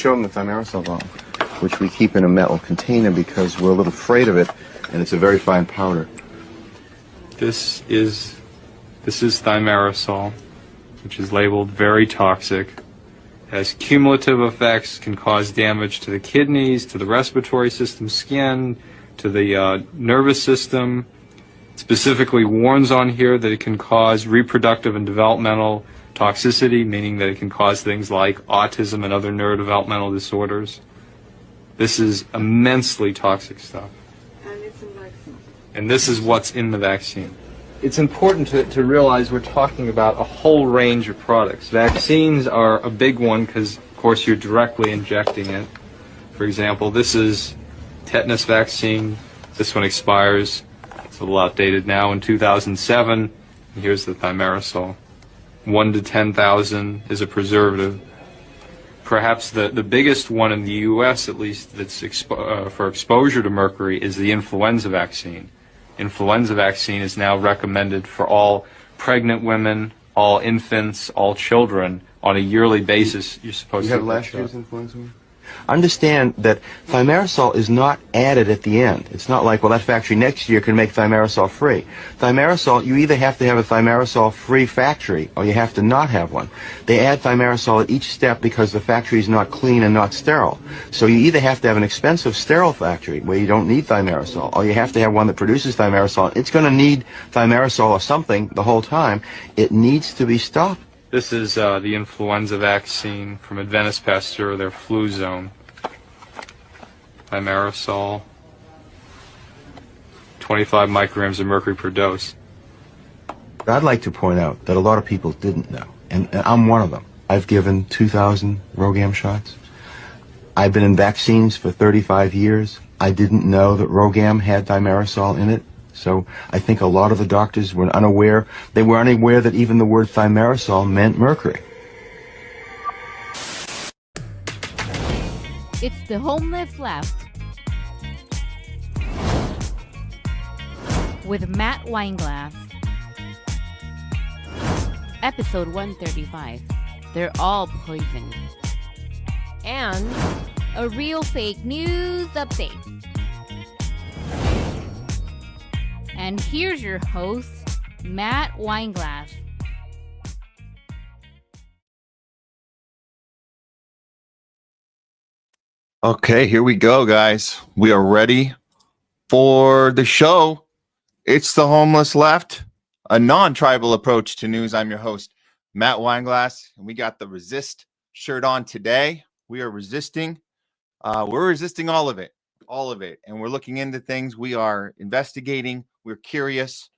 show them the thimerosal bomb, which we keep in a metal container because we're a little afraid of it, and it's a very fine powder. This is thimerosal, which is labeled very toxic. Has cumulative effects, can cause damage to the kidneys, to the respiratory system, skin, to the nervous system. It specifically warns on here that it can cause reproductive and developmental toxicity, meaning that it can cause things like autism and other neurodevelopmental disorders. This is immensely toxic stuff. And it's a vaccine. And this is what's in the vaccine. It's important to realize we're talking about a whole range of products. Vaccines are a big one because, of course, you're directly injecting it. For example, this is tetanus vaccine. This one expires, it's a little outdated now, in 2007. And here's the thimerosal. 1 to 10,000 is a preservative. Perhaps the biggest one in the U.S., at least, that's for exposure to mercury is the influenza vaccine. Influenza vaccine is now recommended for all pregnant women, all infants, all children on a yearly basis. You're supposed to have last year's influenza? Understand that thimerosal is not added at the end. It's not like, well, that factory next year can make thimerosal free. Thimerosal, you either have to have a thimerosal free factory or you have to not have one. They add thimerosal at each step because the factory is not clean and not sterile. So you either have to have an expensive sterile factory where you don't need thimerosal, or you have to have one that produces thimerosal. It's going to need thimerosal or something the whole time. It needs to be stopped. This is the influenza vaccine from Adventist Pasteur, their flu zone. Thimerosal, 25 micrograms of mercury per dose. I'd like to point out that a lot of people didn't know, and I'm one of them. I've given 2,000 Rogam shots. I've been in vaccines for 35 years. I didn't know that Rogam had thimerosal in it. So I think a lot of the doctors were unaware. They were unaware that even the word thimerosal meant mercury. It's the Homeless Left with Matt Weinglass. Episode 135. They're all poison. And a real fake news update. And here's your host, Matt Weinglass. Okay, here we go, guys. We are ready for the show. It's the Homeless Left, a non-tribal approach to news. I'm your host, Matt Weinglass, and we got the Resist shirt on today. We are resisting. We're resisting all of it, and we're looking into things. We are investigating. We're curious.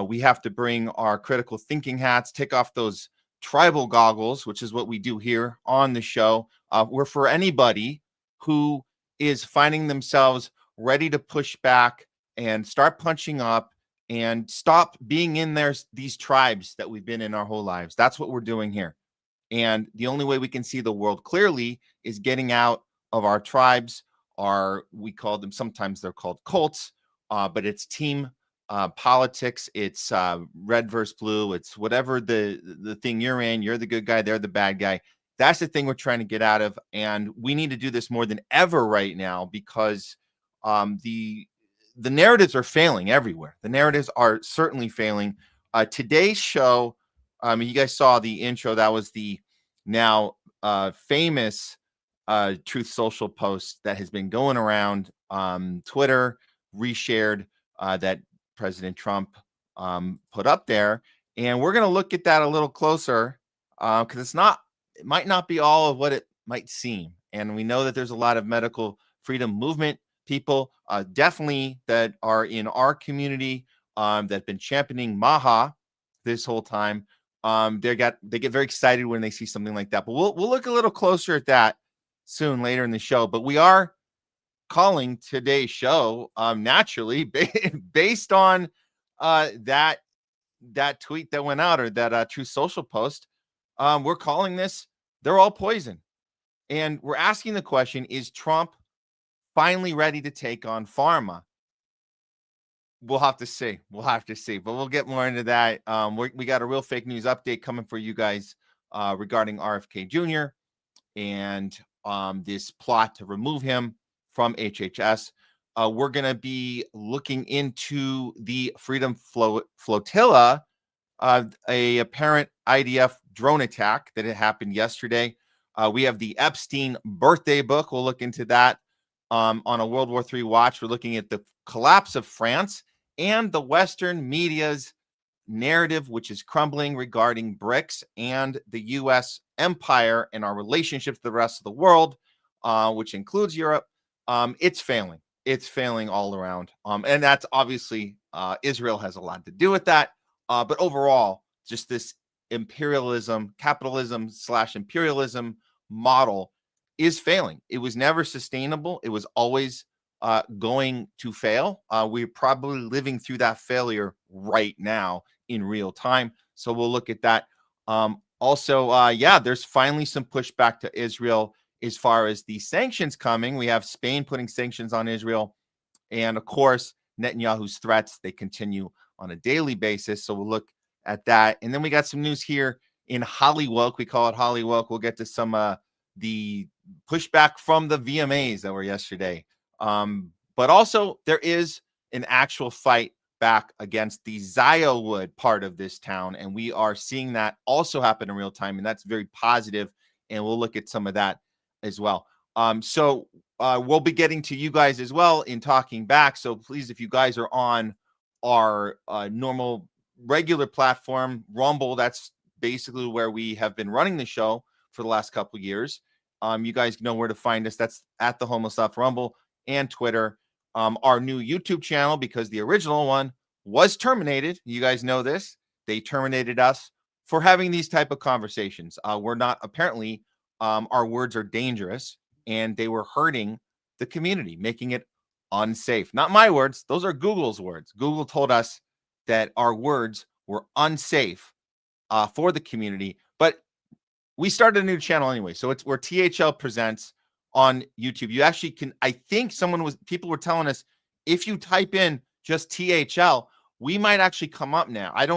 We have to bring our critical thinking hats, take off those tribal goggles, which is what we do here on the show. We're for anybody who is finding themselves ready to push back and start punching up and stop being in these tribes that we've been in our whole lives. That's what we're doing here. And the only way we can see the world clearly is getting out of our tribes. We call them, sometimes they're called cults, but it's team politics. It's red versus blue. It's whatever the thing you're in. You're the good guy. They're the bad guy. That's the thing we're trying to get out of. And we need to do this more than ever right now because the narratives are failing everywhere. The narratives are certainly failing. Today's show, you guys saw the intro. That was the now famous Truth Social post that has been going around Twitter, reshared, that President Trump put up there. And we're going to look at that a little closer because it might not be all of what it might seem. And we know that there's a lot of medical freedom movement people, definitely that are in our community that have been championing MAHA this whole time. They get very excited when they see something like that. But we'll look a little closer at that soon later in the show. But we are calling today's show naturally based on that tweet that went out, or that Truth Social post. We're calling this "They're All Poison," and we're asking the question: is Trump finally ready to take on pharma? We'll have to see. But we'll get more into that. We got a real fake news update coming for you guys regarding RFK Jr. And this plot to remove him from HHS. We're going to be looking into the Freedom Flotilla, a apparent IDF drone attack that had happened yesterday. We have the Epstein birthday book. We'll look into that on a World War III watch. We're looking at the collapse of France and the Western media's narrative, which is crumbling regarding BRICS and the U.S. empire and our relationship to the rest of the world, which includes Europe. It's failing. It's failing all around. And that's obviously Israel has a lot to do with that. But overall, just this imperialism, capitalism / imperialism model is failing. It was never sustainable. It was always going to fail. We're probably living through that failure right now in real time. So we'll look at that. Also, there's finally some pushback to Israel as far as the sanctions coming. We have Spain putting sanctions on Israel. And of course, Netanyahu's threats, they continue on a daily basis. So we'll look at that. And then we got some news here in HOLLYWOKE. We call it HOLLYWOKE. We'll get to some the pushback from the VMAs that were yesterday. But also there is an actual fight back against the Ziowood part of this town. And we are seeing that also happen in real time. And that's very positive. And we'll look at some of that as well. So we'll be getting to you guys as well in talking back. So please, if you guys are on our normal regular platform, Rumble, that's basically where we have been running the show for the last couple of years. You guys know where to find us. That's at the Homeless Left Rumble and Twitter. Our new YouTube channel, because the original one was terminated. You guys know this. They terminated us for having these type of conversations. We're not, apparently, our words are dangerous, and they were hurting the community, making it unsafe. Not my words. Those are Google's words. Google told us that our words were unsafe for the community. But we started a new channel anyway. So we're THL Presents on YouTube. You actually can, I think people were telling us, if you type in just THL, we might actually come up now. I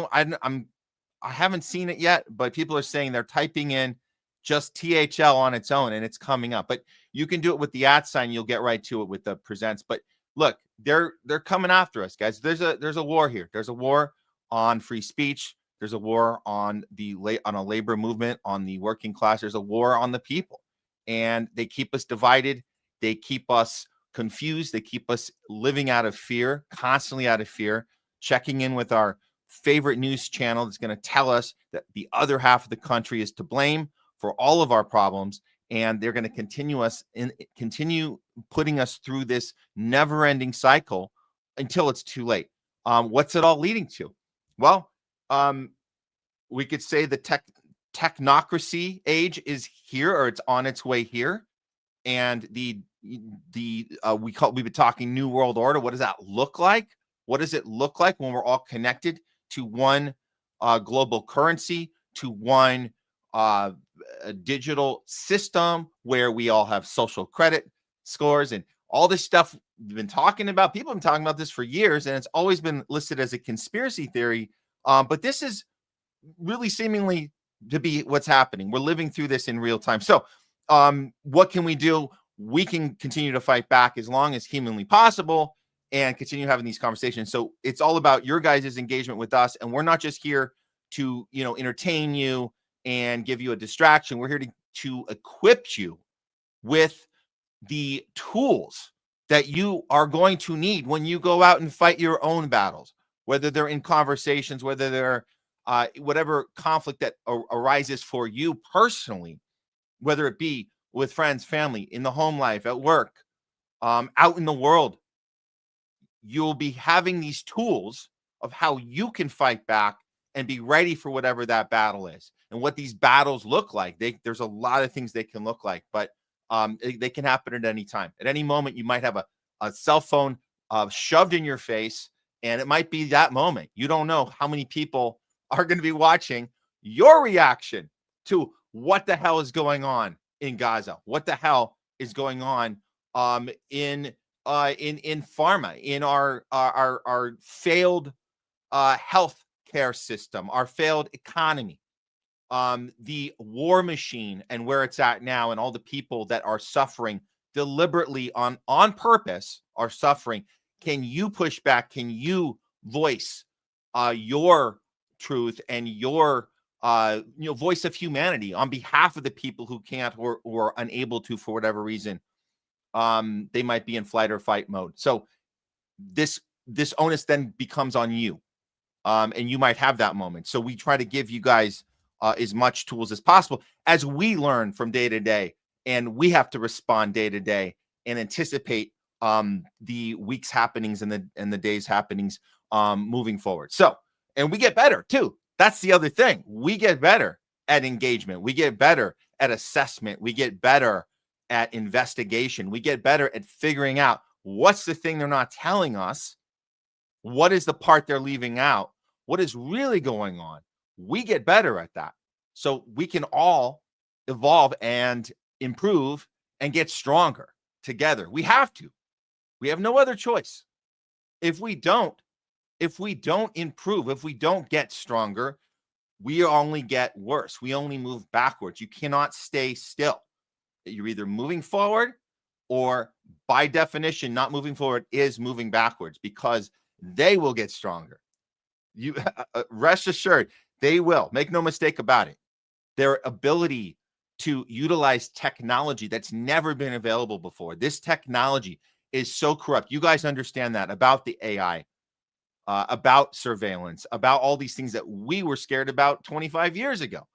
haven't seen it yet, but people are saying they're typing in just THL on its own and it's coming up. But you can do it with the @ sign. You'll get right to it with the presents. But look, they're coming after us, guys. There's a war here. There's a war on free speech. There's a war on a labor movement, on the working class. There's a war on the people. And they keep us divided. They keep us confused. They keep us living out of fear, constantly out of fear, checking in with our favorite news channel that's going to tell us that the other half of the country is to blame for all of our problems. And they're going to continue putting us through this never-ending cycle until it's too late. What's it all leading to? Well, we could say the technocracy age is here, or it's on its way here, and we've been talking New World Order. What does that look like? What does it look like when we're all connected to one global currency, to one digital system where we all have social credit scores and all this stuff we've been talking about? People have been talking about this for years, and it's always been listed as a conspiracy theory. But this is really seemingly to be what's happening. We're living through this in real time. So what can we do? We can continue to fight back as long as humanly possible and continue having these conversations. So it's all about your guys' engagement with us. And we're not just here to, entertain you and give you a distraction. We're here to equip you with the tools that you are going to need when you go out and fight your own battles, whether they're in conversations, whether they're whatever conflict that arises for you personally, whether it be with friends, family, in the home life, at work, out in the world. You'll be having these tools of how you can fight back and be ready for whatever that battle is. And what these battles look like, there's a lot of things they can look like, but they can happen at any time. At any moment, you might have a cell phone shoved in your face, and it might be that moment. You don't know how many people are going to be watching your reaction to what the hell is going on in Gaza, what the hell is going on in pharma, in our failed health care system, our failed economy. the war machine and where it's at now, and all the people that are suffering deliberately on purpose are suffering. Can you push back? Can you voice your truth and your voice of humanity on behalf of the people who can't or are unable to for whatever reason? They might be in flight or fight mode. So this onus then becomes on you, and you might have that moment. So we try to give you guys as much tools as possible as we learn from day to day, and we have to respond day to day and anticipate the week's happenings and the day's happenings moving forward. So, and we get better too. That's the other thing. We get better at engagement. We get better at assessment. We get better at investigation. We get better at figuring out what's the thing they're not telling us. What is the part they're leaving out? What is really going on? We get better at that. So we can all evolve and improve and get stronger together. We have to. We have no other choice. If we don't improve, if we don't get stronger, we only get worse. We only move backwards. You cannot stay still. You're either moving forward, or by definition, not moving forward is moving backwards, because they will get stronger. You rest assured, they will. Make no mistake about it. Their ability to utilize technology that's never been available before. This technology is so corrupt. You guys understand that about the AI, about surveillance, about all these things that we were scared about 25 years ago,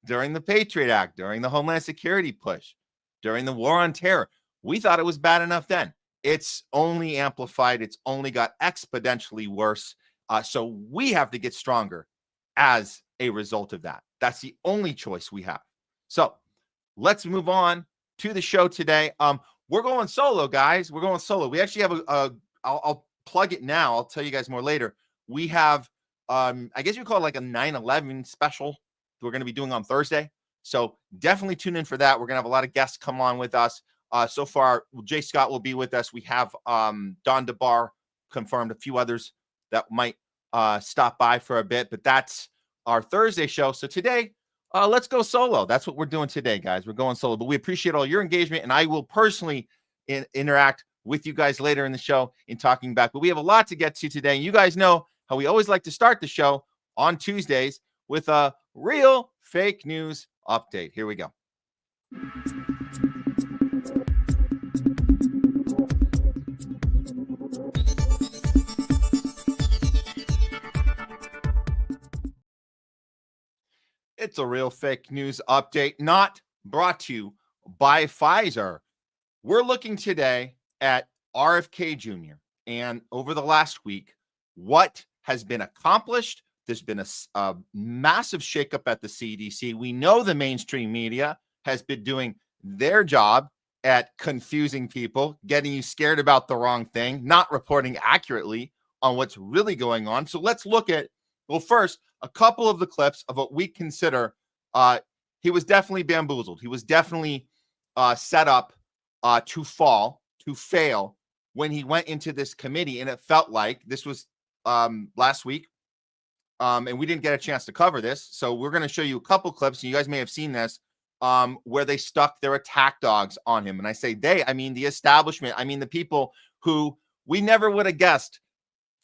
during the Patriot Act, during the Homeland Security push, during the war on terror. We thought it was bad enough then. It's only amplified. It's only got exponentially worse. So we have to get stronger as a result of that. That's the only choice we have. So let's move on to the show today. We're going solo, guys. We're going solo. We actually have I'll plug it now. I'll tell you guys more later. We have, I guess you call it like a 9/11 special we're going to be doing on Thursday. So definitely tune in for that. We're going to have a lot of guests come on with us. So far, Jay Scott will be with us. We have Don DeBar confirmed, a few others that might stop by for a bit, but that's our Thursday show. So today, let's go solo. That's what we're doing today, guys. We're going solo, but we appreciate all your engagement, and I will personally interact with you guys later in the show in talking back. But we have a lot to get to today. You guys know how we always like to start the show on Tuesdays with a real fake news update. Here we go. It's a real fake news update, not brought to you by Pfizer. We're looking today at RFK Jr. and over the last week, what has been accomplished. There's been a massive shakeup at the CDC. We know the mainstream media has been doing their job at confusing people, getting you scared about the wrong thing, not reporting accurately on what's really going on. So let's look at, well, first, a couple of the clips of what we consider he was definitely bamboozled. He was definitely set up to fail when he went into this committee. And it felt like this was last week. And we didn't get a chance to cover this. So we're going to show you a couple clips, and you guys may have seen this, where they stuck their attack dogs on him. And I say they, I mean the establishment. I mean the people who we never would have guessed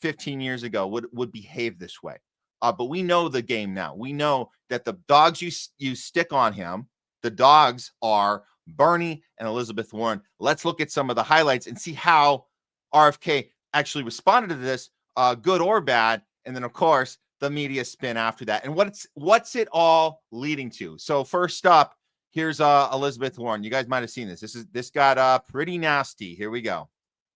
15 years ago would behave this way. But we know the game now. We know that the dogs you stick on him, the dogs are Bernie and Elizabeth Warren. Let's look at some of the highlights and see how RFK actually responded to this, good or bad. And then, of course, the media spin after that. And what's it all leading to? So first up, here's Elizabeth Warren. You guys might have seen this. This got pretty nasty. Here we go.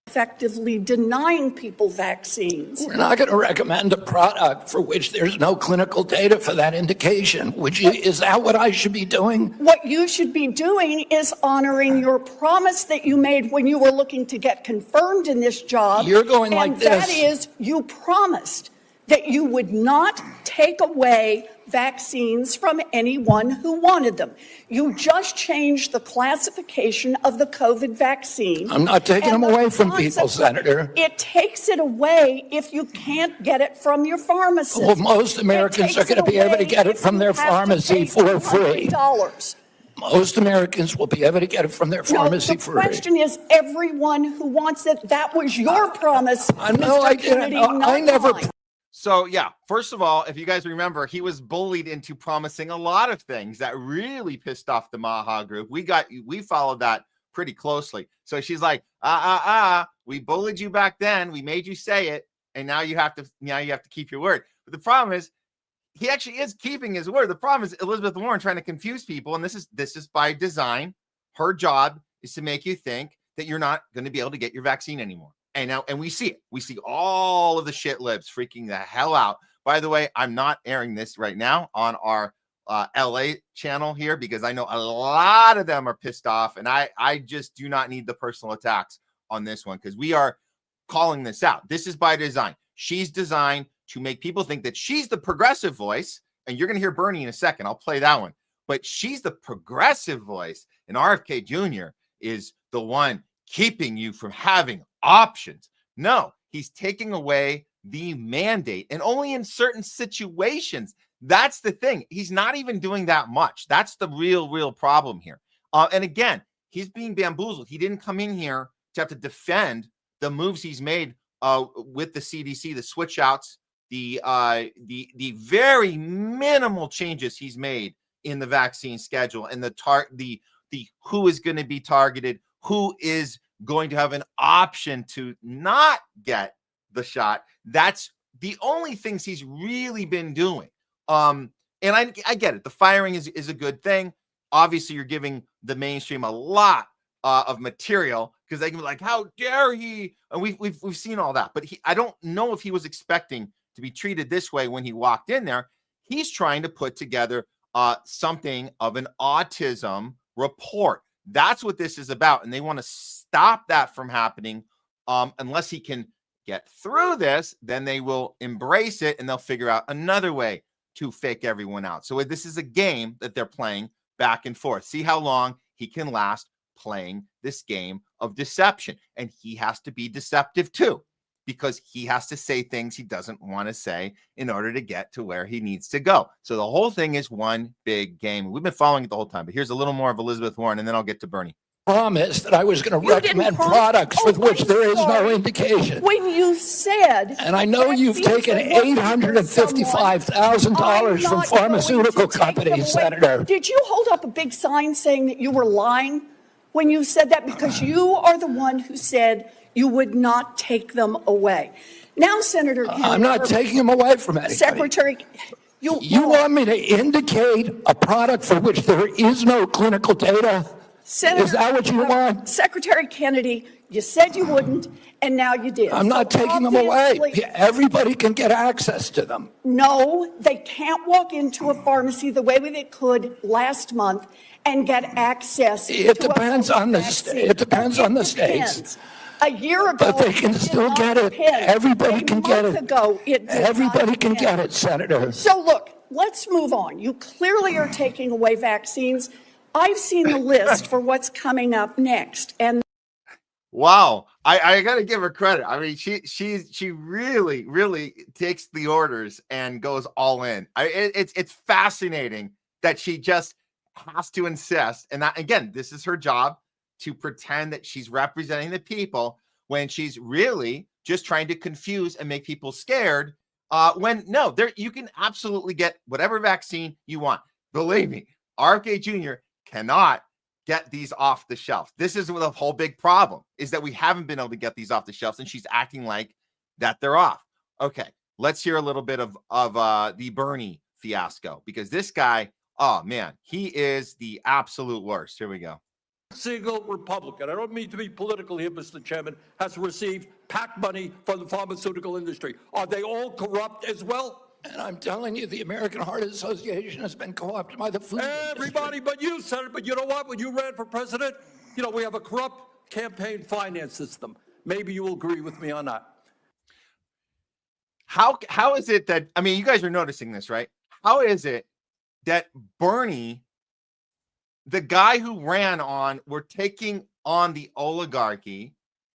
Effectively denying people vaccines. We're not going to recommend a product for which there's no clinical data for that indication. Is that what I should be doing? What you should be doing is honoring your promise that you made when you were looking to get confirmed in this job. You're going like this. And that is, you promised that you would not take away vaccines from anyone who wanted them. You just changed the classification of the COVID vaccine. I'm not taking them away from people, Senator. It takes it away if you can't get it from your pharmacist. Well, most Americans are going to be able to get it from their pharmacy for free. Most Americans will be able to get it from their pharmacy for free. The question is everyone who wants it. That was your promise, Mr. Kennedy, I never. mine. So, yeah, first of all, if you guys remember, he was bullied into promising a lot of things that really pissed off the Maha group. We followed that pretty closely. So she's like, we bullied you back then. We made you say it. And now you have to keep your word. But the problem is, he actually is keeping his word. The problem is Elizabeth Warren trying to confuse people. And this is by design. Her job is to make you think that you're not going to be able to get your vaccine anymore. And we see it. We see all of the shit libs freaking the hell out. By the way, I'm not airing this right now on our LA channel here because I know a lot of them are pissed off. And I just do not need the personal attacks on this one because we are calling this out. This is by design. She's designed to make people think that she's the progressive voice. And you're going to hear Bernie in a second. I'll play that one. But she's the progressive voice. And RFK Jr. is the one keeping you from having options. No, he's taking away the mandate and only in certain situations. That's the thing. He's not even doing that much. That's the real problem here. And again, he's being bamboozled. He didn't come in here to have to defend the moves he's made with the CDC, the switch outs, the very minimal changes he's made in the vaccine schedule and the who is going to be targeted, who is going to have an option to not get the shot. That's the only things he's really been doing. And I get it. The firing is a good thing. Obviously, you're giving the mainstream a lot of material because they can be like, "How dare he?" And we've seen all that. But I don't know if he was expecting to be treated this way when he walked in there. He's trying to put together something of an autism report. That's what this is about. And they want to stop that from happening unless he can get through this. Then they will embrace it and they'll figure out another way to fake everyone out. So this is a game that they're playing back and forth. See how long he can last playing this game of deception. And he has to be deceptive too, because he has to say things he doesn't want to say in order to get to where he needs to go. So the whole thing is one big game. We've been following it the whole time, but here's a little more of Elizabeth Warren, and then I'll get to Bernie. Promised that I was going to recommend products with which there is no indication. When you said, and I know you've taken $855,000 from pharmaceutical companies, Senator. Did you hold up a big sign saying that you were lying when you said that? Because you are the one who said you would not take them away. Now, Senator Kennedy, I'm not taking them away from anybody. Secretary, you want me to indicate a product for which there is no clinical data? Senator, is that what you want? Secretary Kennedy, you said you wouldn't, and now you did. I'm not taking them away. Everybody can get access to them. No, they can't walk into a pharmacy the way they could last month and get access. It depends on the states. A year ago, but they can still get it. Everybody can get it. Everybody can get it, Senator. So look, let's move on. You clearly are taking away vaccines. I've seen the list for what's coming up next, and wow, I got to give her credit. I mean, she really takes the orders and goes all in. It's fascinating that she just has to insist, and that, again, this is her job, to pretend that she's representing the people when she's really just trying to confuse and make people scared. When no, you can absolutely get whatever vaccine you want. Believe me, RFK Jr. cannot get these off the shelf. This is the whole big problem, is that we haven't been able to get these off the shelves, and she's acting like that they're off. Okay, let's hear a little bit of the Bernie fiasco, because this guy, oh man, he is the absolute worst. Here we go. Single Republican, I don't mean to be political here, Mr. Chairman, has received PAC money from the pharmaceutical industry. Are they all corrupt as well? And I'm telling you, the American Heart Association has been co-opted by the food Everybody industry. but you, Senator. But you know what? When you ran for president, we have a corrupt campaign finance system. Maybe you will agree with me on that. how is it that, I mean, you guys are noticing this, right? How is it that Bernie, the guy who ran on, we're taking on the oligarchy,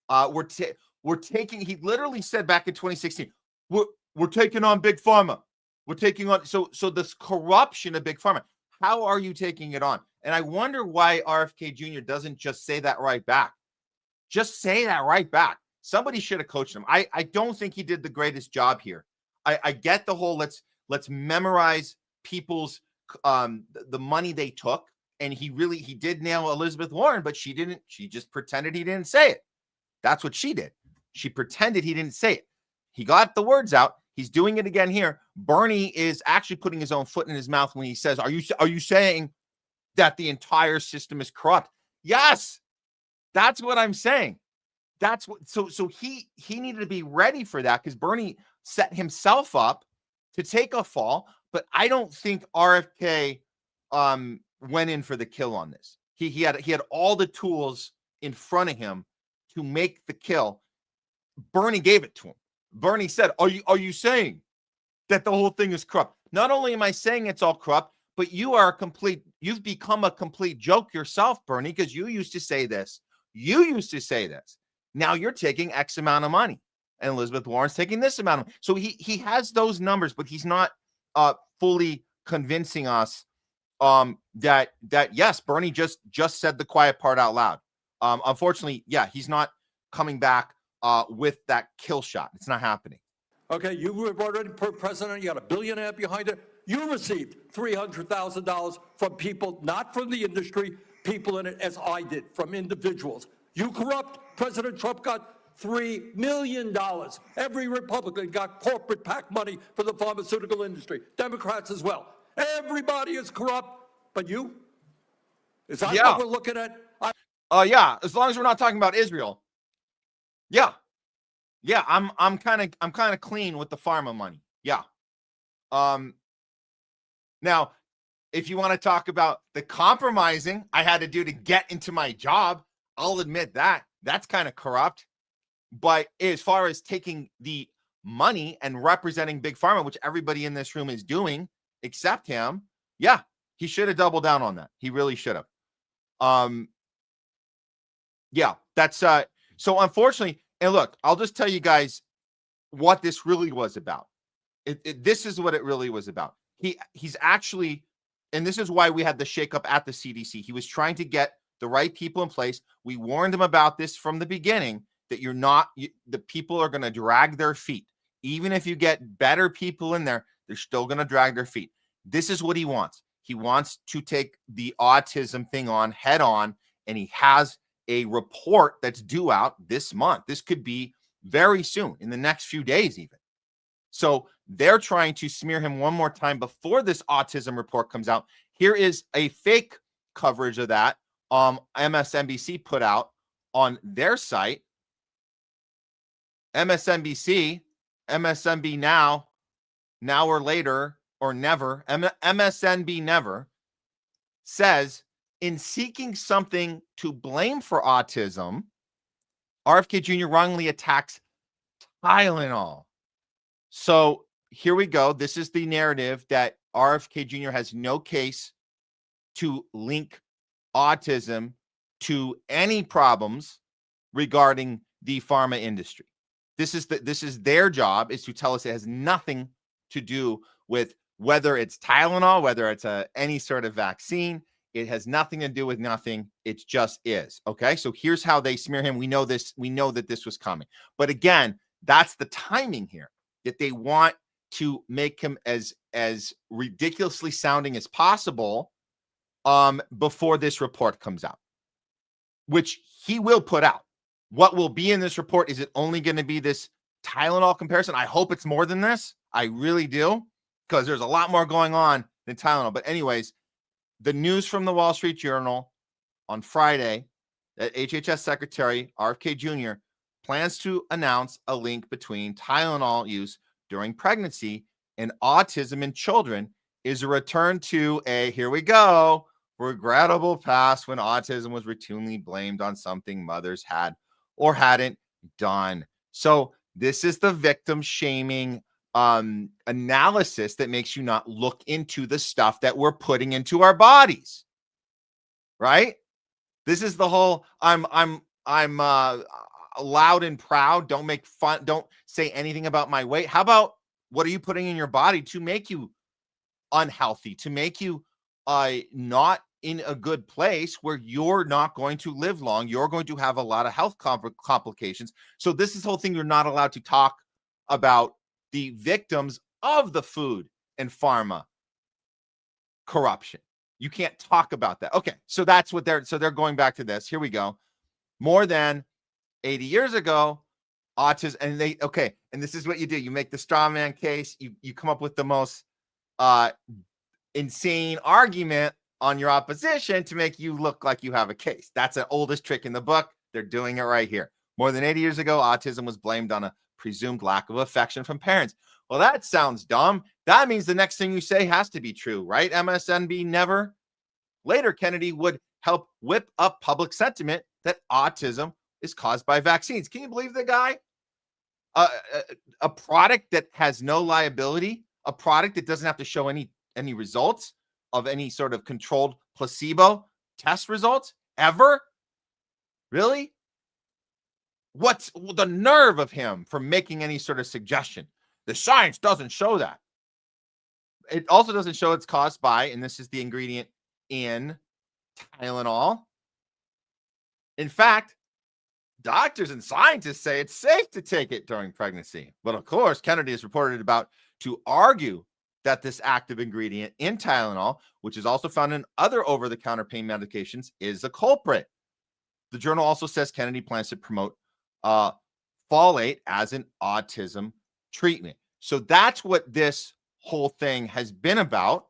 we're taking, he literally said back in 2016, we're taking on Big Pharma. We're taking on, so this corruption of Big Pharma, how are you taking it on? And I wonder why RFK Jr. doesn't just say that right back. Just say that right back. Somebody should have coached him. I don't think he did the greatest job here. I get the whole let's memorize people's the money they took, and he did nail Elizabeth Warren, but she didn't. She just pretended he didn't say it. That's what she did. She pretended he didn't say it. He got the words out. He's doing it again here. Bernie is actually putting his own foot in his mouth when he says, "Are you saying that the entire system is corrupt?" Yes, that's what I'm saying. That's what. So he needed to be ready for that, because Bernie set himself up to take a fall. But I don't think RFK went in for the kill on this. He had all the tools in front of him to make the kill. Bernie gave it to him. Bernie said, are you saying that the whole thing is corrupt? Not only am I saying it's all corrupt, but you've become a complete joke yourself, Bernie, because you used to say this. You used to say this. Now you're taking X amount of money, and Elizabeth Warren's taking this amount of money. So he has those numbers, but he's not fully convincing us that yes, Bernie just said the quiet part out loud. Unfortunately, yeah, he's not coming back with that kill shot. It's not happening. Okay, you were already president. You got a billionaire behind it. You received $300,000 from people, not from the industry, people in it, as I did, from individuals. You corrupt. President Trump got $3 million. Every Republican got corporate PAC money for the pharmaceutical industry. Democrats as well. Everybody is corrupt, but you? Is that what we're looking at? Yeah, as long as we're not talking about Israel. Yeah. Yeah, I'm kind of clean with the pharma money. Yeah. Now, if you want to talk about the compromising I had to do to get into my job, I'll admit that's kind of corrupt. But as far as taking the money and representing Big Pharma, which everybody in this room is doing except him, yeah, he should have doubled down on that. He really should have. Yeah, that's so unfortunately. And look, I'll just tell you guys what this really was about. This is what it really was about. He's actually, and this is why we had the shakeup at the CDC. He was trying to get the right people in place. We warned him about this from the beginning, that the people are going to drag their feet. Even if you get better people in there, they're still going to drag their feet. This is what he wants. He wants to take the autism thing on head on, and he has a report that's due out this month. This could be very soon, in the next few days even. So they're trying to smear him one more time before this autism report comes out. Here is a fake coverage of that MSNBC put out on their site. MSNBC, MSNB now or later, or never, MSNB never, says, in seeking something to blame for autism, RFK Jr. wrongly attacks Tylenol. So here we go. This is the narrative that RFK Jr. has no case to link autism to any problems regarding the pharma industry. This is their job, is to tell us it has nothing to do with whether it's Tylenol, whether it's any sort of vaccine. It has nothing to do with nothing. It just is. Okay. So here's how they smear him. We know this. We know that this was coming. But again, that's the timing here, that they want to make him as ridiculously sounding as possible before this report comes out, which he will put out. What will be in this report? Is it only going to be this Tylenol comparison? I hope it's more than this. I really do, because there's a lot more going on than Tylenol. But anyways, the news from the Wall Street Journal on Friday that HHS Secretary RFK Jr. plans to announce a link between Tylenol use during pregnancy and autism in children is a return to a, here we go, regrettable past when autism was routinely blamed on something mothers had or hadn't done. So this is the victim shaming analysis that makes you not look into the stuff that we're putting into our bodies, right? This is the whole I'm loud and proud. Don't make fun. Don't say anything about my weight. How about what are you putting in your body to make you unhealthy, to make you not in a good place where you're not going to live long? You're going to have a lot of health complications. So this is the whole thing. You're not allowed to talk about the victims of the food and pharma corruption. You can't talk about that. Okay, so that's what they're going back to this. Here we go. More than 80 years ago, autism, and this is what you do. You make the straw man case. You come up with the most insane argument on your opposition to make you look like you have a case. That's the oldest trick in the book. They're doing it right here. More than 80 years ago, autism was blamed on a presumed lack of affection from parents. Well, that sounds dumb. That means the next thing you say has to be true, right? MSNB never. Later, Kennedy would help whip up public sentiment that autism is caused by vaccines. Can you believe the guy? A product that has no liability, a product that doesn't have to show any results of any sort of controlled placebo test results ever? Really? What's the nerve of him for making any sort of suggestion? The science doesn't show that. It also doesn't show it's caused by, and this is the ingredient in Tylenol. In fact, doctors and scientists say it's safe to take it during pregnancy. But of course, Kennedy is reported about to argue that this active ingredient in Tylenol, which is also found in other over-the-counter pain medications, is a culprit. The journal also says Kennedy plans to promote folate as an autism treatment. So that's what this whole thing has been about.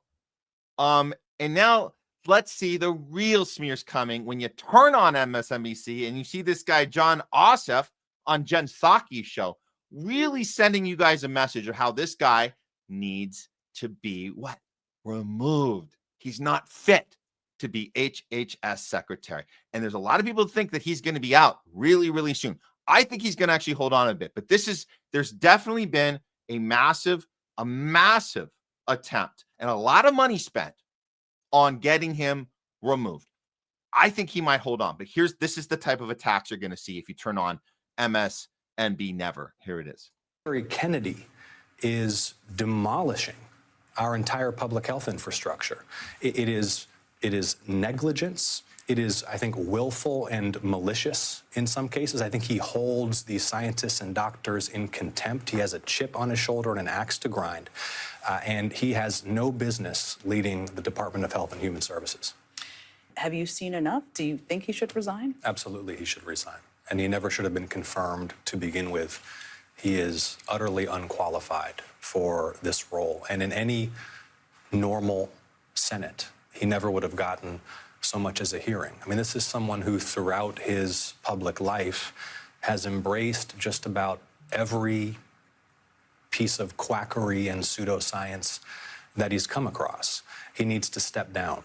And now let's see the real smears coming when you turn on MSNBC and you see this guy, John Ossoff, on Jen Psaki's show, really sending you guys a message of how this guy needs to be what? Removed. He's not fit to be HHS secretary. And there's a lot of people who think that he's going to be out really, really soon. I think he's going to actually hold on a bit, but there's definitely been a massive attempt and a lot of money spent on getting him removed. I think he might hold on, but this is the type of attacks you're going to see if you turn on MSNBC Never. Here it is. Kennedy is demolishing our entire public health infrastructure. It is negligence. It is, I think, willful and malicious in some cases. I think he holds these scientists and doctors in contempt. He has a chip on his shoulder and an axe to grind. And he has no business leading the Department of Health and Human Services. Have you seen enough? Do you think he should resign? Absolutely, he should resign. And he never should have been confirmed to begin with. He is utterly unqualified for this role. And in any normal Senate, he never would have gotten so much as a hearing. I mean, this is someone who throughout his public life has embraced just about every piece of quackery and pseudoscience that he's come across. He needs to step down.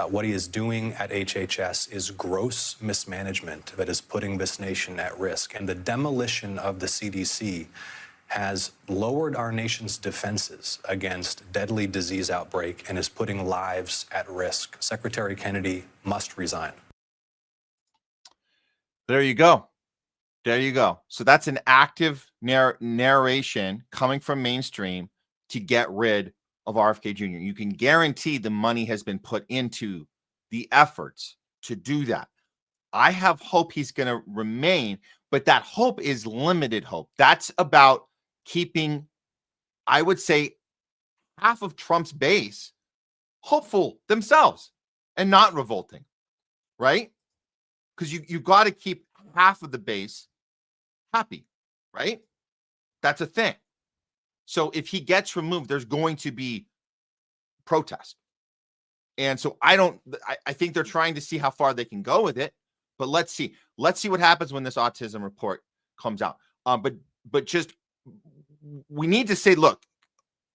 What he is doing at HHS is gross mismanagement that is putting this nation at risk. And the demolition of the CDC has lowered our nation's defenses against deadly disease outbreak and is putting lives at risk. Secretary Kennedy must resign. There you go. There you go. So that's an active narration coming from mainstream to get rid of RFK Jr. You can guarantee the money has been put into the efforts to do that. I have hope he's going to remain, but that hope is limited hope. That's about keeping, I would say, half of Trump's base hopeful themselves and not revolting, right? Because you've got to keep half of the base happy, right? That's a thing. So if he gets removed, there's going to be protest. And so I think they're trying to see how far they can go with it, but let's see what happens when this autism report comes out. But just, we need to say, look,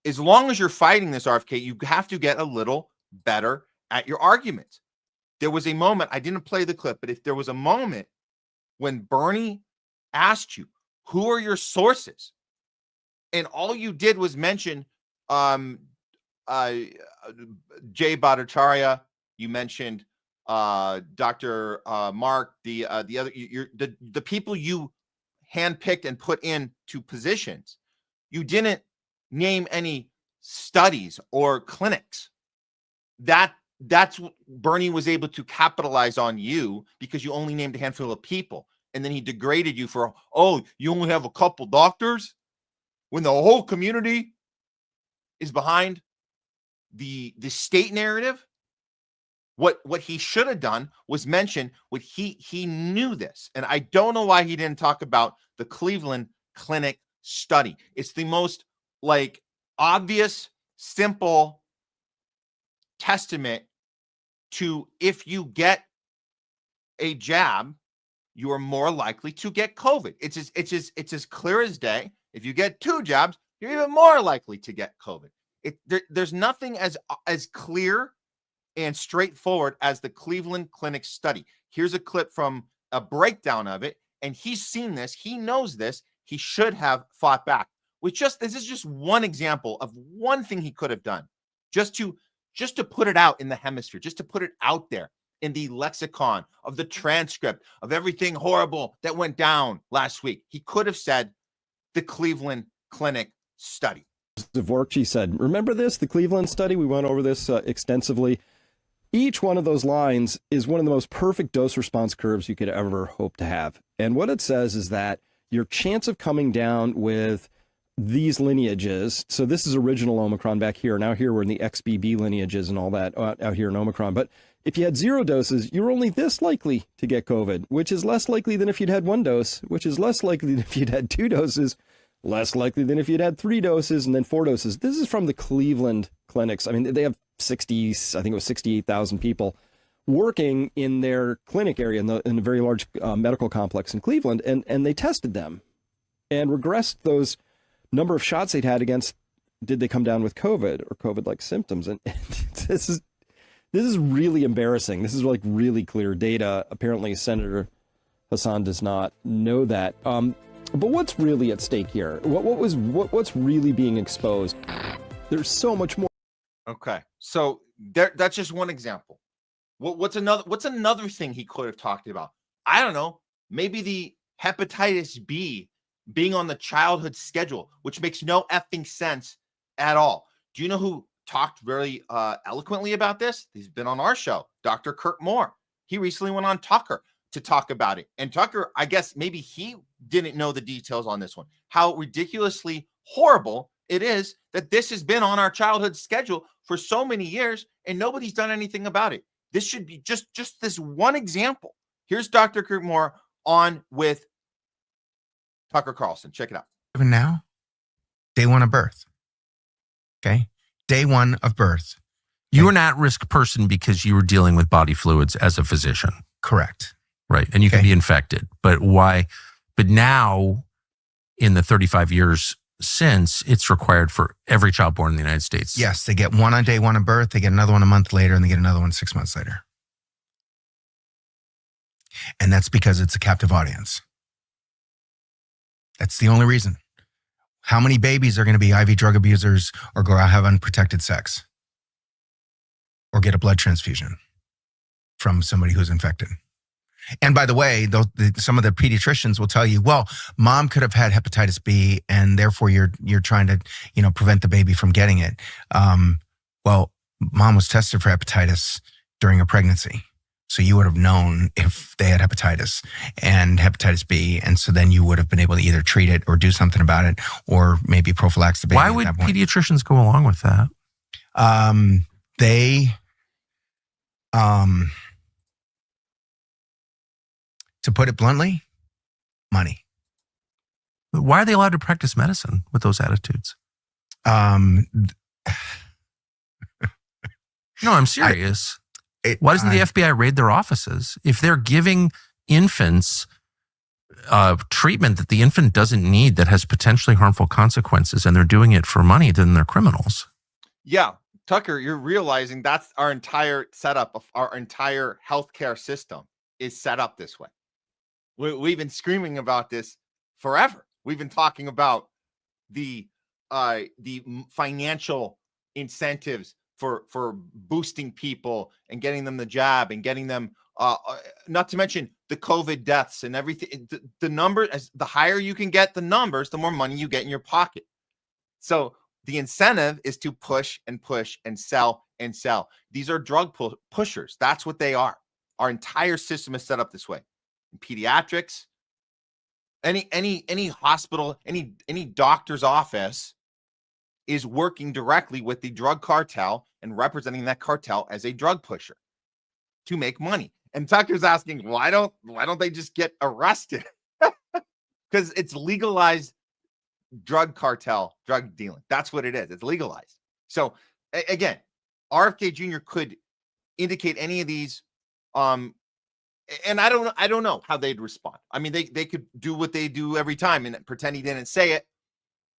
as long as you're fighting this RFK, you have to get a little better at your arguments. There was a moment, I didn't play the clip, but if there was a moment when Bernie asked you, who are your sources? And all you did was mention Jay Bhattacharya. You mentioned Dr. Mark, the other, the people you handpicked and put into positions. You didn't name any studies or clinics. That's what Bernie was able to capitalize on you, because you only named a handful of people. And then he degraded you for, oh, you only have a couple doctors, when the whole community is behind the state narrative. What he should have done was mention what he knew this. And I don't know why he didn't talk about the Cleveland Clinic study. It's the most like obvious, simple testament to, if you get a jab, you are more likely to get COVID. It's as clear as day. If you get 2 jabs, you're even more likely to get COVID. There's nothing as clear and straightforward as the Cleveland Clinic study. Here's a clip from a breakdown of it, and he's seen this. He knows this. He should have fought back. This is just one example of one thing he could have done, just to put it out in the hemisphere, just to put it out there in the lexicon of the transcript of everything horrible that went down last week. He could have said the Cleveland Clinic study. Dvorak said, remember this, the Cleveland study? We went over this extensively. Each one of those lines is one of the most perfect dose response curves you could ever hope to have. And what it says is that your chance of coming down with these lineages, so this is original Omicron back here. Now here we're in the XBB lineages and all that out here in Omicron. But if you had 0 doses, you're only this likely to get COVID, which is less likely than if you'd had 1 dose, which is less likely than if you'd had 2 doses, less likely than if you'd had 3 doses and then 4 doses. This is from the Cleveland clinics. I mean, they have 68,000 people working in their clinic area in a very large medical complex in Cleveland, and they tested them and regressed those number of shots they'd had against, did they come down with COVID or COVID-like symptoms? And this is really embarrassing. This is like really clear data. Apparently, Senator Hassan does not know that. But what's really at stake here? What's really being exposed? There's so much more. Okay, so that's just one example. What's another thing he could have talked about? I don't know. Maybe the hepatitis B being on the childhood schedule, which makes no effing sense at all. Do you know who talked very eloquently about this? He's been on our show, Dr. Kurt Moore. He recently went on Tucker to talk about it. And Tucker, I guess maybe he didn't know the details on this one, how ridiculously horrible it is that this has been on our childhood schedule for so many years and nobody's done anything about it. This should be just this one example. Here's Dr. Kurt Moore on with Tucker Carlson. Check it out. Even now, day 1 of birth. Okay. Day 1 of birth. You were an at-risk person because you were dealing with body fluids as a physician. Correct. Right. And you can be infected. But why? But now, in the 35 years since, it's required for every child born in the United States. Yes. They get one on day 1 of birth. They get another one a month later, and they get another one 6 months later. And that's because it's a captive audience. That's the only reason. How many babies are going to be IV drug abusers or go out have unprotected sex or get a blood transfusion from somebody who's infected? And by the way, some of the pediatricians will tell you, well, mom could have had hepatitis B and therefore you're trying to, prevent the baby from getting it. Well, mom was tested for hepatitis during a pregnancy. So you would have known if they had hepatitis and hepatitis B. And so then you would have been able to either treat it or do something about it or maybe prophylax the baby. Why would pediatricians go along with that? To put it bluntly, money. Why are they allowed to practice medicine with those attitudes? No, I'm serious. Why doesn't the FBI raid their offices? If they're giving infants treatment that the infant doesn't need that has potentially harmful consequences and they're doing it for money, then they're criminals. Yeah. Tucker, you're realizing that's our entire setup of our entire healthcare system is set up this way. We've been screaming about this forever. We've been talking about the financial incentives for boosting people and getting them the jab and getting them, not to mention the COVID deaths and everything. The number, as the higher you can get the numbers, the more money you get in your pocket. So the incentive is to push and push and sell and sell. These are drug pushers. That's what they are. Our entire system is set up this way. In pediatrics, any hospital, any doctor's office is working directly with the drug cartel and representing that cartel as a drug pusher to make money. And Tucker's asking, why don't they just get arrested? Because it's legalized drug cartel, drug dealing. That's what it is. It's legalized. So again, RFK Jr. could indicate any of these, and I don't know how they'd respond. I mean, they could do what they do every time and pretend he didn't say it,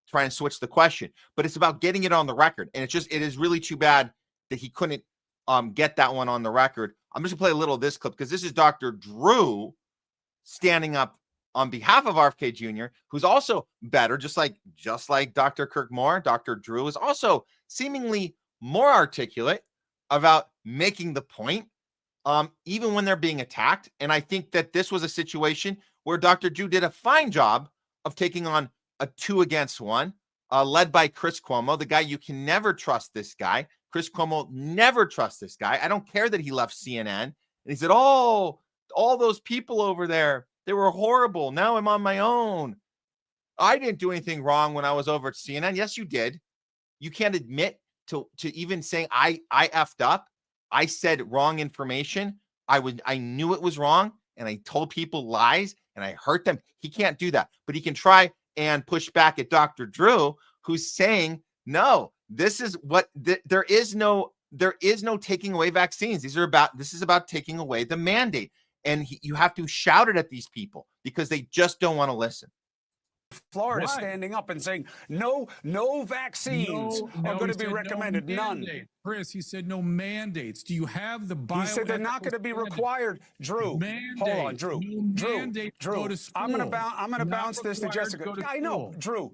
try and switch the question. But it's about getting it on the record, and it is really too bad that he couldn't get that one on the record. I'm just gonna play a little of this clip because this is Dr. Drew standing up on behalf of RFK Jr., who's also better, just like Dr. Kirk Moore. Dr. Drew is also seemingly more articulate about making the point, even when they're being attacked. And I think that this was a situation where Dr. Drew did a fine job of taking on a 2-against-1, led by Chris Cuomo, the guy you can never trust. This guy, Chris Cuomo, never trust this guy. I don't care that he left CNN. And he said, "Oh, all those people over there, they were horrible. Now I'm on my own. I didn't do anything wrong when I was over at CNN." Yes, you did. You can't admit to even saying I effed up. I said wrong information. I knew it was wrong, and I told people lies, and I hurt them. He can't do that, but he can try and push back at Dr. Drew, who's saying, no, this is what there is no taking away vaccines. This is about taking away the mandate. And you have to shout it at these people because they just don't want to listen. Florida standing up and saying, no vaccines are going to be recommended. None. Chris, he said no mandates. Do you have the bio? He said they're not going to be required. Drew, hold on, Drew. Drew, I'm going to bounce this to Jessica. I know, Drew,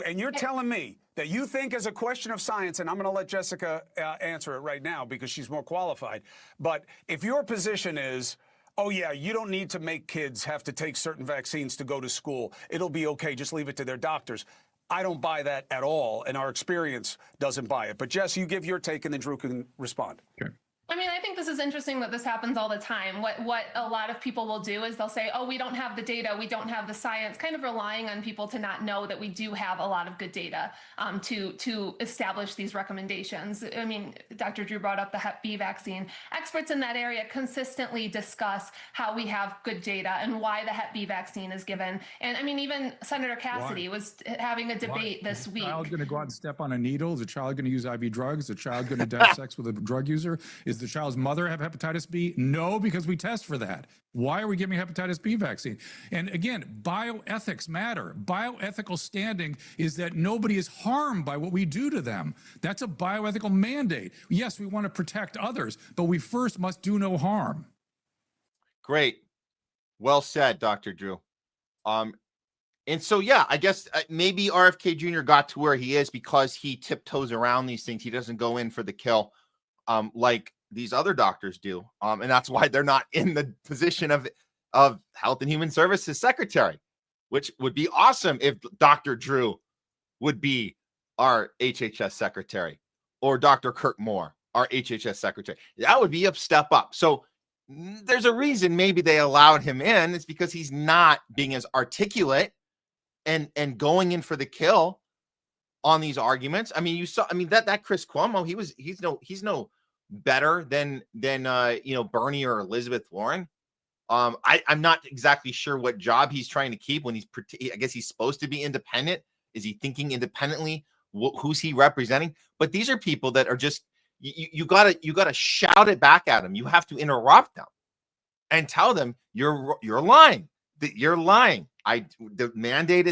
and you're telling me that you think as a question of science, and I'm going to let Jessica answer it right now because she's more qualified. But if your position is, oh, yeah, you don't need to make kids have to take certain vaccines to go to school. It'll be okay. Just leave it to their doctors. I don't buy that at all, and our experience doesn't buy it. But, Jess, you give your take, and then Drew can respond. Okay. I mean, I think this is interesting that this happens all the time. What a lot of people will do is they'll say, oh, we don't have the data, we don't have the science, kind of relying on people to not know that we do have a lot of good data to establish these recommendations. I mean, Dr. Drew brought up the Hep B vaccine. Experts in that area consistently discuss how we have good data and why the Hep B vaccine is given. And I mean, even Senator Cassidy was having a debate this week. Is the child going to go out and step on a needle? Is the child going to use IV drugs? Is the child going to have sex with a drug user? Is the child's mother have hepatitis B? No, because we test for that. Why are we giving hepatitis B vaccine? And again, bioethics matter. Bioethical standing is that nobody is harmed by what we do to them. That's a bioethical mandate. Yes, we want to protect others, but we first must do no harm. Great. Well said, Dr. Drew. And so, yeah, I guess maybe RFK Jr. got to where he is because he tiptoes around these things. He doesn't go in for the kill like these other doctors do. And that's why they're not in the position of Health and Human Services Secretary, which would be awesome if Dr. Drew would be our HHS Secretary or Dr. Kirk Moore, our HHS Secretary. That would be a step up. So there's a reason maybe they allowed him in. It's because he's not being as articulate and going in for the kill on these arguments. I mean, you saw, I mean, that Chris Cuomo, he's no better than Bernie or Elizabeth Warren. I'm not exactly sure what job he's trying to keep when I guess he's supposed to be independent. Is he thinking independently? Who's he representing? But these are people that are just, you gotta shout it back at them. You have to interrupt them and tell them you're lying. You're lying. The mandate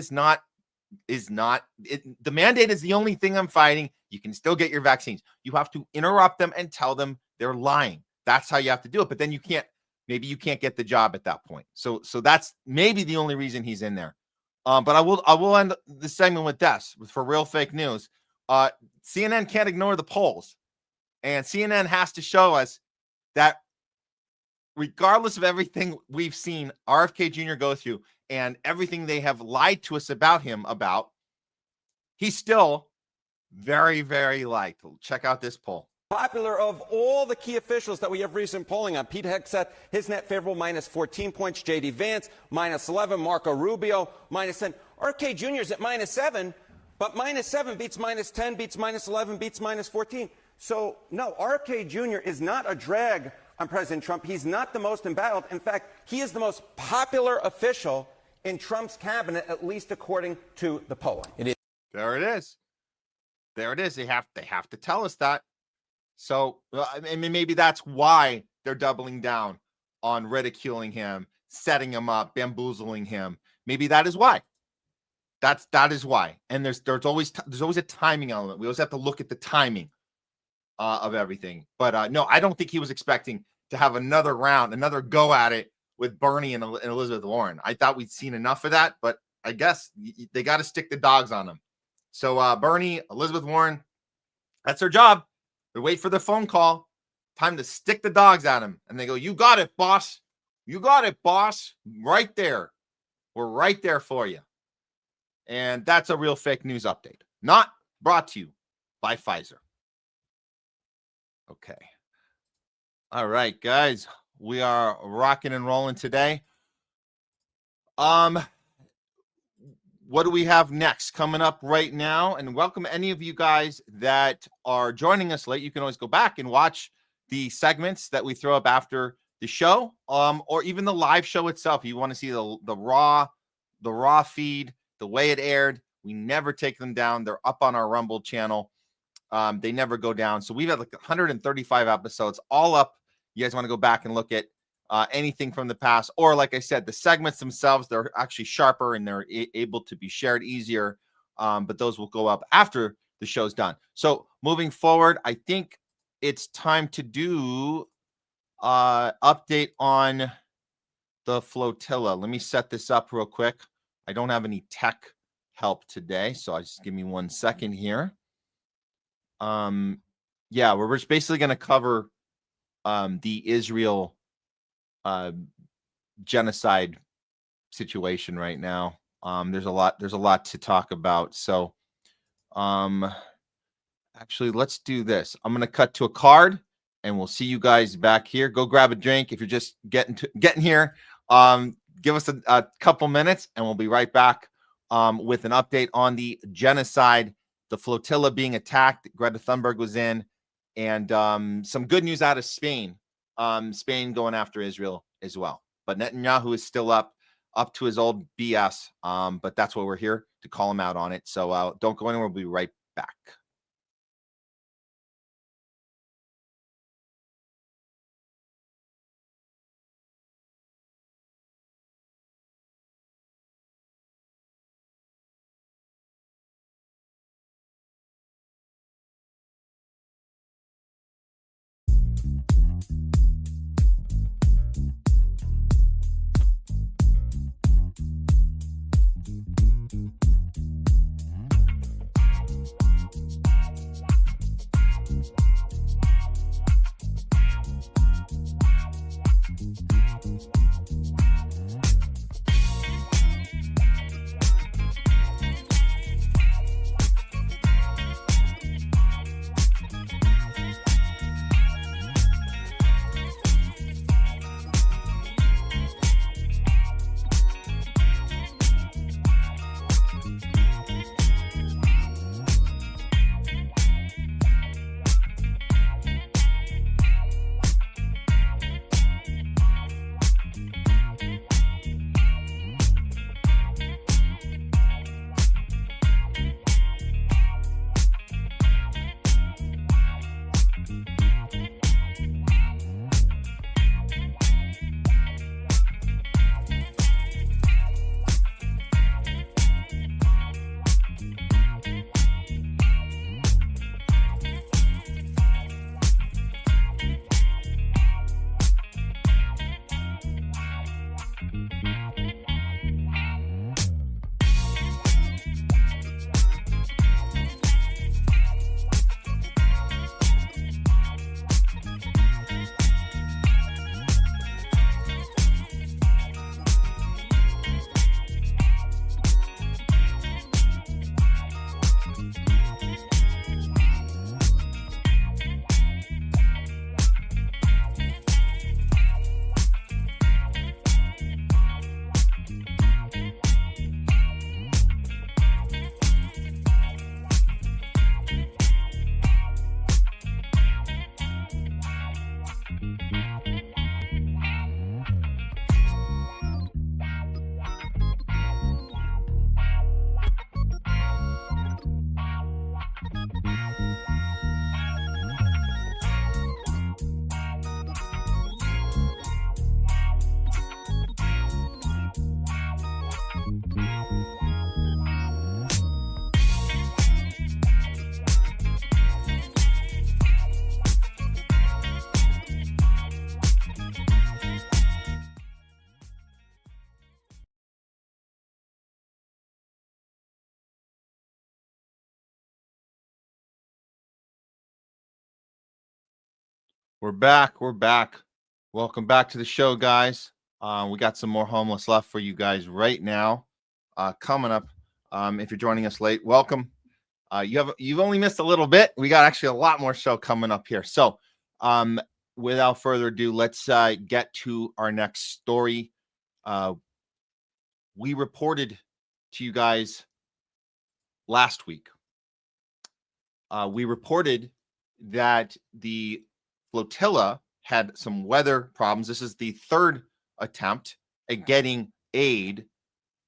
the mandate is the only thing I'm fighting. You can still get your vaccines. You have to interrupt them and tell them they're lying. That's how you have to do it. But then maybe you can't get the job at that point. So that's maybe the only reason he's in there. But I will end this segment with this, for real fake news. CNN can't ignore the polls, and CNN has to show us that regardless of everything we've seen RFK Jr. go through and everything they have lied to us about him about, he's still very, very liked. Check out this poll. Popular of all the key officials that we have recent polling on. Pete Hegseth, his net favorable minus 14 points. J.D. Vance, minus 11. Marco Rubio, minus 10. RFK Jr. is at minus 7, but minus 7 beats minus 10, beats minus 11, beats minus 14. So, no, RFK Jr. is not a drag on President Trump. He's not the most embattled. In fact, he is the most popular official in Trump's cabinet, at least according to the polling. There it is. There it is. They have to tell us that. So, I mean, maybe that's why they're doubling down on ridiculing him, setting him up, bamboozling him. Maybe that is why. That is why. And there's always a timing element. We always have to look at the timing of everything. But no, I don't think he was expecting to have another round, another go at it with Bernie and Elizabeth Warren. I thought we'd seen enough of that, but I guess they got to stick the dogs on him. So Bernie, Elizabeth Warren, that's their job. They wait for the phone call. Time to stick the dogs at him. And they go, "You got it, boss. You got it, boss. Right there. We're right there for you." And that's a real fake news update. Not brought to you by Pfizer. Okay. All right, guys. We are rocking and rolling today. What do we have next coming up right now? And welcome any of you guys that are joining us late. You can always go back and watch the segments that we throw up after the show, or even the live show itself. You want to see the raw feed, the way it aired. We never take them down. They're up on our Rumble channel. They never go down. So we've had like 135 episodes all up. You guys want to go back and look at anything from the past, or like I said, the segments themselves, they're actually sharper and they're able to be shared easier. But those will go up after the show's done. So moving forward, I think it's time to do update on the Flotilla. Let me set this up real quick. I don't have any tech help today, so just give me 1 second here. Yeah, we're just basically going to cover the Israel genocide situation right now. There's a lot to talk about. So actually, let's do this. I'm going to cut to a card and we'll see you guys back here. Go grab a drink if you're just getting here. Give us a couple minutes and we'll be right back with an update on the genocide, the flotilla being attacked. Greta Thunberg was in, and some good news out of Spain. Spain going after Israel as well. But Netanyahu is still up to his old BS. But that's why we're here, to call him out on it. So don't go anywhere. We'll be right back. We're back. We're back. Welcome back to the show, guys. We got some more homeless left for you guys right now. Coming up, if you're joining us late, welcome. You've only missed a little bit. We got actually a lot more show coming up here. So, without further ado, let's get to our next story. We reported to you guys last week. We reported that the Flotilla had some weather problems. This is the third attempt at getting aid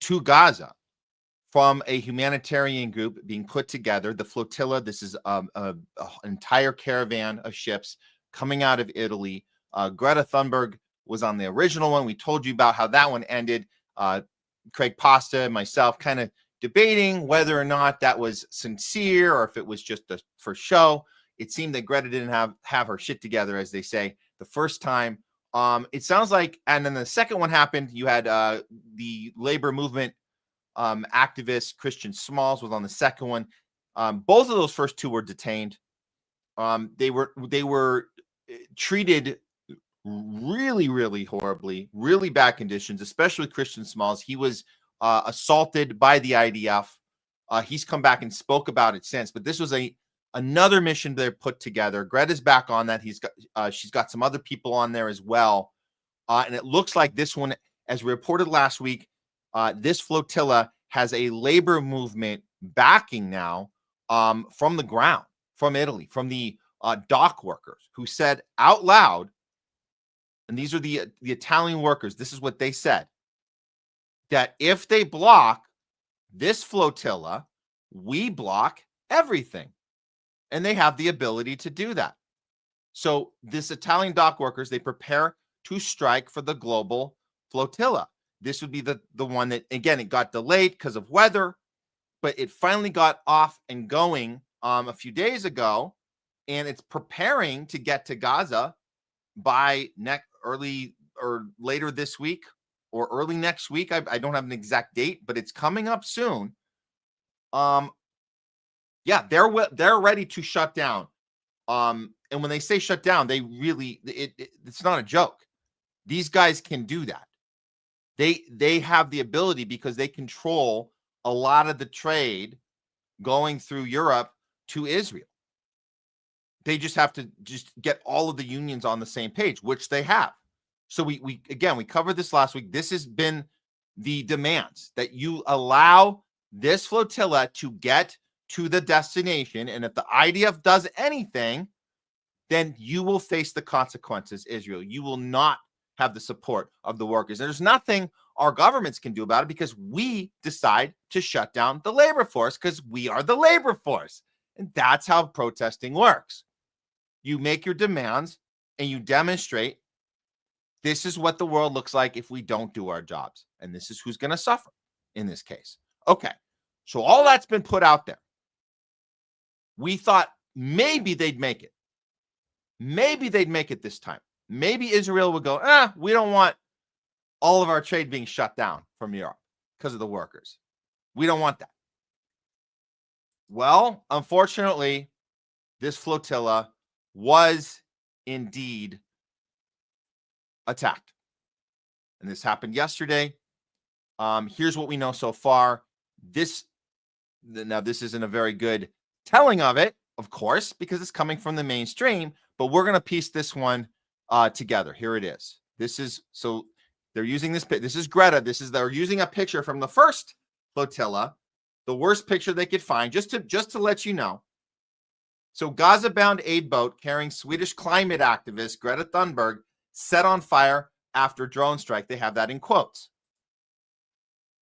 to Gaza from a humanitarian group being put together. The Flotilla, this is an entire caravan of ships coming out of Italy. Greta Thunberg was on the original one. We told you about how that one ended. Craig Pasta and myself kind of debating whether or not that was sincere or if it was just for show. It seemed that Greta didn't have her shit together, as they say, the first time. It sounds like, and then the second one happened. You had the labor movement activist Christian Smalls was on the second one. Both of those first two were detained. They were treated really, really horribly, really bad conditions, especially Christian Smalls. He was assaulted by the IDF. He's come back and spoke about it since, but this was another mission they put together. Greta's back on that. She's got some other people on there as well. And it looks like this one, as we reported last week, this flotilla has a labor movement backing now from the ground, from Italy, from the dock workers who said out loud, and these are the Italian workers, this is what they said, that if they block this flotilla, we block everything. And they have the ability to do that. So this Italian dock workers, they prepare to strike for the global flotilla. This would be the one that, again, it got delayed because of weather, but it finally got off and going a few days ago, and it's preparing to get to Gaza by early or later this week or early next week. I don't have an exact date, but it's coming up soon. Yeah, they're ready to shut down. And when they say shut down, they really it's not a joke. These guys can do that. They have the ability because they control a lot of the trade going through Europe to Israel. They just have to get all of the unions on the same page, which they have. So we covered this last week. This has been the demands that you allow this flotilla to get to the destination. And if the IDF does anything, then you will face the consequences, Israel. You will not have the support of the workers. And there's nothing our governments can do about it because we decide to shut down the labor force because we are the labor force. And that's how protesting works. You make your demands and you demonstrate this is what the world looks like if we don't do our jobs. And this is who's going to suffer in this case. Okay, so all that's been put out there. We thought maybe they'd make it. Maybe they'd make it this time. Maybe Israel would go, we don't want all of our trade being shut down from Europe because of the workers. We don't want that. Well, unfortunately, this flotilla was indeed attacked. And this happened yesterday. Here's what we know so far. This isn't a very good telling of it, of course, because it's coming from the mainstream, but we're going to piece this one together. Here it is. So they're using this. This is Greta. They're using a picture from the first flotilla, the worst picture they could find, just to let you know. So Gaza-bound aid boat carrying Swedish climate activist Greta Thunberg set on fire after drone strike. They have that in quotes.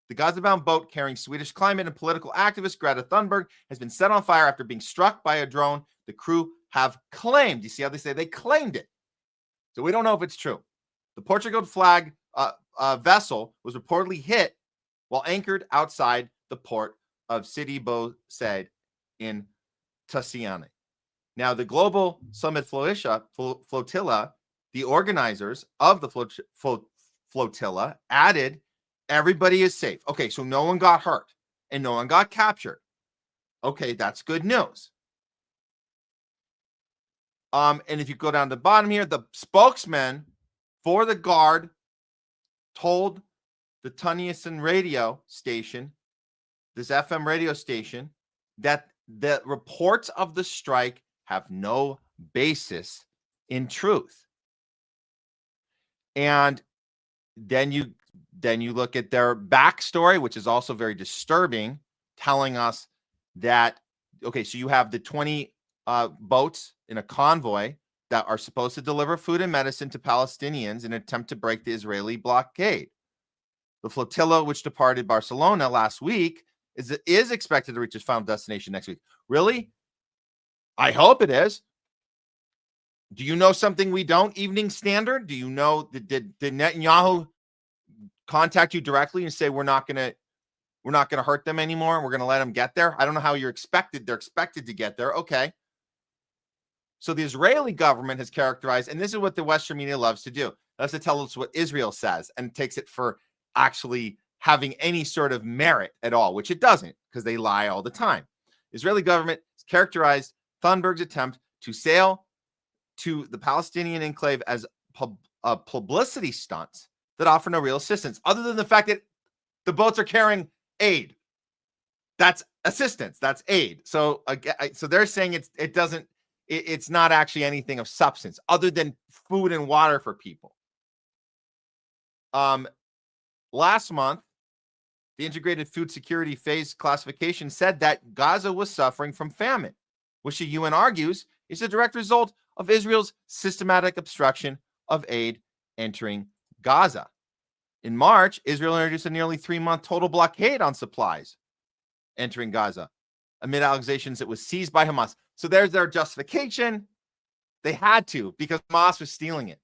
The Gaza-bound boat carrying Swedish climate and political activist Greta Thunberg has been set on fire after being struck by a drone. The crew have claimed. You see how they say they claimed it? So we don't know if it's true. The Portugal flag vessel was reportedly hit while anchored outside the port of Sidi Bou Said in Tusciane. Now, the Global Summit Flotilla, the organizers of the flotilla, added everybody is safe. Okay, so no one got hurt and no one got captured. Okay, that's good news. And if you go down to the bottom here, the spokesman for the Guard told the Tunisian radio station, this FM radio station, that the reports of the strike have no basis in truth. And then you look at their backstory, which is also very disturbing, telling us that, okay, so you have the 20 boats in a convoy that are supposed to deliver food and medicine to Palestinians in an attempt to break the Israeli blockade. The flotilla, which departed Barcelona last week, is expected to reach its final destination next week. Really? I hope it is. Do you know something we don't? Evening Standard? Do you know, did Netanyahu contact you directly and say we're not gonna hurt them anymore? We're gonna let them get there? I don't know how they're expected to get there. Okay. So the Israeli government has characterized, and this is what the Western media loves to do. Loves to tell us what Israel says and takes it for actually having any sort of merit at all, which it doesn't, because they lie all the time. Israeli government has characterized Thunberg's attempt to sail to the Palestinian enclave as publicity stunts that offer no real assistance, other than the fact that the boats are carrying aid. That's assistance. That's aid. So they're saying it's not actually anything of substance other than food and water for people. Last month, the Integrated Food Security Phase classification said that Gaza was suffering from famine, which the UN argues is a direct result of Israel's systematic obstruction of aid entering Gaza. In March, Israel introduced a nearly 3-month total blockade on supplies entering Gaza amid allegations it was seized by Hamas. So there's their justification. They had to, because Hamas was stealing it.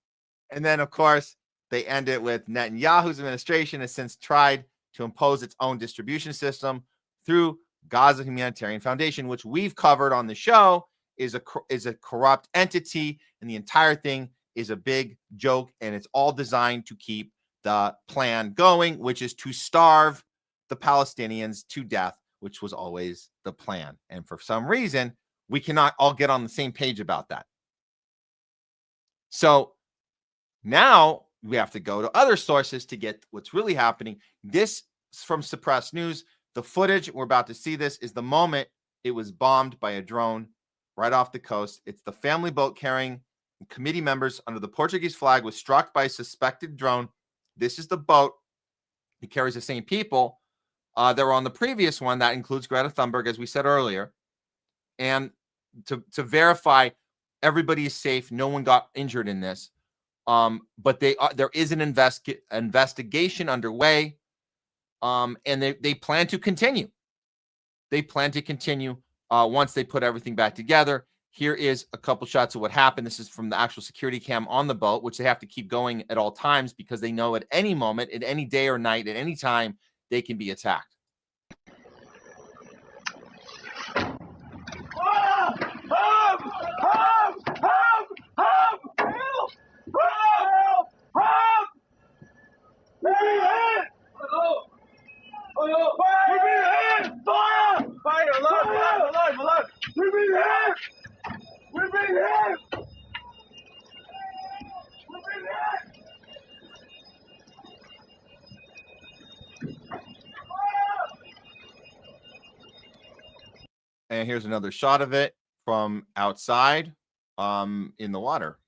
And then, of course, they end it with Netanyahu's administration has since tried to impose its own distribution system through Gaza Humanitarian Foundation, which we've covered on the show, is a corrupt entity, and the entire thing is a big joke, and it's all designed to keep the plan going, which is to starve the Palestinians to death, which was always the plan. And for some reason, we cannot all get on the same page about that. So now we have to go to other sources to get what's really happening. This is from suppressed news. The footage, we're about to see this, is the moment it was bombed by a drone right off the coast. It's the family boat carrying committee members under the Portuguese flag was struck by a suspected drone. This is the boat that carries the same people that were on the previous one. That includes Greta Thunberg, as we said earlier. And to verify everybody is safe, no one got injured in this. But there is an investigation underway, and they plan to continue. They plan to continue once they put everything back together. Here is a couple shots of what happened. This is from the actual security cam on the boat, which they have to keep going at all times because they know at any moment, at any day or night, at any time, they can be attacked. And here's another shot of it from outside in the water.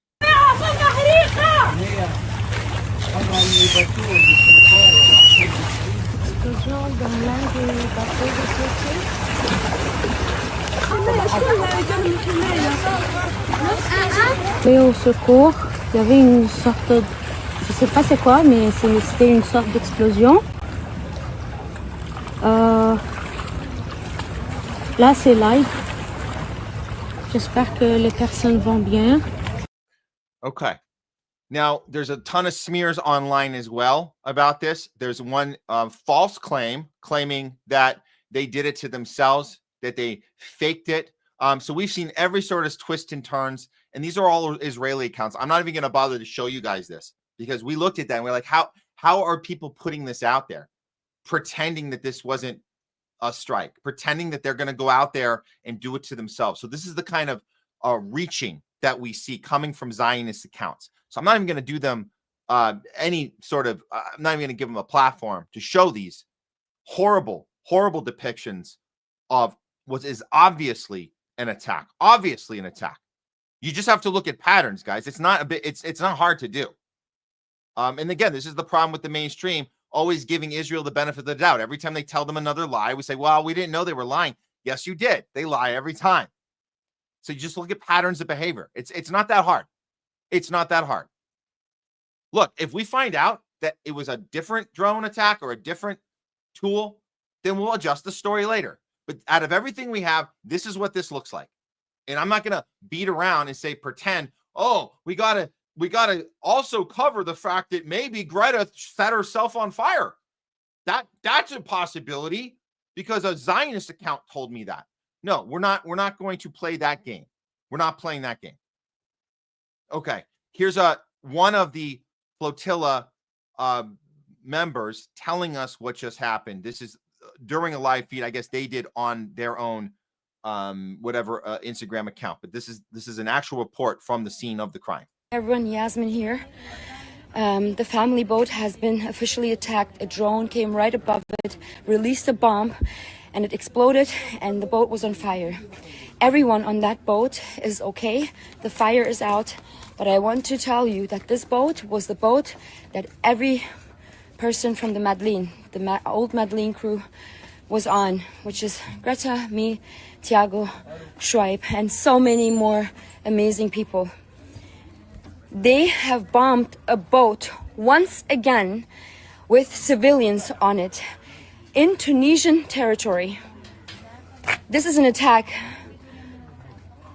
Au secours, il y avait une sorte de, je sais pas c'est quoi, mais c'était une sorte d'explosion. Là, c'est live. J'espère que les personnes vont bien. Okay. Now, there's a ton of smears online as well about this. There's one false claim claiming that they did it to themselves, that they faked it. So we've seen every sort of twist and turns, and these are all Israeli accounts. I'm not even going to bother to show you guys this because we looked at that and we're like, how are people putting this out there, pretending that this wasn't a strike, pretending that they're going to go out there and do it to themselves. So this is the kind of reaching that we see coming from Zionist accounts. So I'm not even going to do them any sort of, I'm not even going to give them a platform to show these horrible, horrible depictions of what is obviously an attack. Obviously an attack. You just have to look at patterns, guys. It's not it's not hard to do. And again, this is the problem with the mainstream, always giving Israel the benefit of the doubt. Every time they tell them another lie, we say, well, we didn't know they were lying. Yes, you did. They lie every time. So you just look at patterns of behavior. It's not that hard. It's not that hard. Look, if we find out that it was a different drone attack or a different tool, then we'll adjust the story later. But out of everything we have, this is what this looks like. And I'm not going to beat around and say, pretend, oh, we got to also cover the fact that maybe Greta set herself on fire. That's a possibility because a Zionist account told me that. No, we're not going to play that game. We're not playing that game. Okay, here's one of the Flotilla members telling us what just happened. This is during a live feed. I guess they did on their own Instagram account, but this is an actual report from the scene of the crime. Everyone, Yasmin here. The family boat has been officially attacked. A drone came right above it, released a bomb, and it exploded, and the boat was on fire. Everyone on that boat is okay. The fire is out, but I want to tell you that this boat was the boat that every person from the Madeleine, old Madeleine crew, was on, which is Greta, me, Tiago, Schweib, and so many more amazing people. They have bombed a boat once again with civilians on it in Tunisian territory. This is an attack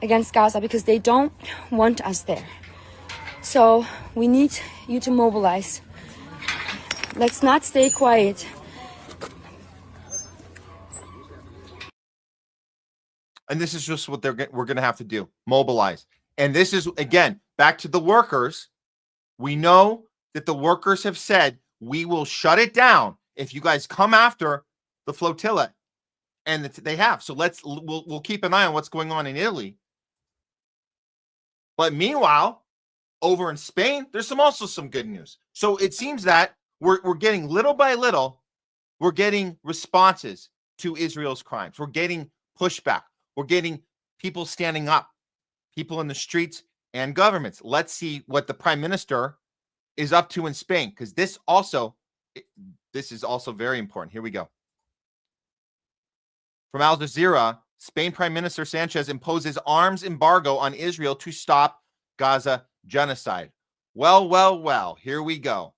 against Gaza because they don't want us there. So we need you to mobilize. Let's not stay quiet. And this is just what we're going to have to do. Mobilize. And this is, again, back to the workers. We know that the workers have said, we will shut it down if you guys come after the flotilla. And they have. So we'll keep an eye on what's going on in Italy. But meanwhile, over in Spain, there's also some good news. So it seems that we're getting little by little, we're getting responses to Israel's crimes. We're getting pushback. We're getting people standing up, people in the streets and governments. Let's see what the prime minister is up to in Spain, because this is also very important. Here we go. From Al Jazeera, Spain Prime Minister Sanchez imposes arms embargo on Israel to stop Gaza genocide. Well, here we go.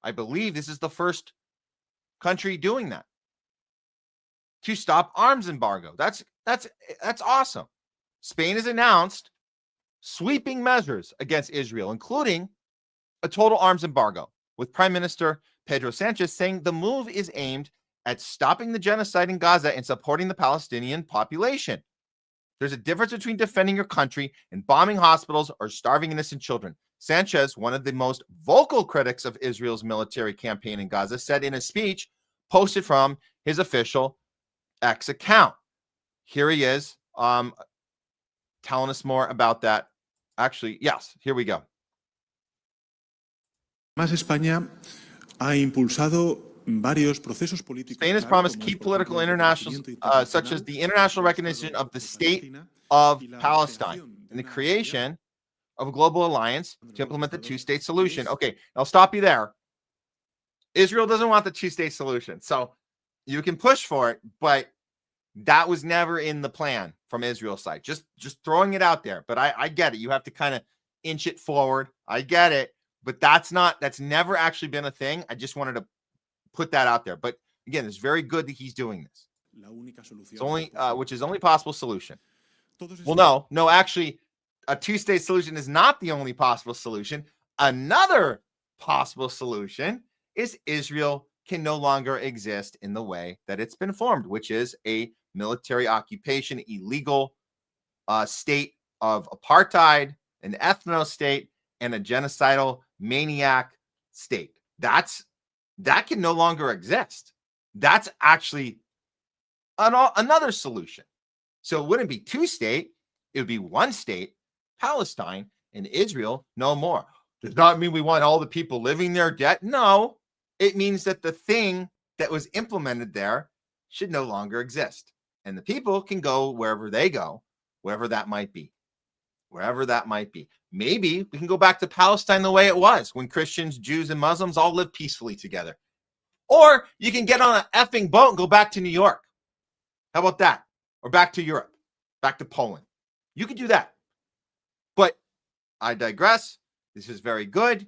I believe this is the first country doing that. To stop arms embargo. That's awesome. Spain has announced sweeping measures against Israel, including a total arms embargo, with Prime Minister Pedro Sanchez saying the move is aimed at stopping the genocide in Gaza and supporting the Palestinian population. There's a difference between defending your country and bombing hospitals or starving innocent children. Sanchez, one of the most vocal critics of Israel's military campaign in Gaza, said in a speech posted from his official X account. Here he is telling us more about that. Actually, yes, here we go. España ha impulsado varios procesos políticos. Spain has promised key political internationals, such as the international recognition of the state of Palestine and the creation of a global alliance to implement the two-state solution. Okay, I'll stop you there. Israel doesn't want the two-state solution, so you can push for it, but that was never in the plan from Israel's side. Just throwing it out there. But I get it. You have to kind of inch it forward. I get it. But that's never actually been a thing. I just wanted to put that out there. But again, it's very good that he's doing this. It's only, which is the only possible solution. Well, no, actually, a two-state solution is not the only possible solution. Another possible solution is Israel can no longer exist in the way that it's been formed, which is a military occupation, illegal state of apartheid, an ethno state, and a genocidal maniac state. That can no longer exist. That's actually another solution. So it wouldn't be two-state, it would be one state, Palestine and Israel no more. Does not mean we want all the people living there dead. No, it means that the thing that was implemented there should no longer exist. And the people can go wherever they go, wherever that might be. Wherever that might be. Maybe we can go back to Palestine the way it was when Christians, Jews, and Muslims all lived peacefully together. Or you can get on an effing boat and go back to New York. How about that? Or back to Europe, back to Poland. You could do that. But I digress. This is very good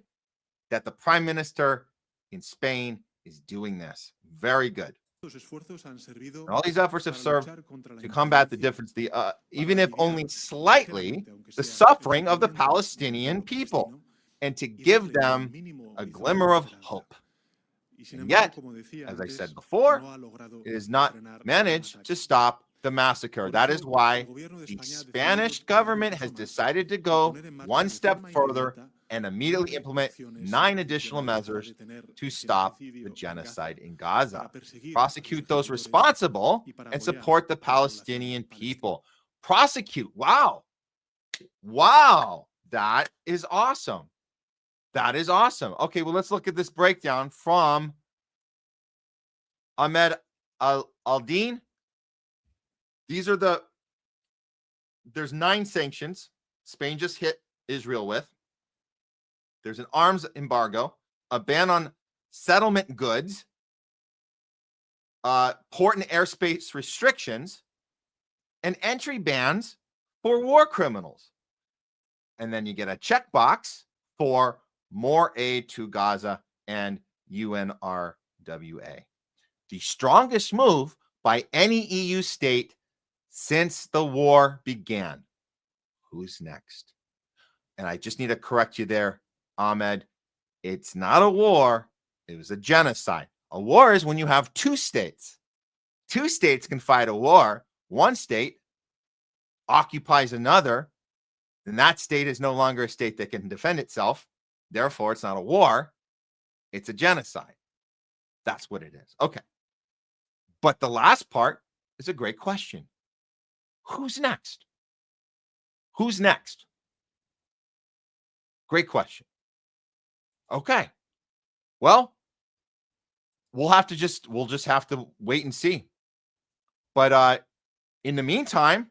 that the prime minister in Spain is doing this. Very good. And all these efforts have served to combat the difference, even if only slightly, the suffering of the Palestinian people, and to give them a glimmer of hope. And yet, as I said before, it has not managed to stop the massacre. That is why the Spanish government has decided to go one step further and immediately implement 9 additional measures to stop the genocide in Gaza, prosecute those responsible, and support the Palestinian people. Prosecute. Wow. Wow. That is awesome. That is awesome. Okay, well, let's look at this breakdown from Ahmed Al-Din. There's 9 sanctions Spain just hit Israel with. There's an arms embargo, a ban on settlement goods, port and airspace restrictions, and entry bans for war criminals. And then you get a checkbox for more aid to Gaza and UNRWA. The strongest move by any EU state since the war began. Who's next? And I just need to correct you there, Ahmed. It's not a war. It was a genocide. A war is when you have 2 states. 2 states can fight a war. One state occupies another, then that state is no longer a state that can defend itself. Therefore, it's not a war. It's a genocide. That's what it is. Okay. But the last part is a great question. Who's next? Who's next? Great question. Okay. Well, we'll just have to wait and see. But in the meantime,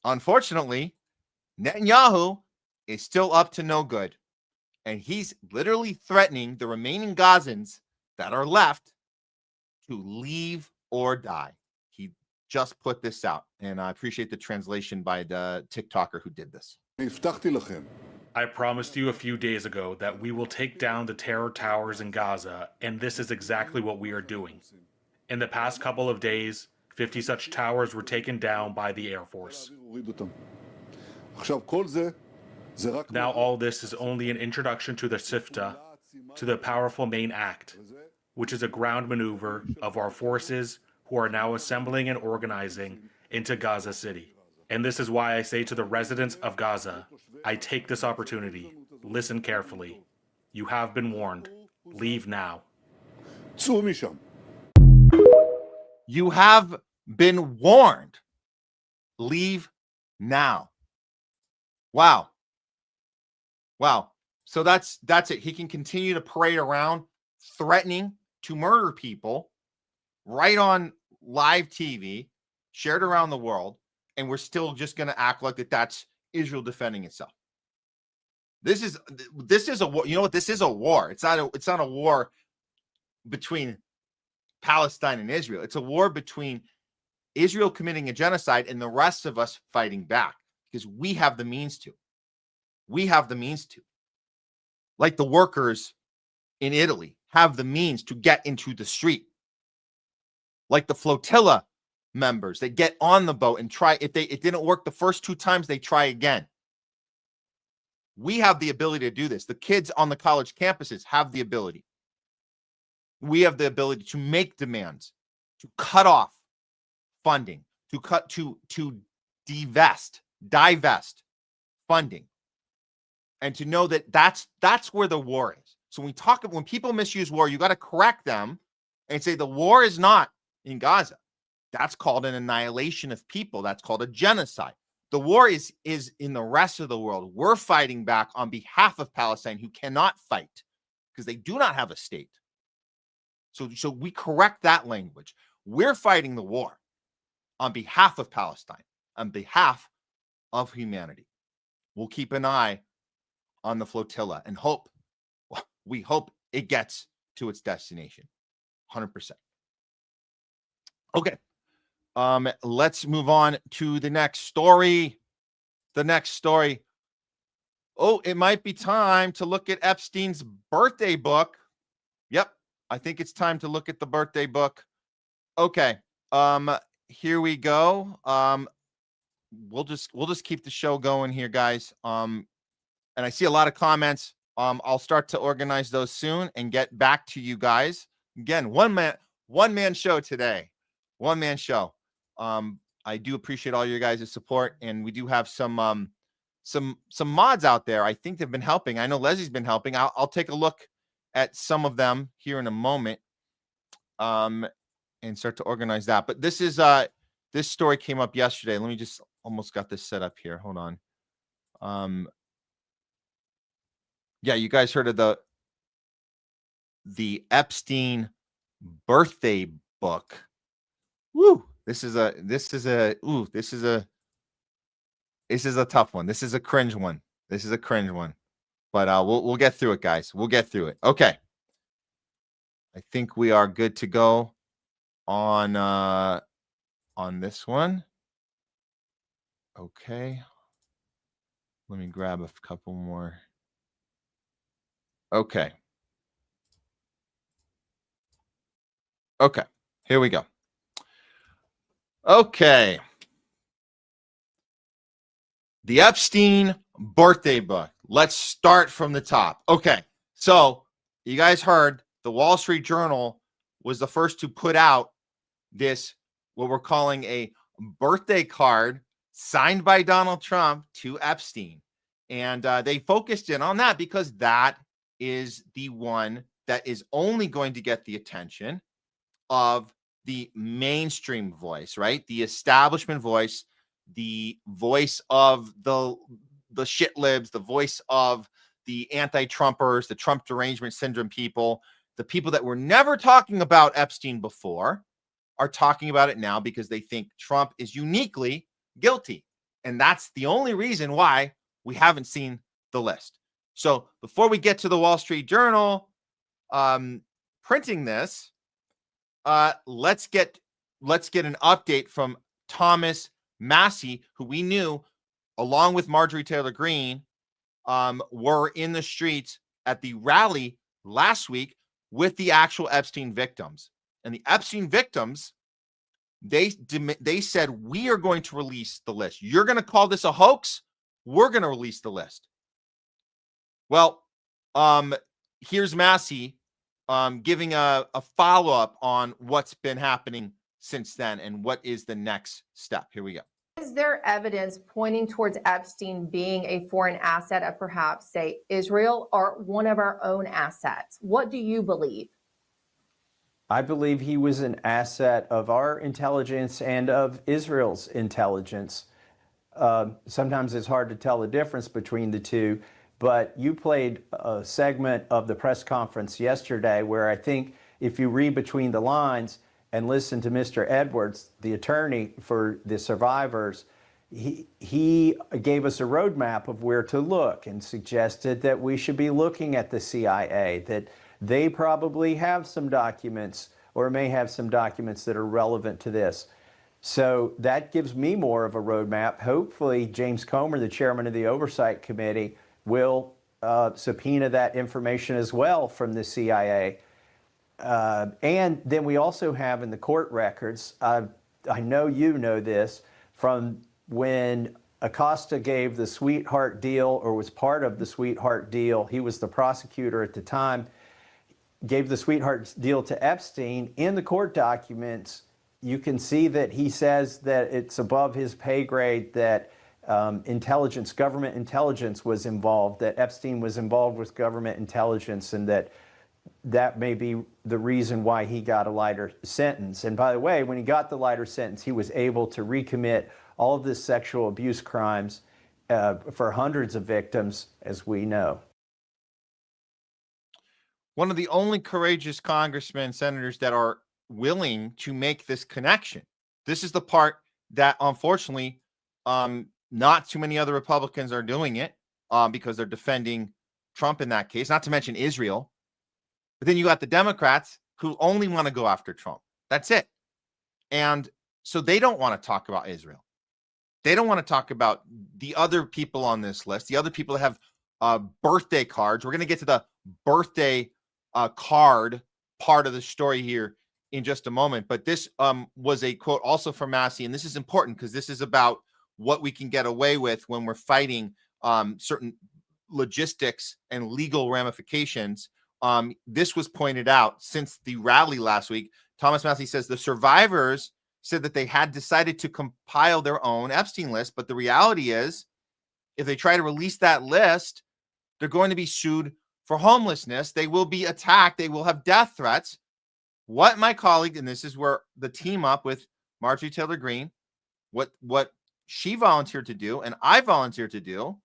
unfortunately, Netanyahu is still up to no good. And he's literally threatening the remaining Gazans that are left to leave or die. He just put this out. And I appreciate the translation by the TikToker who did this. I promised you a few days ago that we will take down the terror towers in Gaza, and this is exactly what we are doing. In the past couple of days, 50 such towers were taken down by the Air Force. Now all this is only an introduction to the SIFTA, to the powerful main act, which is a ground maneuver of our forces who are now assembling and organizing into Gaza City. And this is why I say to the residents of Gaza, I take this opportunity. Listen carefully. You have been warned. Leave now. You have been warned. Leave now. Wow. Wow. So that's it. He can continue to parade around threatening to murder people right on live TV, shared around the world, and we're still just going to act like that's Israel defending itself. This is a war. You know what? This is a war. It's not a war between Palestine and Israel. It's a war between Israel committing a genocide and the rest of us fighting back because we have the means to. We have the means to. Like the workers in Italy have the means to get into the street. Like the Flotilla members, they get on the boat and try. If it didn't work the first 2 times, they try again. We have the ability to do this. The kids on the college campuses have the ability. We have the ability to make demands, to cut off funding, to divest funding, and to know that that's where the war is. So when people misuse war, you got to correct them and say the war is not in Gaza. That's called an annihilation of people. That's called a genocide. The war is in the rest of the world. We're fighting back on behalf of Palestine, who cannot fight because they do not have a state. So we correct that language. We're fighting the war on behalf of Palestine, on behalf of humanity. We'll keep an eye on the flotilla and we hope it gets to its destination. 100%. Okay. Let's move on to the next story. Oh, it might be time to look at Epstein's birthday book. Yep. I think it's time to look at the birthday book. Okay. Here we go. We'll just keep the show going here, guys. And I see a lot of comments. I'll start to organize those soon and get back to you guys. Again, one man show today. One man show. I do appreciate all your guys' support, and we do have some mods out there. I think they've been helping. I know Leslie's been helping. I'll take a look at some of them here in a moment, and start to organize that. But this is this story came up yesterday. Let me just almost got this set up here. Hold on. Yeah, you guys heard of the Epstein birthday book. Woo! This is a tough one. This is a cringe one. But we'll get through it, guys. We'll get through it. Okay. I think we are good to go on this one. Okay. Let me grab a couple more. Okay. Here we go. Okay. The Epstein birthday book. Let's start from the top. Okay. So you guys heard the Wall Street Journal was the first to put out this, what we're calling a birthday card signed by Donald Trump to Epstein. And they focused in on that because that is the one that is only going to get the attention of the mainstream voice, right? The establishment voice, the voice of the shit libs, the voice of the anti-Trumpers, the Trump derangement syndrome people, the people that were never talking about Epstein before are talking about it now because they think Trump is uniquely guilty. And that's the only reason why we haven't seen the list. So before we get to the Wall Street Journal printing this, let's get an update from Thomas Massie, who we knew, along with Marjorie Taylor Greene, were in the streets at the rally last week with the actual Epstein victims. And the Epstein victims, they said, we are going to release the list. You're going to call this a hoax? We're going to release the list. Well, here's Massie giving a follow-up on what's been happening since then and what is the next step. Here we go. Is there evidence pointing towards Epstein being a foreign asset of perhaps, say, Israel or one of our own assets? What do you believe? I believe he was an asset of our intelligence and of Israel's intelligence. Sometimes it's hard to tell the difference between the two, but you played a segment of the press conference yesterday where I think if you read between the lines and listen to Mr. Edwards, the attorney for the survivors, he gave us a roadmap of where to look and suggested that we should be looking at the CIA, that they probably have some documents or may have some documents that are relevant to this. So that gives me more of a roadmap. Hopefully, James Comer, the chairman of the Oversight Committee, will subpoena that information as well from the CIA. And then we also have in the court records, I know you know this, from when Acosta gave the sweetheart deal or was part of the sweetheart deal, he was the prosecutor at the time, gave the sweetheart deal to Epstein. In the court documents, you can see that he says that it's above his pay grade, that government intelligence was involved, that Epstein was involved with government intelligence, and that may be the reason why he got a lighter sentence. And by the way, when he got the lighter sentence, he was able to recommit all of this sexual abuse crimes for hundreds of victims, as we know. One of the only courageous congressmen, senators that are willing to make this connection. This is the part that, unfortunately, not too many other Republicans are doing it because they're defending Trump in that case, not to mention Israel. But then you got the Democrats who only want to go after Trump. That's it. And so they don't want to talk about Israel. They don't want to talk about the other people on this list, the other people that have birthday cards. We're going to get to the birthday card part of the story here in just a moment. But this was a quote also from Massey, and this is important because this is about what we can get away with when we're fighting certain logistics and legal ramifications. This was pointed out since the rally last week. Thomas Massey says the survivors said that they had decided to compile their own Epstein list, but the reality is if they try to release that list, they're going to be sued for homelessness. They will be attacked. They will have death threats. What my colleague, and this is where the team up with Marjorie Taylor Greene, what she volunteered to do, and I volunteered to do,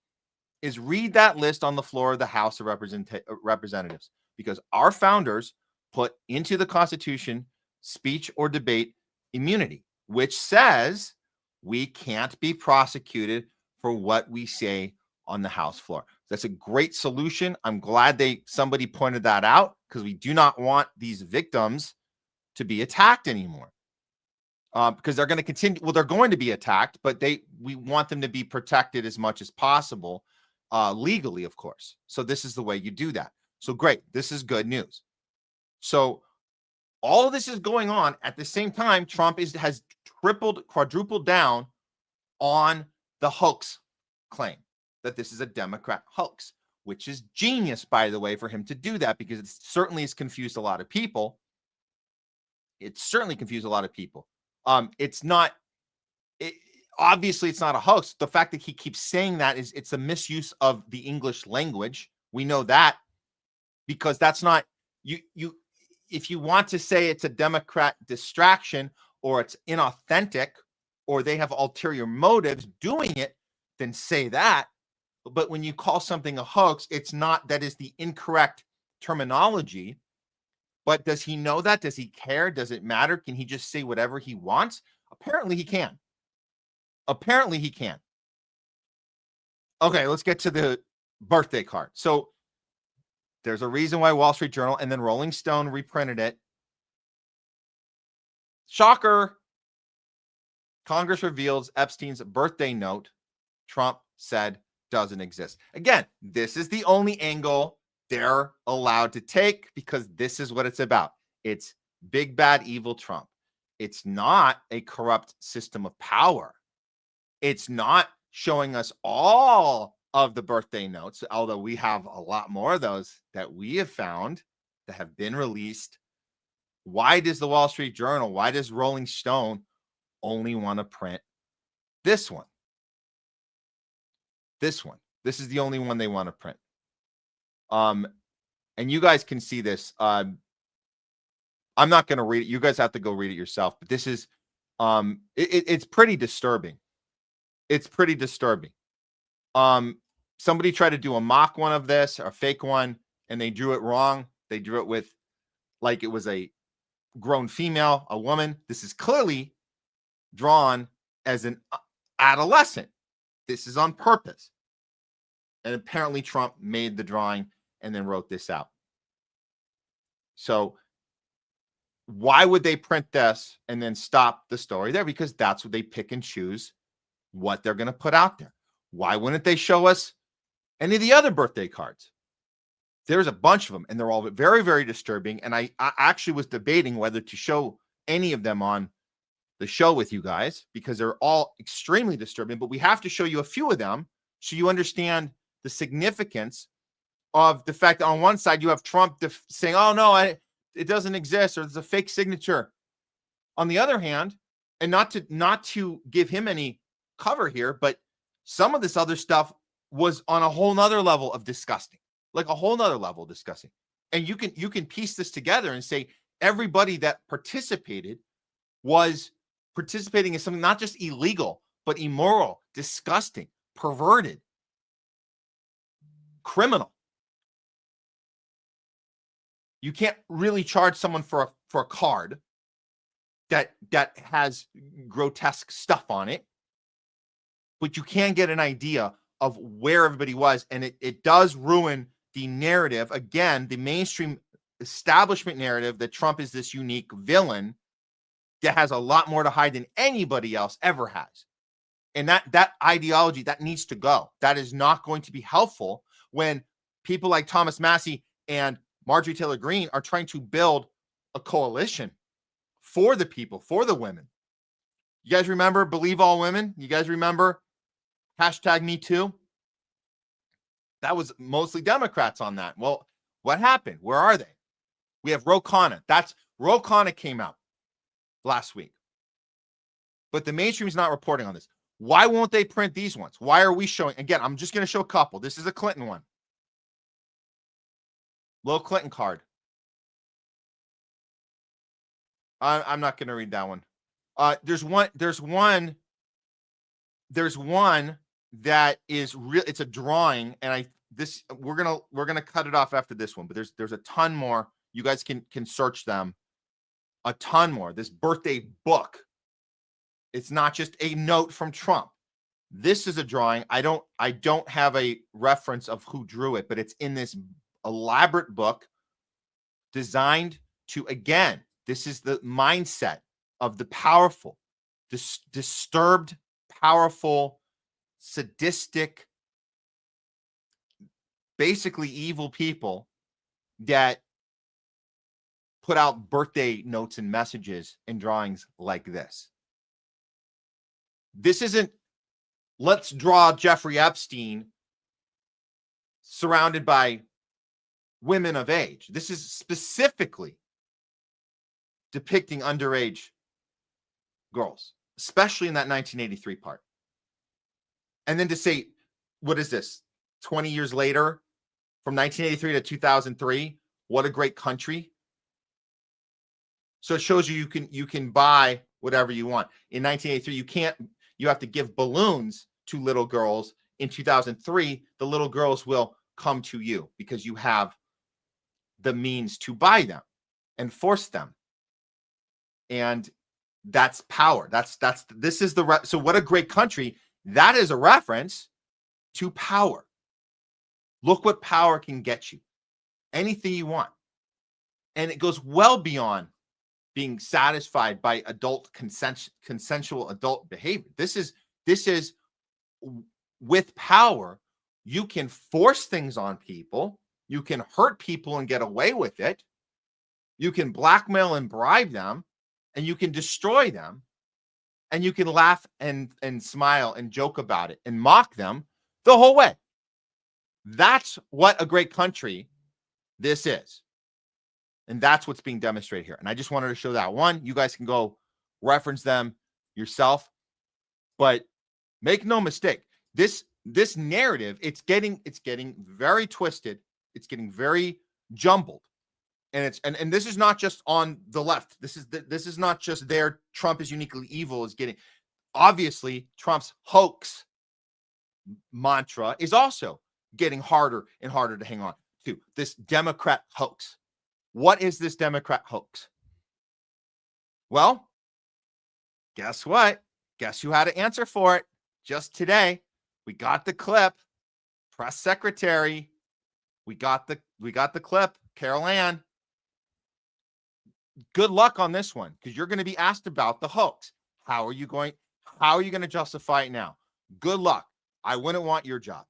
is read that list on the floor of the House of Representatives, because our founders put into the Constitution speech or debate immunity, which says we can't be prosecuted for what we say on the House floor. That's a great solution. I'm glad somebody pointed that out, because we do not want these victims to be attacked anymore. Because they're going to continue. Well, they're going to be attacked, but we want them to be protected as much as possible, legally, of course. So this is the way you do that. So great. This is good news. So all of this is going on at the same time. Trump has quadrupled down on the hoax claim that this is a Democrat hoax, which is genius, by the way, for him to do that, because it certainly has confused a lot of people. Obviously it's not a hoax. The fact that he keeps saying that is it's a misuse of the English language. We know that, because that's not if you want to say it's a Democrat distraction or it's inauthentic or they have ulterior motives doing it, then say that. But when you call something a hoax, it's not. That is the incorrect terminology. But does he know that? Does he care? Does it matter? Can he just say whatever he wants? Apparently he can. Okay, let's get to the birthday card. So there's a reason why Wall Street Journal and then Rolling Stone reprinted it. Shocker. Congress reveals Epstein's birthday note. Trump said doesn't exist. Again, this is the only angle they're allowed to take, because this is what it's about. It's big, bad, evil Trump. It's not a corrupt system of power. It's not showing us all of the birthday notes, although we have a lot more of those that we have found that have been released. Why does the Wall Street Journal, why does Rolling Stone only want to print this one? This is the only one they want to print. And you guys can see this. I'm not going to read it. You guys have to go read it yourself. But this is, it's pretty disturbing. It's pretty disturbing. Somebody tried to do a mock one of this, or a fake one, and they drew it wrong. They drew it with like it was a grown female, a woman. This is clearly drawn as an adolescent. This is on purpose. And apparently Trump made the drawing and then wrote this out. So why would they print this and then stop the story there? Because that's what they pick and choose what they're going to put out there. Why wouldn't they show us any of the other birthday cards? There's a bunch of them, and they're all very, very disturbing. And I actually was debating whether to show any of them on the show with you guys, because they're all extremely disturbing. But we have to show you a few of them so you understand the significance of the fact that on one side you have Trump saying, oh, no, it doesn't exist, or there's a fake signature. On the other hand, and not to give him any cover here, but some of this other stuff was on a whole nother level of disgusting, like a whole nother level of disgusting. And you can piece this together and say everybody that participated was participating in something not just illegal, but immoral, disgusting, perverted, criminal. You can't really charge someone for a card that has grotesque stuff on it, but you can get an idea of where everybody was, and it does ruin the narrative. Again, the mainstream establishment narrative that Trump is this unique villain that has a lot more to hide than anybody else ever has. And that ideology, that needs to go. That is not going to be helpful when people like Thomas Massie and Marjorie Taylor Greene are trying to build a coalition for the people, for the women. You guys remember Believe All Women? You guys remember #MeToo? That was mostly Democrats on that. Well, what happened? Where are they? We have Ro Khanna. Ro Khanna came out last week. But the mainstream is not reporting on this. Why won't they print these ones? Why are we showing? Again, I'm just going to show a couple. This is a Clinton one. Little Clinton card. I'm not going to read that one. There's one that is real. It's a drawing, and we're gonna cut it off after this one. But there's a ton more. You guys can search them. A ton more. This birthday book. It's not just a note from Trump. This is a drawing. I don't have a reference of who drew it, but it's in this elaborate book designed to, again, this is the mindset of the powerful, disturbed, powerful, sadistic, basically evil people that put out birthday notes and messages and drawings like this. This isn't, let's draw Jeffrey Epstein surrounded by women of age. This is specifically depicting underage girls, especially in that 1983 part. And then to say, what is this? 20 years later, from 1983 to 2003, what a great country. So it shows you can buy whatever you want. In 1983, you have to give balloons to little girls. In 2003, the little girls will come to you because you have the means to buy them and force them. And that's power. So what a great country. That is a reference to power. Look what power can get you. Anything you want. And it goes well beyond being satisfied by consensual adult behavior. This is with power, you can force things on people. You can hurt people and get away with it. You can blackmail and bribe them, and you can destroy them, and you can laugh and smile and joke about it and mock them the whole way. That's what a great country this is. And that's what's being demonstrated here. And I just wanted to show that one. You guys can go reference them yourself. But make no mistake, this narrative, it's getting very twisted. It's getting very jumbled. And and this is not just on the left. This is not just their Trump is uniquely evil is getting. Obviously, Trump's hoax mantra is also getting harder and harder to hang on to. This Democrat hoax. What is this Democrat hoax? Well, guess what? Guess who had to answer for it just today? We got the clip. Press secretary. We got the clip. Carol Ann. Good luck on this one, because you're going to be asked about the hoax. How are you going to justify it now? Good luck. I wouldn't want your job.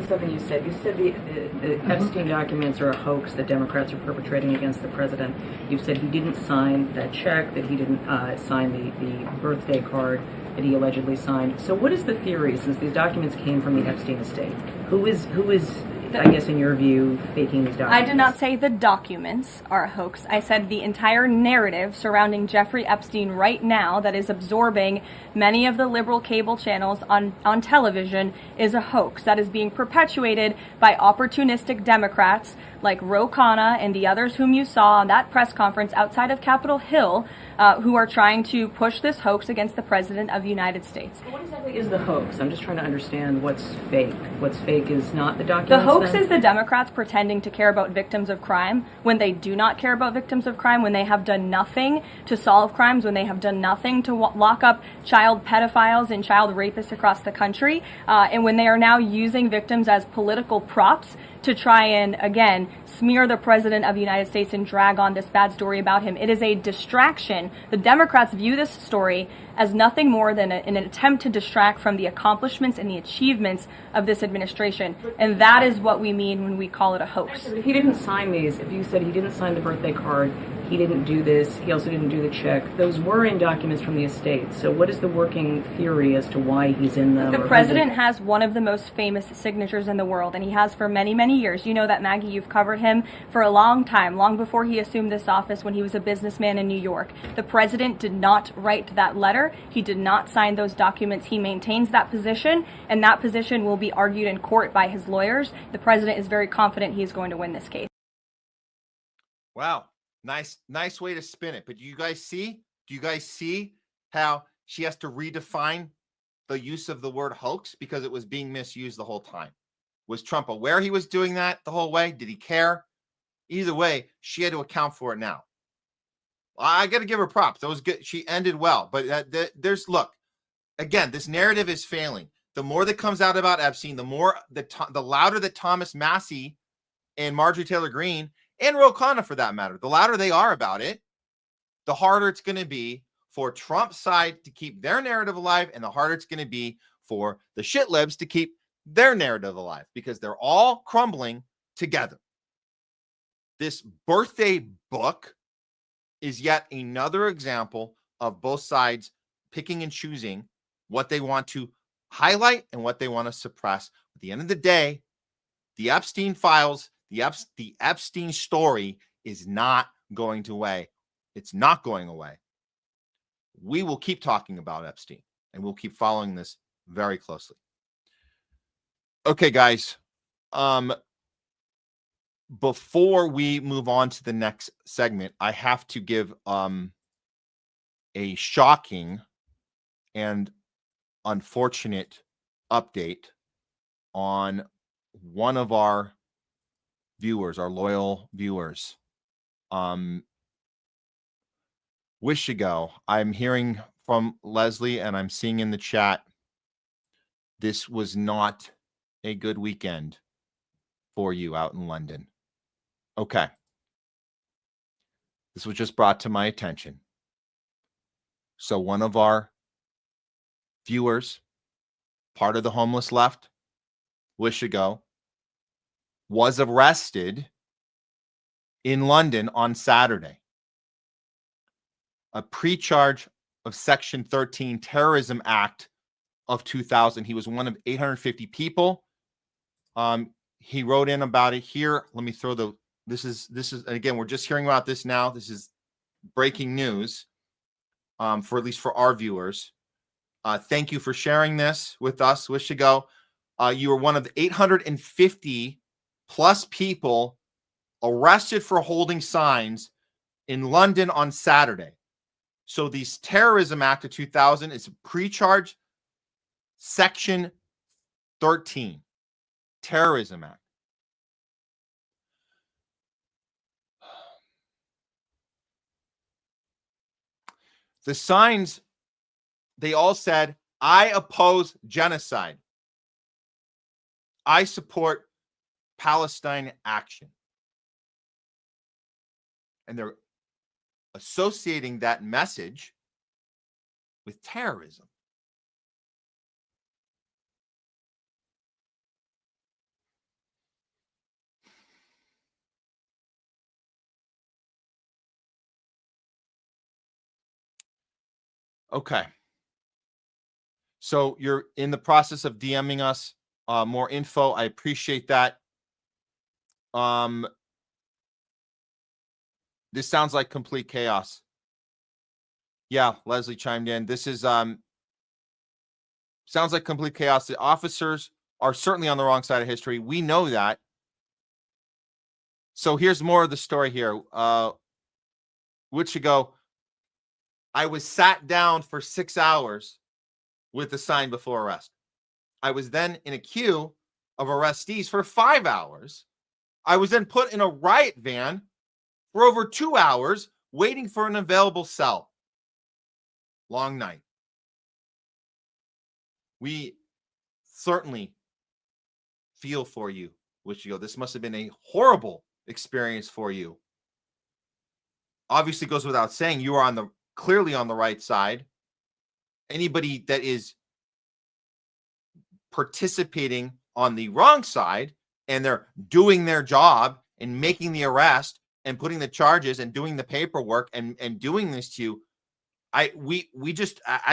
Something you said the Epstein documents are a hoax that Democrats are perpetrating against the president. You said he didn't sign that check, that he didn't sign the birthday card that he allegedly signed. So what is the theory, since these documents came from the Epstein estate? Who is I guess in your view, faking these documents? I did not say the documents are a hoax. I said the entire narrative surrounding Jeffrey Epstein right now that is absorbing many of the liberal cable channels on television is a hoax that is being perpetuated by opportunistic Democrats like Ro Khanna and the others whom you saw on that press conference outside of Capitol Hill, who are trying to push this hoax against the President of the United States. What exactly is the hoax? I'm just trying to understand what's fake. What's fake is not the The documents. hoax then? is the Democrats pretending to care about victims of crime when they do not care about victims of crime, when they have done nothing to solve crimes, when they have done nothing to lock up child pedophiles and child rapists across the country, and when they are now using victims as political props to try and, again, smear the President of the United States and drag on this bad story about him. It is a distraction. The Democrats view this story as nothing more than an attempt to distract from the accomplishments and the achievements of this administration. And that is what we mean when we call it a hoax. If he didn't sign these, if you said he didn't sign the birthday card, he didn't do this, he also didn't do the check, those were in documents from the estate. So what is the working theory as to why he's in them? The president has one of the most famous signatures in the world, and he has for many, many years. You know that, Maggie, you've covered him for a long time, long before he assumed this office when he was a businessman in New York. The president did not write that letter. He did not sign those documents. He maintains that position, and that position will be argued in court by his lawyers. The president is very confident he is going to win this case. Wow. Nice way to spin it. But do you guys see how she has to redefine the use of the word hoax because it was being misused the whole time? Was Trump aware he was doing that the whole way? Did he care? Either way, she had to account for it now. I got to give her props. That was good. She ended well. But look, again, this narrative is failing. The more that comes out about Epstein, the louder that Thomas Massie and Marjorie Taylor Greene and Ro Khanna, for that matter, the louder they are about it, the harder it's going to be for Trump's side to keep their narrative alive, and the harder it's going to be for the shitlibs to keep their narrative alive, because they're all crumbling together. This birthday book is yet another example of both sides picking and choosing what they want to highlight and what they want to suppress. At the end of the day, the Epstein files, the Epstein story is not going away. It's not going away. We will keep talking about Epstein, and we'll keep following this very closely. Okay, guys. Before we move on to the next segment, I have to give a shocking and unfortunate update on one of our viewers, our loyal viewers. Wish ago, I'm hearing from Leslie and I'm seeing in the chat, this was not a good weekend for you out in London. Okay. This was just brought to my attention. So one of our viewers, part of the homeless left, wish ago, was arrested in London on Saturday. A pre-charge of Section 13 Terrorism Act of 2000. He was one of 850 people. He wrote in about it here. Let me throw this is again, we're just hearing about this now. This is breaking news for at least for our viewers. Thank you for sharing this with us. Wish to go. You were one of the 850 plus people arrested for holding signs in London on Saturday. So these Terrorism Act of 2000 is a pre-charge Section 13 Terrorism Act. The signs, they all said, I oppose genocide. I support Palestine action. And they're associating that message with terrorism. Okay. So you're in the process of DMing us more info. I appreciate that. This sounds like complete chaos. Yeah, Leslie chimed in. This is sounds like complete chaos. The officers are certainly on the wrong side of history. We know that. So here's more of the story here. Weeks ago, I was sat down for 6 hours with a sign before arrest. I was then in a queue of arrestees for 5 hours. I was then put in a riot van for over 2 hours waiting for an available cell. Long night. We certainly feel for you, Wichio. This must have been a horrible experience for you. Obviously goes without saying, you are clearly on the right side. Anybody that is participating on the wrong side and they're doing their job and making the arrest and putting the charges and doing the paperwork and doing this to you, I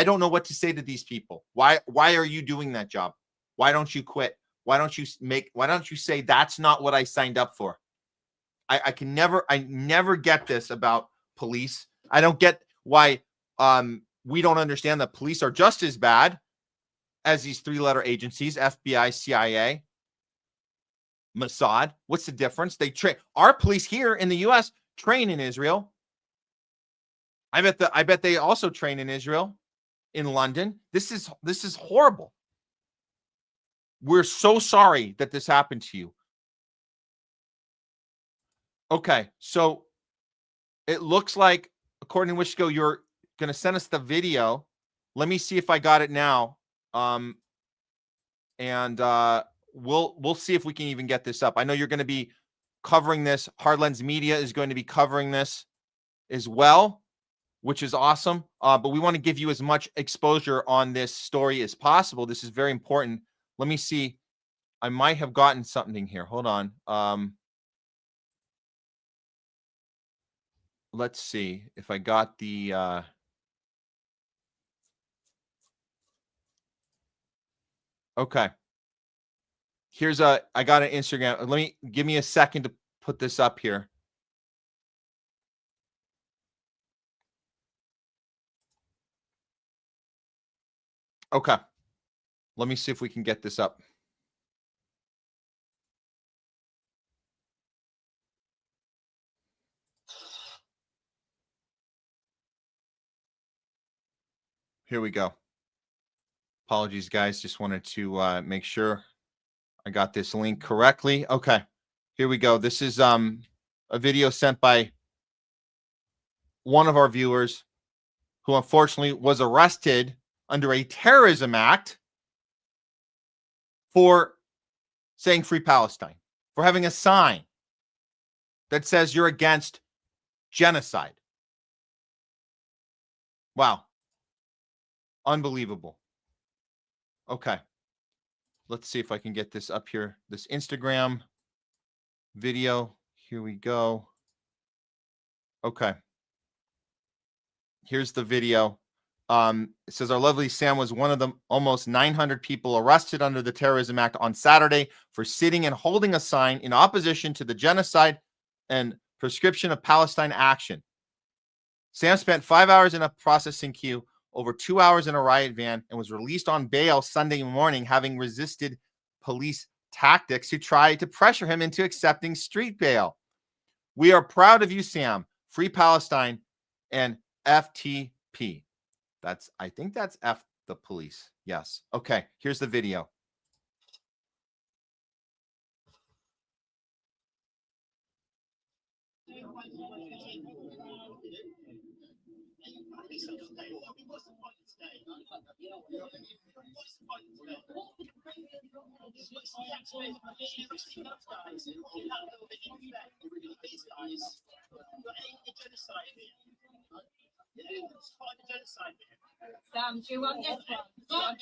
don't know what to say to these people. Why are you doing that job? Why don't you quit? Why don't you say that's not what I signed up for? I never get this about police. I don't get why we don't understand that police are just as bad as these three-letter agencies, FBI, CIA, Mossad. What's the difference? They train. Our police here in the U.S. train in Israel. I bet they also train in Israel, in London. This is horrible. We're so sorry that this happened to you. Okay, so it looks like, according to Wishko, you're going to send us the video. Let me see if I got it now. And we'll see if we can even get this up. I know you're going to be covering this. Hardlens Media is going to be covering this as well, which is awesome. But we want to give you as much exposure on this story as possible. This is very important. Let me see. I might have gotten something here. Hold on. Let's see if I got the okay. I got an Instagram. Give me a second to put this up here. Okay. Let me see if we can get this up. Here we go. Apologies, guys. Just wanted to make sure I got this link correctly. Okay. Here we go. This is a video sent by one of our viewers who unfortunately was arrested under a terrorism act for saying Free Palestine, for having a sign that says you're against genocide. Wow. Unbelievable. Okay. Let's see if I can get this up here. This Instagram video. Here we go. Okay. Here's the video. It says our lovely Sam was one of the almost 900 people arrested under the Terrorism Act on Saturday for sitting and holding a sign in opposition to the genocide and proscription of Palestine action. Sam spent 5 hours in a processing queue, over 2 hours in a riot van, and was released on bail Sunday morning, having resisted police tactics to try to pressure him into accepting street bail. We are proud of you, Sam. Free Palestine and FTP. I think that's F the police. Yes. Okay. Here's the video. Sam, do you want this one?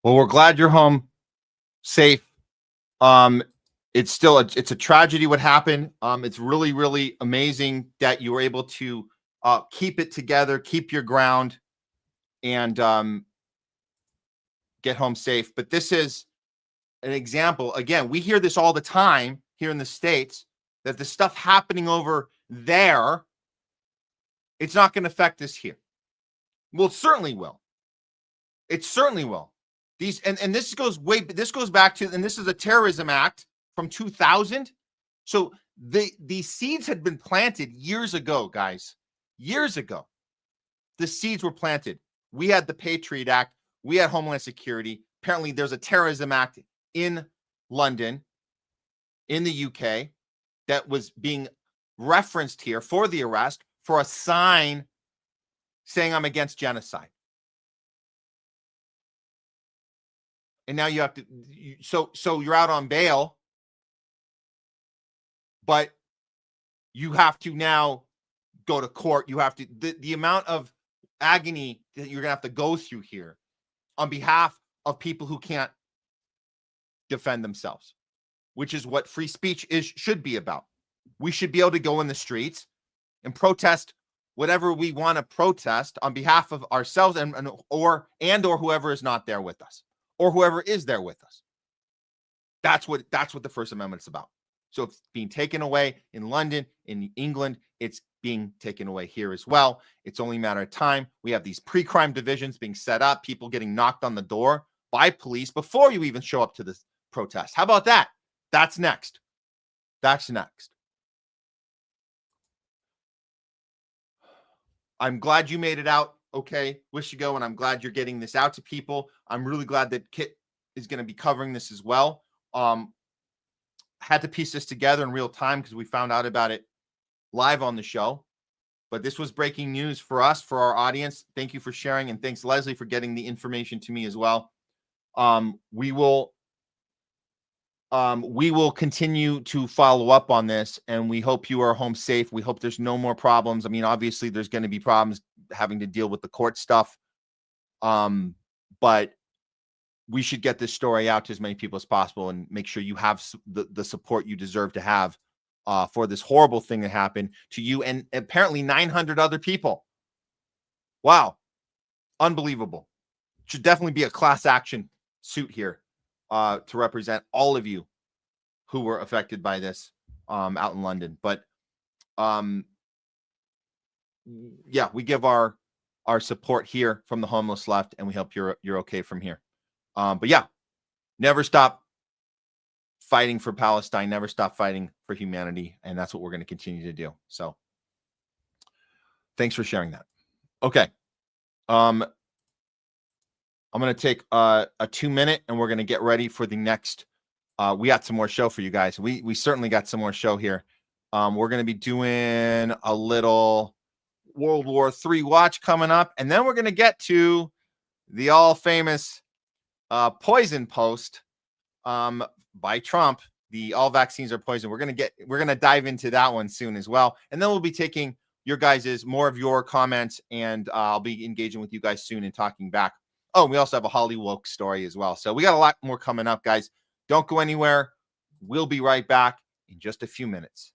Well, we're glad you're home, safe, It's still it's a tragedy what happened. It's really, really amazing that you were able to keep it together, keep your ground, and get home safe. But this is an example. Again, we hear this all the time here in the States, that the stuff happening over there, it's not going to affect us here. Well, it certainly will. It certainly will. These and this goes back to, and this is a terrorism act from 2000. So the seeds had been planted years ago, guys. Years ago. The seeds were planted. We had the Patriot Act. We had Homeland Security. Apparently there's a terrorism act in London, in the UK, that was being referenced here for the arrest for a sign saying I'm against genocide. And now you have to, so you're out on bail, but you have to now go to court. You have to, the amount of agony that you're going to have to go through here on behalf of people who can't defend themselves, which is what free speech should be about. We should be able to go in the streets and protest whatever we want to protest on behalf of ourselves or whoever is not there with us, or whoever is there with us. That's what the First Amendment is about. So it's being taken away in London, in England. It's being taken away here as well. It's only a matter of time. We have these pre-crime divisions being set up, people getting knocked on the door by police before you even show up to the protest. How about that? That's next. That's next. I'm glad you made it out okay, Wishigo, and I'm glad you're getting this out to people. I'm really glad that Kit is going to be covering this as well. Had to piece this together in real time because we found out about it live on the show. But this was breaking news for us, for our audience. Thank you for sharing, and thanks, Leslie, for getting the information to me as well. We will continue to follow up on this, and we hope you are home safe. We hope there's no more problems. I mean, obviously, there's going to be problems having to deal with the court stuff, but we should get this story out to as many people as possible and make sure you have the support you deserve to have for this horrible thing that happened to you and apparently 900 other people. Wow. Unbelievable. Should definitely be a class action suit here to represent all of you who were affected by this out in London. But yeah, we give our support here from the homeless left, and we hope you're okay from here. But yeah, never stop fighting for Palestine, never stop fighting for humanity, and that's what we're going to continue to do. So thanks for sharing that. Okay. I'm going to take a 2-minute, and we're going to get ready for the next. We got some more show for you guys. We certainly got some more show here. We're going to be doing a little World War III watch coming up, and then we're going to get to the all famous poison post by Trump. The all vaccines are poison. We're going to dive into that one soon as well, and then we'll be taking your guys's more of your comments, and I'll be engaging with you guys soon and talking back. Oh, we also have a HOLLYWOKE story as well. So we got a lot more coming up, guys. Don't go anywhere. We'll be right back in just a few minutes.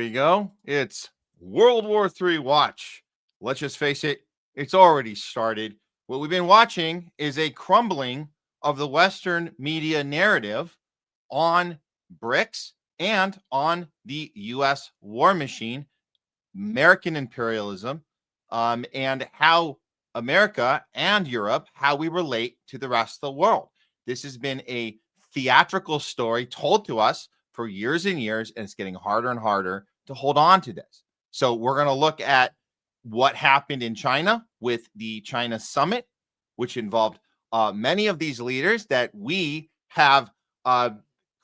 we go. It's World War III watch. Let's just face it, it's already started. What we've been watching is a crumbling of the Western media narrative on BRICS and on the U.S. war machine, American imperialism, and how America and Europe, how we relate to the rest of the world. This has been a theatrical story told to us for years and years, and it's getting harder and harder to hold on to this. So we're going to look at what happened in China with the China summit, which involved many of these leaders that we have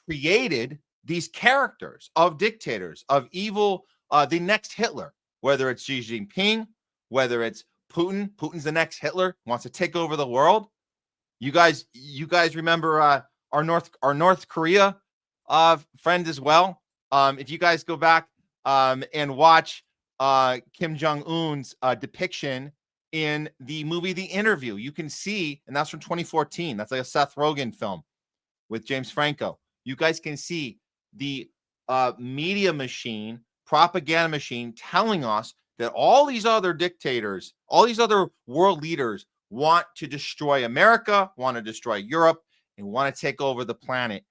created these characters of dictators, of evil, the next Hitler, whether it's Xi Jinping, whether it's Putin. Putin's the next Hitler, wants to take over the world. You guys remember our North Korea friend as well. If you guys go back and watch Kim Jong-un's depiction in the movie The Interview, you can see, and that's from 2014. That's like a Seth Rogen film with James Franco. You guys can see the media machine, propaganda machine telling us that all these other dictators, all these other world leaders want to destroy America, want to destroy Europe, and want to take over the planet.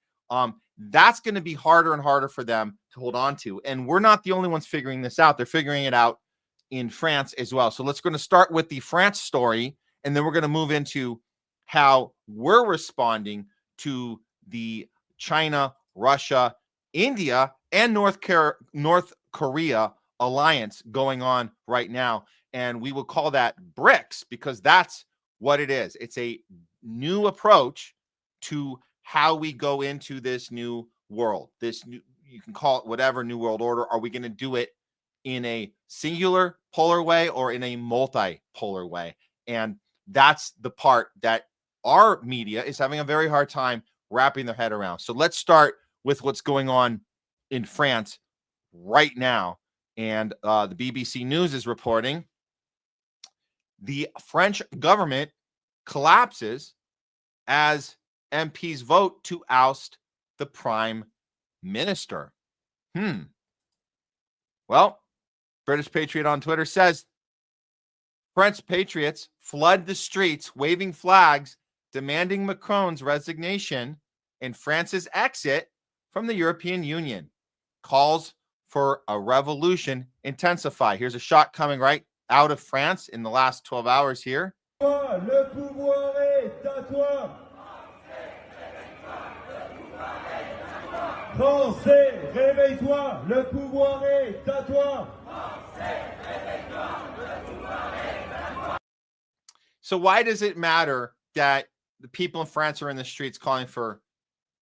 That's going to be harder and harder for them to hold on to. And we're not the only ones figuring this out. They're figuring it out in France as well. So let's going to start with the France story, and then we're going to move into how we're responding to the China, Russia, India, and North Korea alliance going on right now. And we will call that BRICS because that's what it is. It's a new approach to how we go into this new world. This new, you can call it whatever, new world order. Are we going to do it in a singular polar way or in a multipolar way? And that's the part that our media is having a very hard time wrapping their head around. So let's start with what's going on in France right now. And the BBC News is reporting the French government collapses as MPs vote to oust the prime minister. Well, British Patriot on Twitter says French patriots flood the streets waving flags demanding Macron's resignation and France's exit from the European Union. Calls for a revolution intensify. Here's a shot coming right out of France in the last 12 hours here. Le pouvoir est à toi. Français, réveille-toi, le pouvoir est à toi. So why does it matter that the people in France are in the streets calling for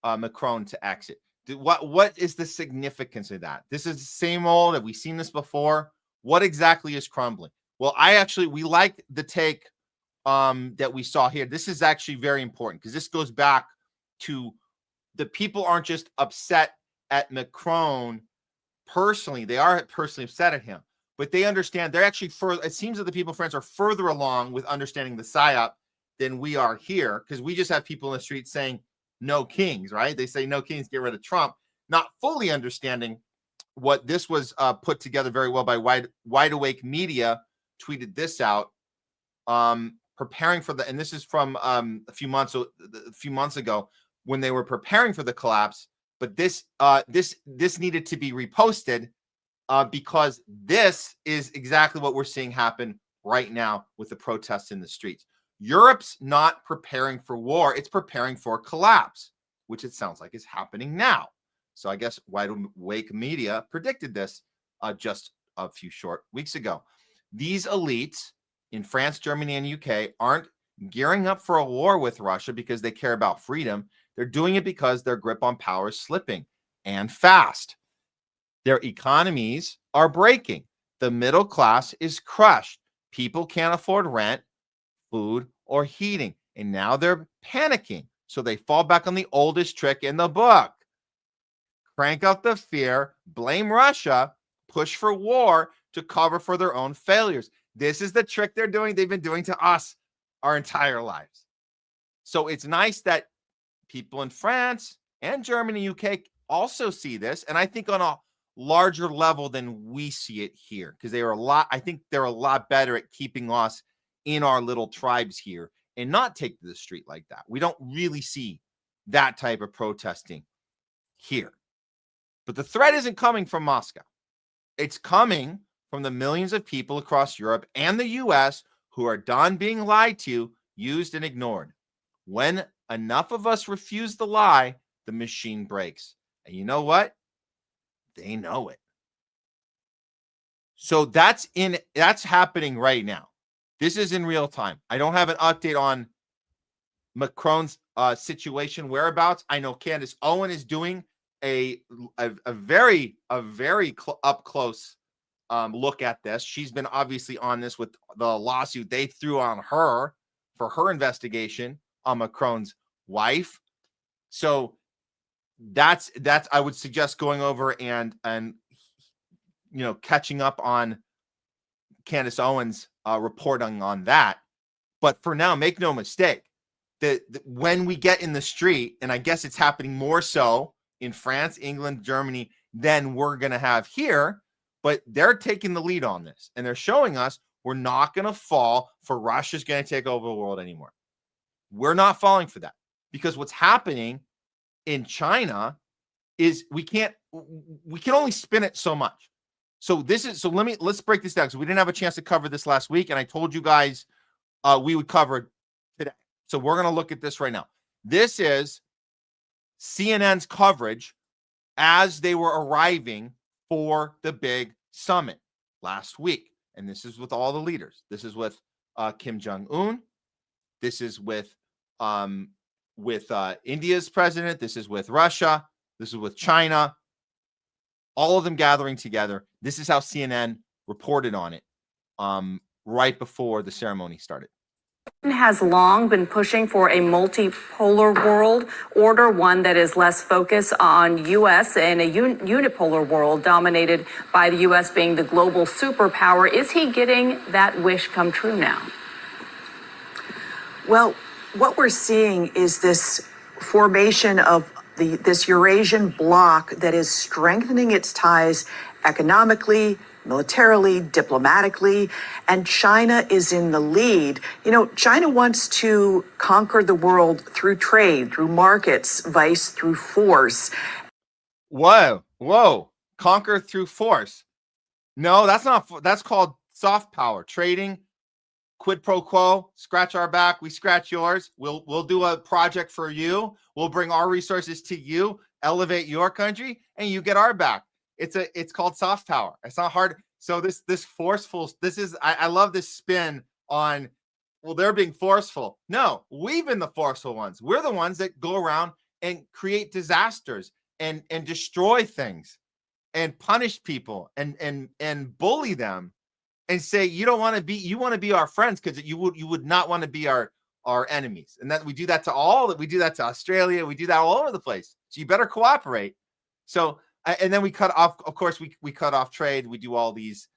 Macron to exit? What is the significance of that? This is the same old. Have we seen this before? What exactly is crumbling? Well, we like the take that we saw here. This is actually very important because this goes back to the people aren't just upset at Macron personally. They are personally upset at him, but they understand they're actually further. It seems that the people in France are further along with understanding the psyop than we are here because we just have people in the street saying no kings, right? They say no kings, get rid of Trump, not fully understanding what this was put together very well by Wide Awake Media. Tweeted this out, preparing for and this is from a few months ago when they were preparing for the collapse. But this needed to be reposted because this is exactly what we're seeing happen right now with the protests in the streets. Europe's not preparing for war; it's preparing for collapse, which it sounds like is happening now. So I guess Wide Awake Media predicted this just a few short weeks ago. These elites in France, Germany, and UK aren't gearing up for a war with Russia because they care about freedom. They're doing it because their grip on power is slipping and fast. Their economies are breaking. The middle class is crushed. People can't afford rent, food, or heating. And now they're panicking. So they fall back on the oldest trick in the book. Crank up the fear, blame Russia, push for war to cover for their own failures. This is the trick they've been doing to us our entire lives. So it's nice that people in France and Germany, UK also see this. And I think on a larger level than we see it here, because I think they're a lot better at keeping us in our little tribes here and not take to the street like that. We don't really see that type of protesting here. But the threat isn't coming from Moscow. It's coming from the millions of people across Europe and the US who are done being lied to, used, and ignored. When enough of us refuse the lie, the machine breaks. And you know what? They know it. So that's happening right now. This is in real time. I don't have an update on Macron's situation whereabouts. I know Candace Owen is doing a very up close look at this. She's been obviously on this with the lawsuit they threw on her for her investigation on Macron's wife. So that's I would suggest going over and catching up on Candace Owens reporting on that. But for now, make no mistake that when we get in the street, and I guess it's happening more so in France, England, Germany than we're going to have here, but they're taking the lead on this, and they're showing us we're not going to fall for Russia's going to take over the world anymore. We're not falling for that, because what's happening in China is we can only spin it so much. So let's break this down, because we didn't have a chance to cover this last week, and I told you guys we would cover it today. So we're going to look at this right now. This is CNN's coverage as they were arriving for the big summit last week. And this is with all the leaders. This is with Kim Jong-un. This is with India's president. This is with Russia. This is with China. All of them gathering together. This is how CNN reported on it right before the ceremony started. Has long been pushing for a multipolar world order, one that is less focused on U.S. and a unipolar world dominated by the U.S. being the global superpower. Is he getting that wish come true now? Well, what we're seeing is this formation of this Eurasian bloc that is strengthening its ties economically, militarily, diplomatically, and China is in the lead. China wants to conquer the world through trade, through markets, vice through force. Whoa. Conquer through force. No, that's called soft power. Trading, quid pro quo, scratch our back, we scratch yours. We'll do a project for you. We'll bring our resources to you, elevate your country, and you get our back. It's called soft power. It's not hard. So this forceful, I love this spin on, well, they're being forceful. No, we've been the forceful ones. We're the ones that go around and create disasters and destroy things and punish people and bully them and say, you want to be our friends, because you would not want to be our enemies. And that we do that to Australia. We do that all over the place. So you better cooperate. So, and then we cut off, of course, we cut off trade. We do all these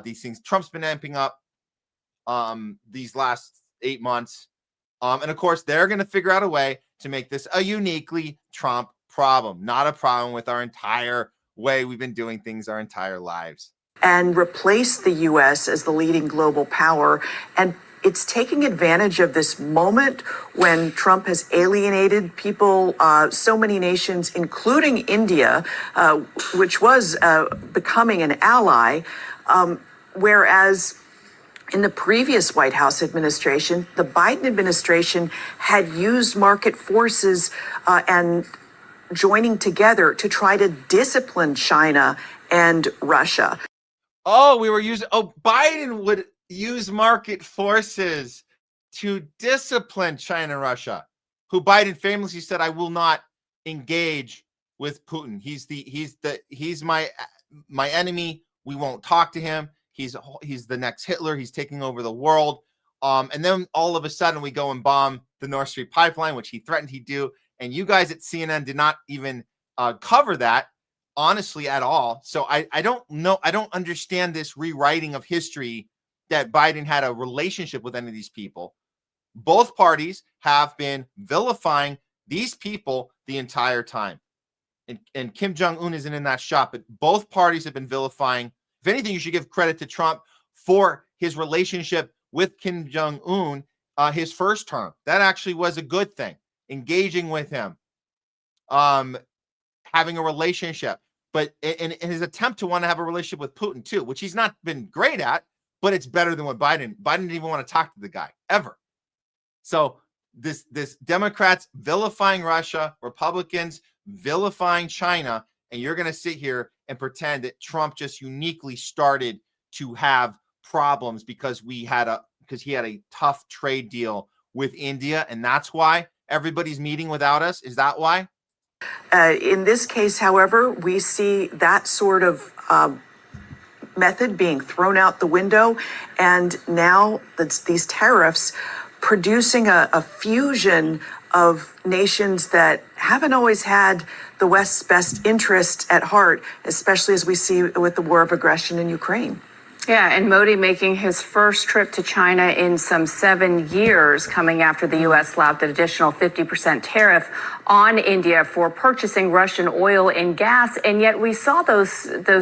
things. Trump's been amping up these last 8 months. And of course, they're going to figure out a way to make this a uniquely Trump problem, not a problem with our entire way we've been doing things our entire lives. And replace the U.S. as the leading global power. And it's taking advantage of this moment when Trump has alienated people, so many nations, including India, which was becoming an ally, whereas in the previous White House administration, the Biden administration had used market forces and joining together to try to discipline China and Russia. Biden would use market forces to discipline China and Russia, who Biden famously said, I will not engage with Putin. He's my enemy. We won't talk to him. He's the next Hitler. He's taking over the world. And then all of a sudden we go and bomb the Nord Stream pipeline, which he threatened he'd do. And you guys at CNN did not even cover that, honestly, at all. So I don't know. I don't understand this rewriting of history that Biden had a relationship with any of these people. Both parties have been vilifying these people the entire time. and Kim Jong-un isn't in that shot, but both parties have been vilifying. If anything, you should give credit to Trump for his relationship with Kim Jong-un, his first term. That actually was a good thing. Engaging with him, having a relationship, but in his attempt to want to have a relationship with Putin too, which he's not been great at, but it's better than what Biden didn't even want to talk to the guy ever. So this Democrats vilifying Russia, Republicans vilifying China, and you're going to sit here and pretend that Trump just uniquely started to have problems because he had a tough trade deal with India, and that's why everybody's meeting without us. Is that why? In this case, however, we see that sort of method being thrown out the window, and now these tariffs producing a fusion of nations that haven't always had the West's best interest at heart, especially as we see with the war of aggression in Ukraine. Yeah, and Modi making his first trip to China in some 7 years, coming after the U.S. slapped an additional 50% tariff on India for purchasing Russian oil and gas. And yet we saw those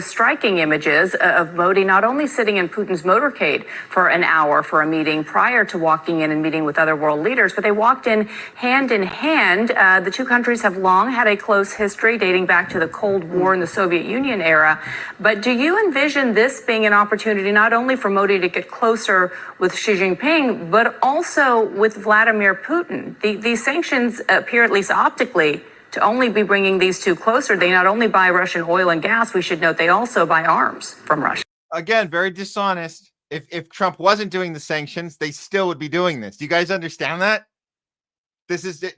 striking images of Modi not only sitting in Putin's motorcade for an hour for a meeting prior to walking in and meeting with other world leaders, but they walked in hand. The two countries have long had a close history dating back to the Cold War and the Soviet Union era. But do you envision this being an opportunity not only for Modi to get closer with Xi Jinping, but also with Vladimir Putin? These sanctions appear, at least optically, to only be bringing these two closer. They not only buy Russian oil and gas, we should note they also buy arms from Russia. Again, very dishonest. If Trump wasn't doing the sanctions, they still would be doing this. Do you guys understand that?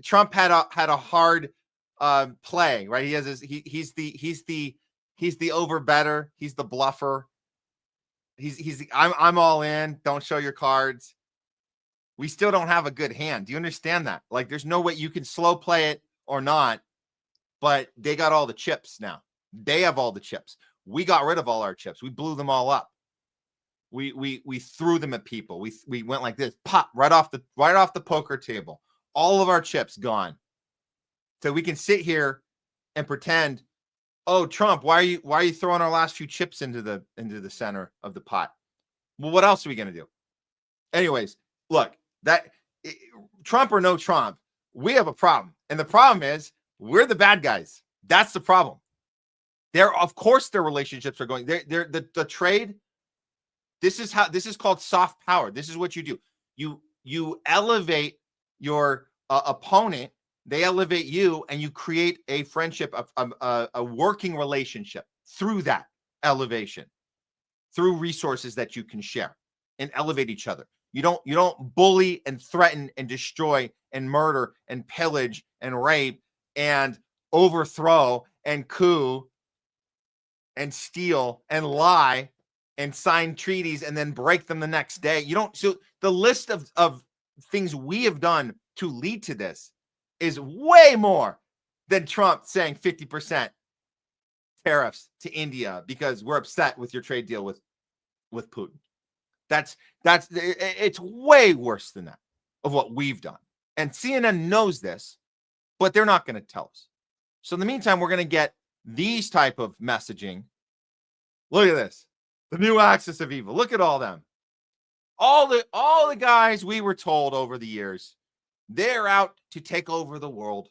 Trump had a hard play, right? He's the overbetter. He's the bluffer. I'm all in. Don't show your cards. We still don't have a good hand. Do you understand that? Like, there's no way you can slow play it or not, but they got all the chips now. They have all the chips. We got rid of all our chips. We blew them all up. We threw them at people. We went like this, pop, right off the poker table. All of our chips gone. So we can sit here and pretend, oh, Trump, why are you throwing our last few chips into the center of the pot? Well, what else are we going to do? Anyways, look, Trump or no Trump, we have a problem. And the problem is we're the bad guys. That's the problem. Of course their relationships are going. The trade, this is called soft power. This is what you do. You elevate your opponent. They elevate you, and you create a friendship, a working relationship through that elevation, through resources that you can share and elevate each other. You don't bully and threaten and destroy and murder and pillage and rape and overthrow and coup and steal and lie and sign treaties and then break them the next day. You don't. So the list of things we have done to lead to this is way more than Trump saying 50% tariffs to India because we're upset with your trade deal with Putin. It's way worse than that of what we've done. And CNN knows this, but they're not going to tell us. So in the meantime, we're going to get these type of messaging. Look at this. The new axis of evil. Look at all them. All the guys we were told over the years, they're out to take over the world.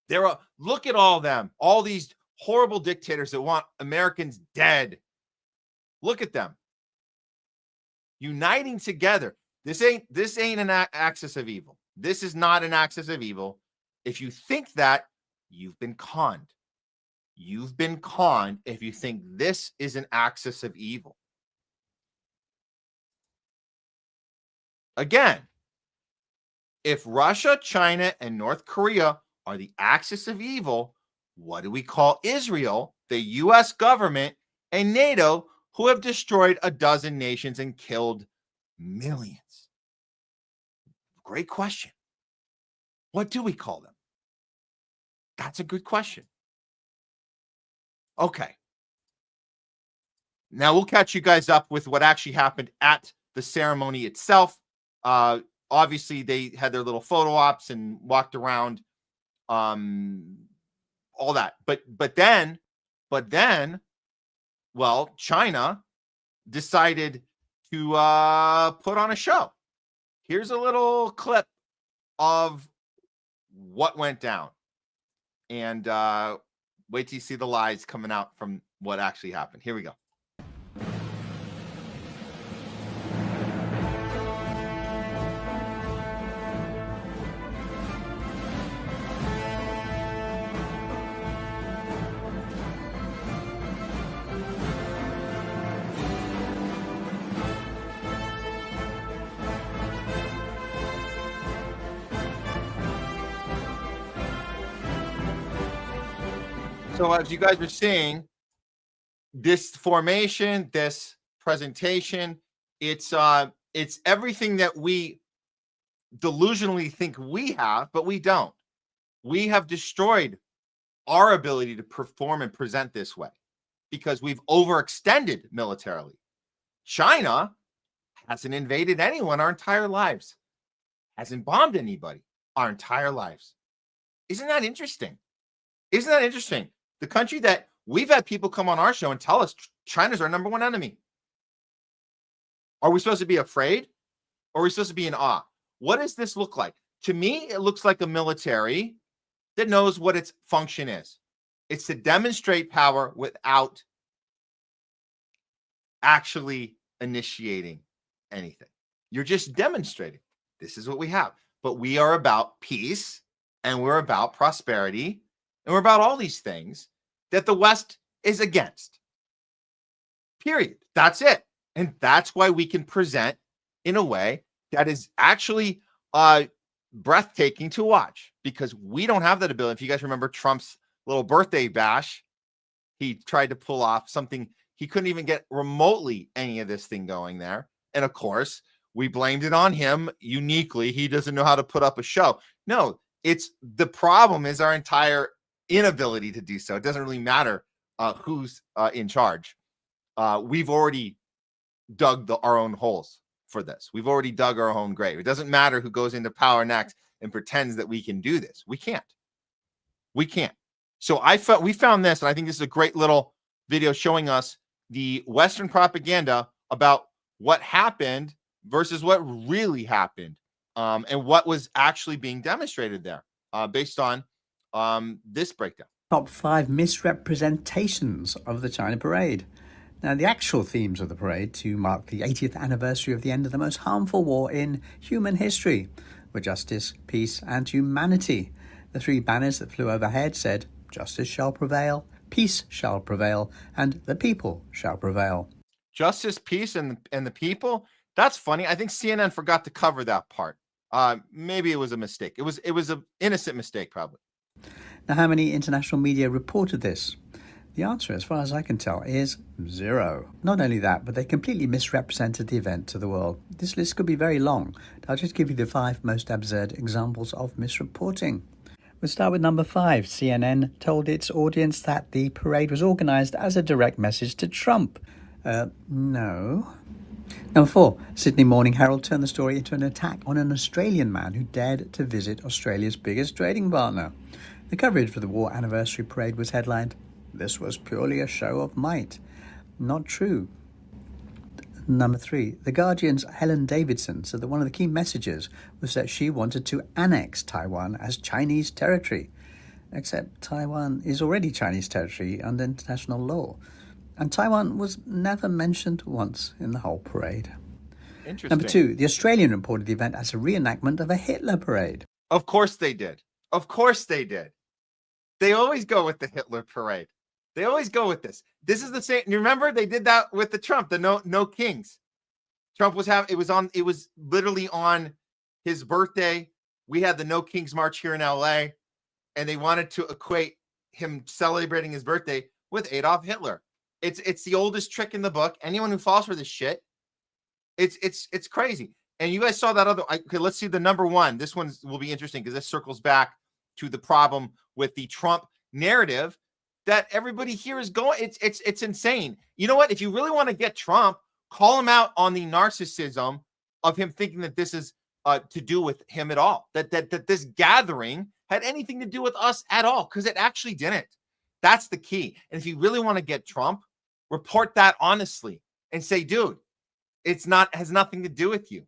Look at all them, all these horrible dictators that want Americans dead. Look at them. Uniting together. This ain't an axis of evil. This is not an axis of evil. If you think that, you've been conned. You've been conned if you think this is an axis of evil. Again, if Russia, China, and North Korea are the axis of evil, what do we call Israel, the U.S. government, and NATO, who have destroyed a dozen nations and killed millions? Great question. What do we call them? That's a good question. Okay. Now we'll catch you guys up with what actually happened at the ceremony itself. Obviously, they had their little photo ops and walked around all that. But then, well, China decided to put on a show. Here's a little clip of what went down. And wait till you see the lies coming out from what actually happened. Here we go. So as you guys are seeing, this formation, this presentation, it's everything that we delusionally think we have, but we don't. We have destroyed our ability to perform and present this way because we've overextended militarily. China hasn't invaded anyone our entire lives, hasn't bombed anybody our entire lives. Isn't that interesting? Isn't that interesting? The country that we've had people come on our show and tell us China's our number one enemy. Are we supposed to be afraid or are we supposed to be in awe? What does this look like? To me, it looks like a military that knows what its function is. It's to demonstrate power without actually initiating anything. You're just demonstrating. This is what we have. But we are about peace and we're about prosperity. And we're about all these things that the West is against. Period. That's it. And that's why we can present in a way that is actually breathtaking to watch because we don't have that ability. If you guys remember Trump's little birthday bash, he tried to pull off something. He couldn't even get remotely any of this thing going there. And of course, we blamed it on him uniquely. He doesn't know how to put up a show. No, it's the problem is our entire inability to do so. It doesn't really matter who's in charge. We've already dug our own holes for this. We've already dug our own grave. It doesn't matter who goes into power next and pretends that we can do this. We can't. We can't. So we found this, and I think this is a great little video showing us the Western propaganda about what happened versus what really happened, and what was actually being demonstrated there, based on this breakdown. Top 5 misrepresentations of the China parade. Now, the actual themes of the parade to mark the 80th anniversary of the end of the most harmful war in human history were justice, peace, and humanity. The 3 banners that flew overhead said, "Justice shall prevail, peace shall prevail, and the people shall prevail." Justice, peace, and the people. That's funny. I think CNN forgot to cover that part. Maybe it was a mistake. It was an innocent mistake, probably. Now, how many international media reported this? The answer, as far as I can tell, is 0. Not only that, but they completely misrepresented the event to the world. This list could be very long. I'll just give you the 5 most absurd examples of misreporting. We'll start with number 5. CNN told its audience that the parade was organized as a direct message to Trump. No. Number 4. Sydney Morning Herald turned the story into an attack on an Australian man who dared to visit Australia's biggest trading partner. The coverage for the war anniversary parade was headlined, "This was purely a show of might." Not true. Number 3. The Guardian's Helen Davidson said that one of the key messages was that she wanted to annex Taiwan as Chinese territory. Except Taiwan is already Chinese territory under international law. And Taiwan was never mentioned once in the whole parade. Interesting. Number 2. The Australian reported the event as a reenactment of a Hitler parade. Of course they did. Of course they did. They always go with the Hitler parade. They always go with this. This is the same. You remember they did that with the Trump, the no kings. Trump was it was literally on his birthday. We had the No Kings March here in LA, and they wanted to equate him celebrating his birthday with Adolf Hitler. It's the oldest trick in the book. Anyone who falls for this shit, it's crazy. And you guys saw that other. Okay, let's see the number 1. This one will be interesting because this circles back to the problem with the Trump narrative that everybody here is going. It's insane. You know what? If you really want to get Trump, call him out on the narcissism of him thinking that this is to do with him at all. That this gathering had anything to do with us at all, because it actually didn't. That's the key. And if you really want to get Trump, report that honestly and say, dude, has nothing to do with you.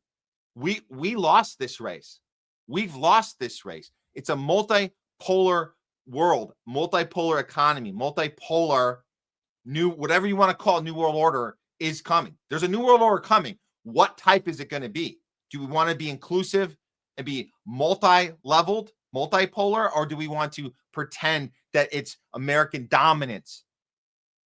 We lost this race. We've lost this race. It's a multipolar world, multipolar economy, multipolar new, whatever you want to call it, new world order is coming. There's a new world order coming. What type is it going to be? Do we want to be inclusive and be multi-leveled, multipolar, or do we want to pretend that it's American dominance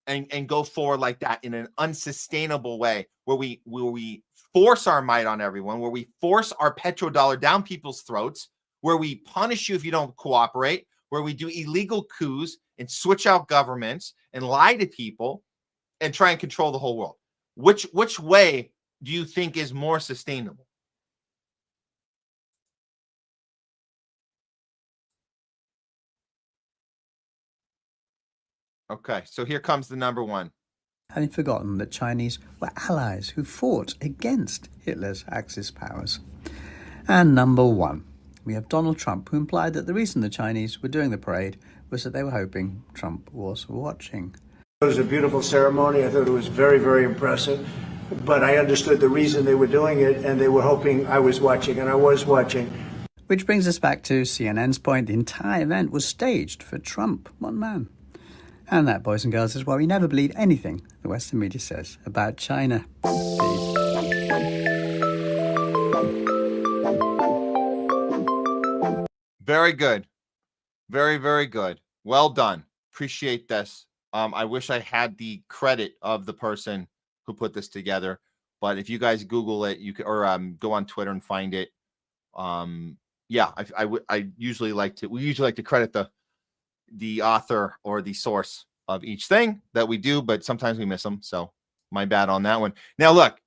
and go forward like that in an unsustainable way where we force our might on everyone, where we force our petrodollar down people's throats, where we punish you if you don't cooperate, where we do illegal coups and switch out governments and lie to people and try and control the whole world? Which way do you think is more sustainable? Okay, so here comes the number one. Having forgotten that Chinese were allies who fought against Hitler's Axis powers. And number one, we have Donald Trump, who implied that the reason the Chinese were doing the parade was that they were hoping Trump was watching. It was a beautiful ceremony. I thought it was very, very impressive. But I understood the reason they were doing it, and they were hoping I was watching, and I was watching. Which brings us back to CNN's point. The entire event was staged for Trump, one man. And that, boys and girls, is why we never believe anything the Western media says about China. Very good. Very, very good. Well done. Appreciate this. I wish I had the credit of the person who put this together, but if you guys Google it, you can, or go on Twitter and find it. Yeah, I usually like to. We usually like to credit the author or the source of each thing that we do, but sometimes we miss them. So my bad on that one. Now, look,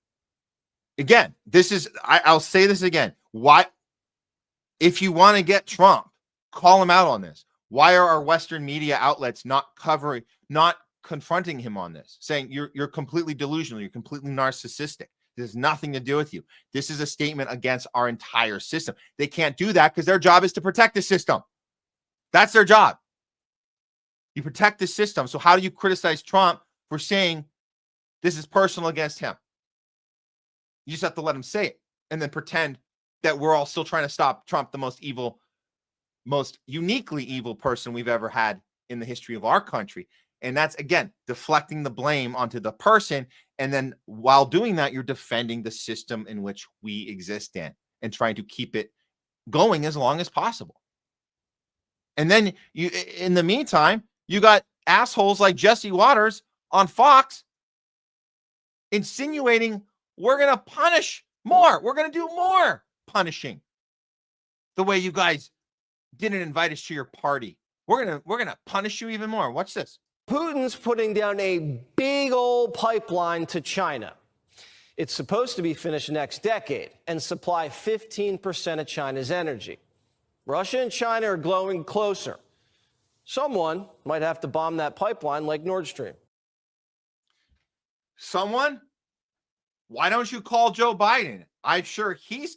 again, this is, I'll say this again. Why, if you want to get Trump, call him out on this. Why are our Western media outlets not confronting him on this, saying you're completely delusional, you're completely narcissistic? This has nothing to do with you. This is a statement against our entire system. They can't do that because their job is to protect the system. That's their job. You protect the system. So how do you criticize Trump for saying this is personal against him? You just have to let him say it and then pretend that we're all still trying to stop Trump, the most evil, most uniquely evil person we've ever had in the history of our country. And that's, again, deflecting the blame onto the person. And then while doing that, you're defending the system in which we exist in and trying to keep it going as long as possible. And then you, in the meantime, you got assholes like Jesse Waters on Fox insinuating we're going to punish more. We're going to do more punishing the way you guys didn't invite us to your party. We're going to punish you even more. Watch this. Putin's putting down a big old pipeline to China. It's supposed to be finished next decade and supply 15% of China's energy. Russia and China are growing closer. Someone might have to bomb that pipeline like Nord Stream. Someone? Why don't you call Joe Biden? I'm sure he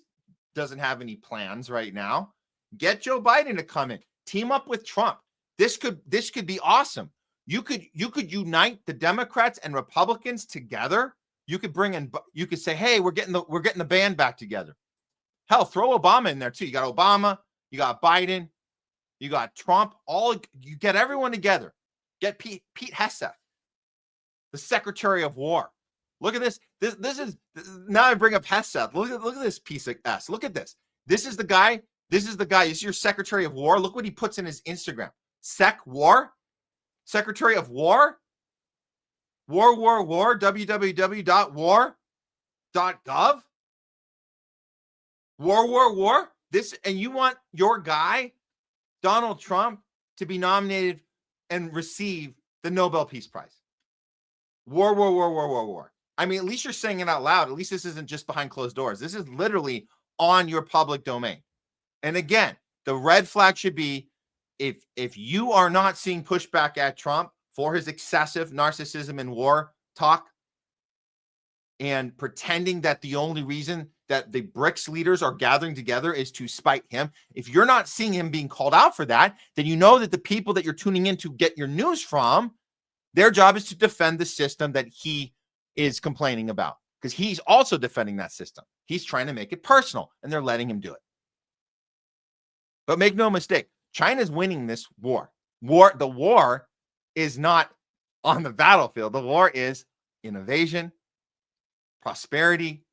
doesn't have any plans right now. Get Joe Biden to come in. Team up with Trump. This could be awesome. You could unite the Democrats and Republicans together. You could bring in, you could say, hey, we're getting the band back together. Hell, throw Obama in there too. You got Obama, you got Biden, you got Trump. You get everyone together. Get Pete Hegseth, the Secretary of War. Look at this. This is, now I bring up Hegseth. Look at this piece of S. Look at this. This is the guy. This is your Secretary of War. Look what he puts in his Instagram. War. Secretary of War. War. www.war.gov. War. This, and you want your guy, Donald Trump, to be nominated and receive the Nobel Peace Prize. War. I mean, at least you're saying it out loud. At least this isn't just behind closed doors. This is literally on your public domain. And again, the red flag should be if you are not seeing pushback at Trump for his excessive narcissism and war talk, and pretending that the only reason that the BRICS leaders are gathering together is to spite him. If you're not seeing him being called out for that, then you know that the people that you're tuning in to get your news from, their job is to defend the system that he is complaining about, because he's also defending that system. He's trying to make it personal, and they're letting him do it. But make no mistake, China's winning this war. The war is not on the battlefield. The war is innovation, prosperity,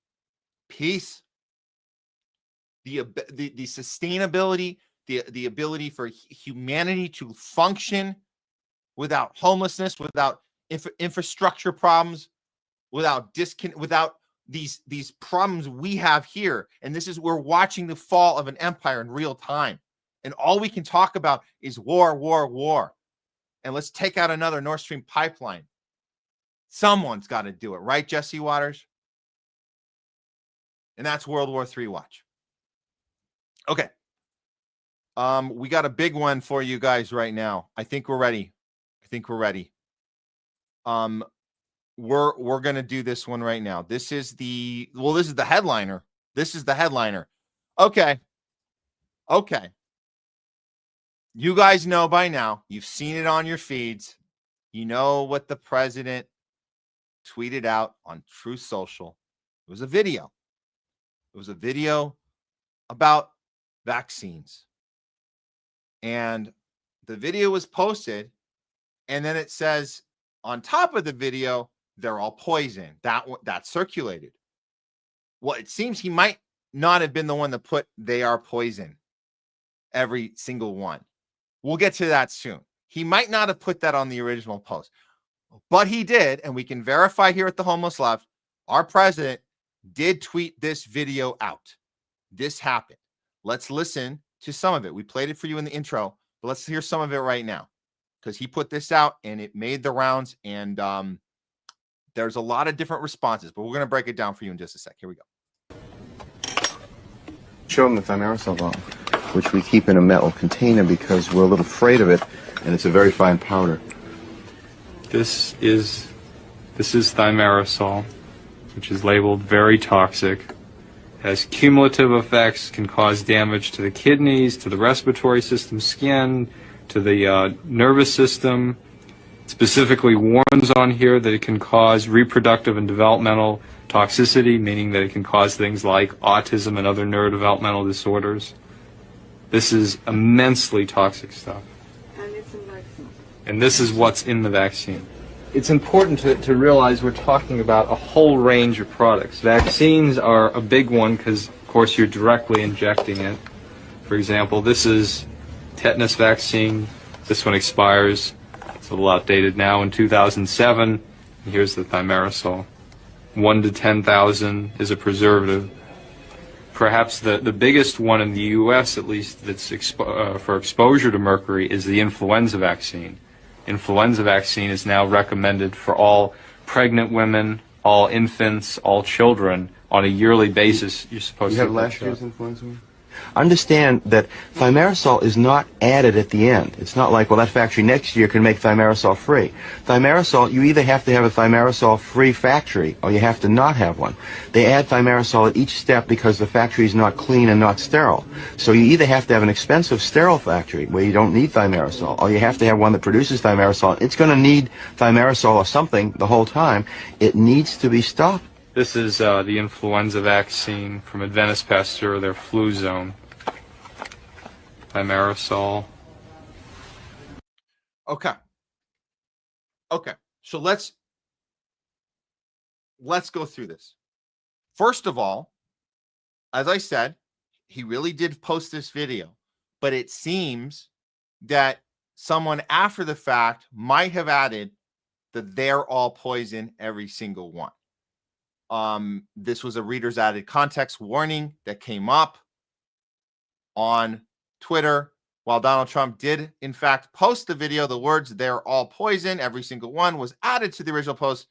peace, the sustainability, the ability for humanity to function without homelessness, without infrastructure problems, without these problems we have here. And this is, we're watching the fall of an empire in real time. And all we can talk about is war, war, war. And let's take out another Nord Stream pipeline. Someone's got to do it, right, Jesse Waters? And that's World War III watch. Okay. We got a big one for you guys right now. I think we're ready. We're going to do this one right now. This is the headliner. Okay. You guys know by now, you've seen it on your feeds. You know what the president tweeted out on Truth Social. It was a video. About vaccines. And the video was posted, and then it says on top of the video, they're all poison. That circulated. Well, it seems he might not have been the one that put "they are poison" every single one. We'll get to that soon. He might not have put that on the original post, but he did, and we can verify here at the Homeless Left, our president did tweet this video out. This happened. Let's listen to some of it. We played it for you in the intro, but let's hear some of it right now, because he put this out and it made the rounds, and there's a lot of different responses, but we're going to break it down for you in just a sec. Here we go. Show them the thimerosal bomb, which we keep in a metal container because we're a little afraid of it, and it's a very fine powder. This is thimerosal, which is labeled very toxic, has cumulative effects, can cause damage to the kidneys, to the respiratory system, skin, to the nervous system. It specifically warns on here that it can cause reproductive and developmental toxicity, meaning that it can cause things like autism and other neurodevelopmental disorders. This is immensely toxic stuff. And this is what's in the vaccine. It's important to realize we're talking about a whole range of products. Vaccines are a big one because, of course, you're directly injecting it. For example, this is tetanus vaccine. This one expires. It's a little outdated now, in 2007. And here's the thimerosal. 1 to 10,000 is a preservative. Perhaps the biggest one in the U.S., at least, that's for exposure to mercury is the influenza vaccine. Influenza vaccine is now recommended for all pregnant women, all infants, all children on a yearly basis. You're supposed to have last year's influenza one? Understand that thimerosal is not added at the end. It's not like, well, that factory next year can make thimerosal free. Thimerosal, you either have to have a thimerosal free factory or you have to not have one. They add thimerosal at each step because the factory is not clean and not sterile. So you either have to have an expensive sterile factory where you don't need thimerosal, or you have to have one that produces thimerosal. It's going to need thimerosal or something the whole time. It needs to be stopped. This is the influenza vaccine from Adventist Pasteur, their flu zone. Thimerosal. Okay. So let's go through this. First of all, as I said, he really did post this video, but it seems that someone after the fact might have added that they're all poison, every single one. This was a reader's added context warning that came up on Twitter while Donald Trump did in fact post the video. The words "they're all poison, every single one" was added to the original post,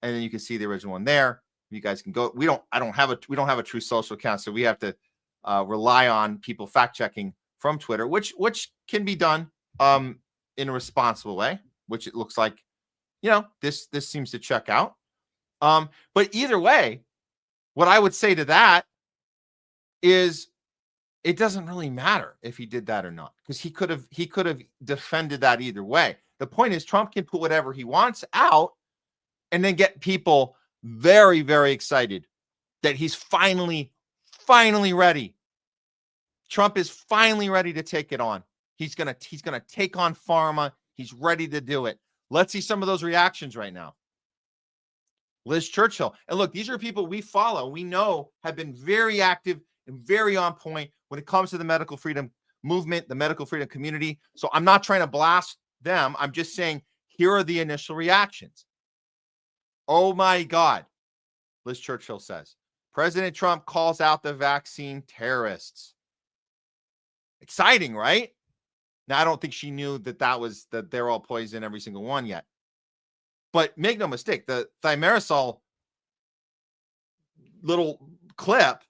and then you can see the original one there. You guys can go. We don't have a True Social account, so we have to rely on people fact checking from Twitter, which can be done in a responsible way. Which it looks like, this seems to check out. But either way, what I would say to that is it doesn't really matter if he did that or not, because he could have defended that either way. The point is Trump can put whatever he wants out and then get people very, very excited that he's finally ready. Trump is finally ready to take it on. He's gonna take on pharma. He's ready to do it. Let's see some of those reactions right now. Liz Churchill. And look, these are people we follow, we know have been very active and very on point when it comes to the medical freedom movement, the medical freedom community. So I'm not trying to blast them. I'm just saying, here are the initial reactions. Oh my God, Liz Churchill says. President Trump calls out the vaccine terrorists. Exciting, right? Now, I don't think she knew that they're all poison, every single one yet. But make no mistake, the thimerosal little clip,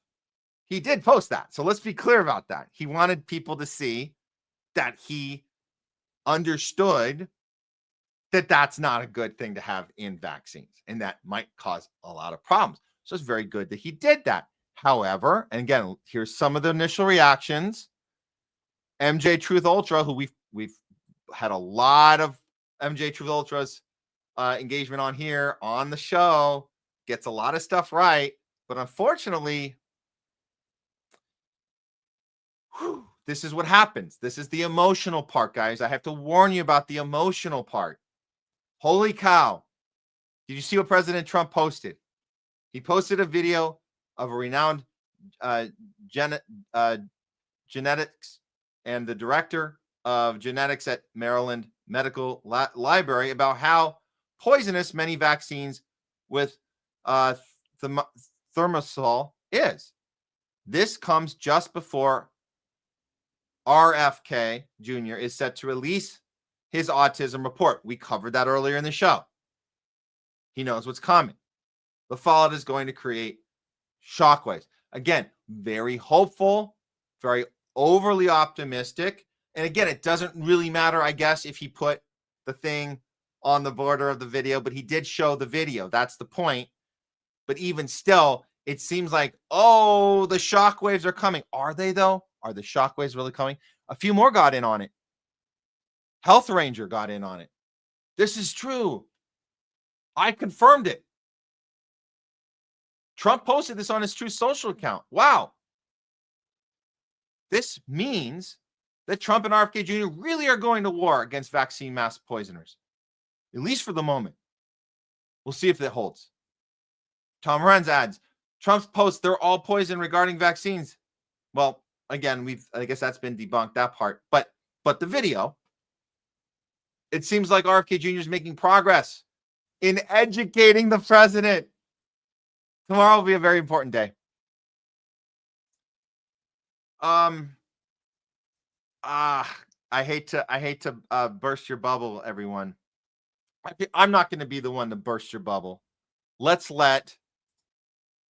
he did post that. So let's be clear about that. He wanted people to see that he understood that that's not a good thing to have in vaccines, and that might cause a lot of problems. So it's very good that he did that. However, and again, here's some of the initial reactions. MJ Truth Ultra, who we've had a lot of MJ Truth Ultras engagement on here on the show, gets a lot of stuff right, but unfortunately, this is what happens. This is the emotional part, guys. I have to warn you about the emotional part. Holy cow. Did you see what President Trump posted? He posted a video of a renowned genetics and the director of genetics at Maryland Medical Library about how poisonous many vaccines with thimerosal is. This comes just before RFK Jr. is set to release his autism report. We covered that earlier in the show. He knows what's coming. The fallout is going to create shockwaves. Again, very hopeful, very overly optimistic. And again, it doesn't really matter, I guess, if he put the thing on the border of the video, but he did show the video. That's the point. But even still, it seems like, oh, the shockwaves are coming. Are they, though? Are the shockwaves really coming? A few more got in on it. Health Ranger got in on it. This is true. I confirmed it. Trump posted this on his Truth Social account. Wow. This means that Trump and RFK Jr. really are going to war against vaccine mass poisoners, at least for the moment. We'll see if it holds. Tom Renz adds, Trump's posts, they're all poison regarding vaccines. Well, again, I guess that's been debunked, that part. But the video, it seems like RFK Jr. is making progress in educating the president. Tomorrow will be a very important day. I hate to burst your bubble, everyone. I'm not going to be the one to burst your bubble. Let's let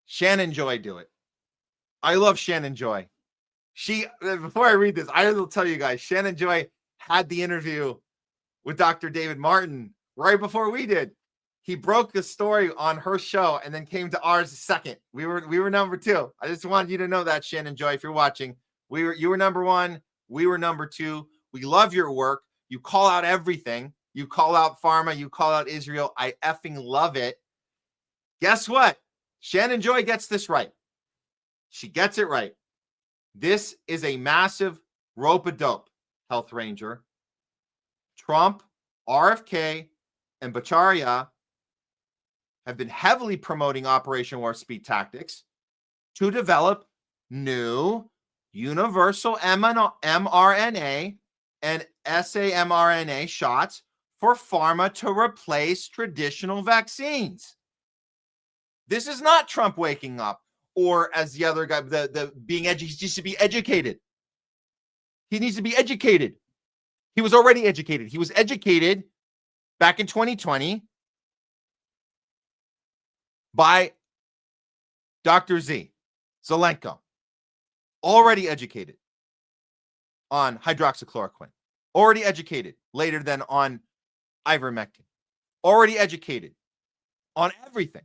Shannon Joy do it. I love Shannon Joy. Before I read this, I will tell you guys, Shannon Joy had the interview with Dr. David Martin right before we did. He broke the story on her show and then came to ours second. We were number 2. I just wanted you to know that, Shannon Joy, if you're watching. You were number 1. We were number 2. We love your work. You call out everything. You call out pharma. You call out Israel. I effing love it. Guess what? Shannon Joy gets this right. She gets it right. This is a massive rope-a-dope, Health Ranger. Trump, RFK, and Bacharya have been heavily promoting Operation Warp Speed tactics to develop new universal mRNA and saMRNA shots for pharma to replace traditional vaccines. This is not Trump waking up, or as the other guy, the being educated. He needs to be educated. He needs to be educated. He was already educated. He was educated back in 2020 by Dr. Zelenko, already educated on hydroxychloroquine, already educated later than on ivermectin, already educated on everything.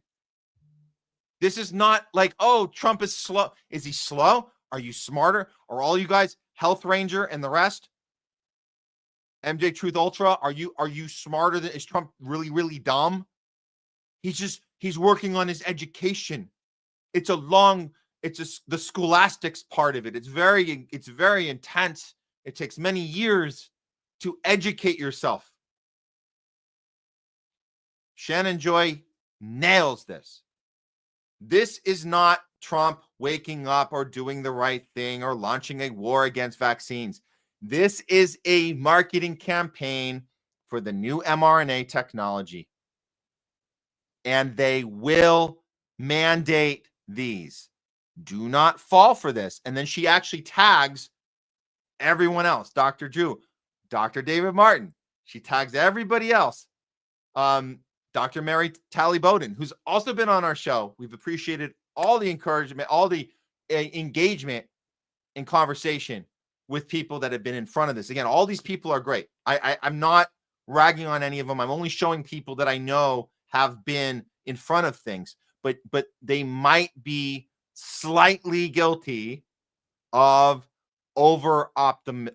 This is not like, oh, Trump is slow. Is he slow? Are you smarter? Are all you guys, Health Ranger and the rest, MJ Truth Ultra, are you smarter than, is Trump really, really dumb? He's working on his education. It's the scholastics part of it. It's very intense. It takes many years to educate yourself. Shannon Joy nails this. This is not Trump waking up or doing the right thing or launching a war against vaccines. This is a marketing campaign for the new mRNA technology. And they will mandate these. Do not fall for this. And then she actually tags everyone else. Dr. Drew, Dr. David Martin. She tags everybody else. Dr. Mary Talley Bowden, who's also been on our show. We've appreciated all the encouragement, all the engagement and conversation with people that have been in front of this. Again, all these people are great. I'm not ragging on any of them. I'm only showing people that I know have been in front of things, but they might be slightly guilty of optimizing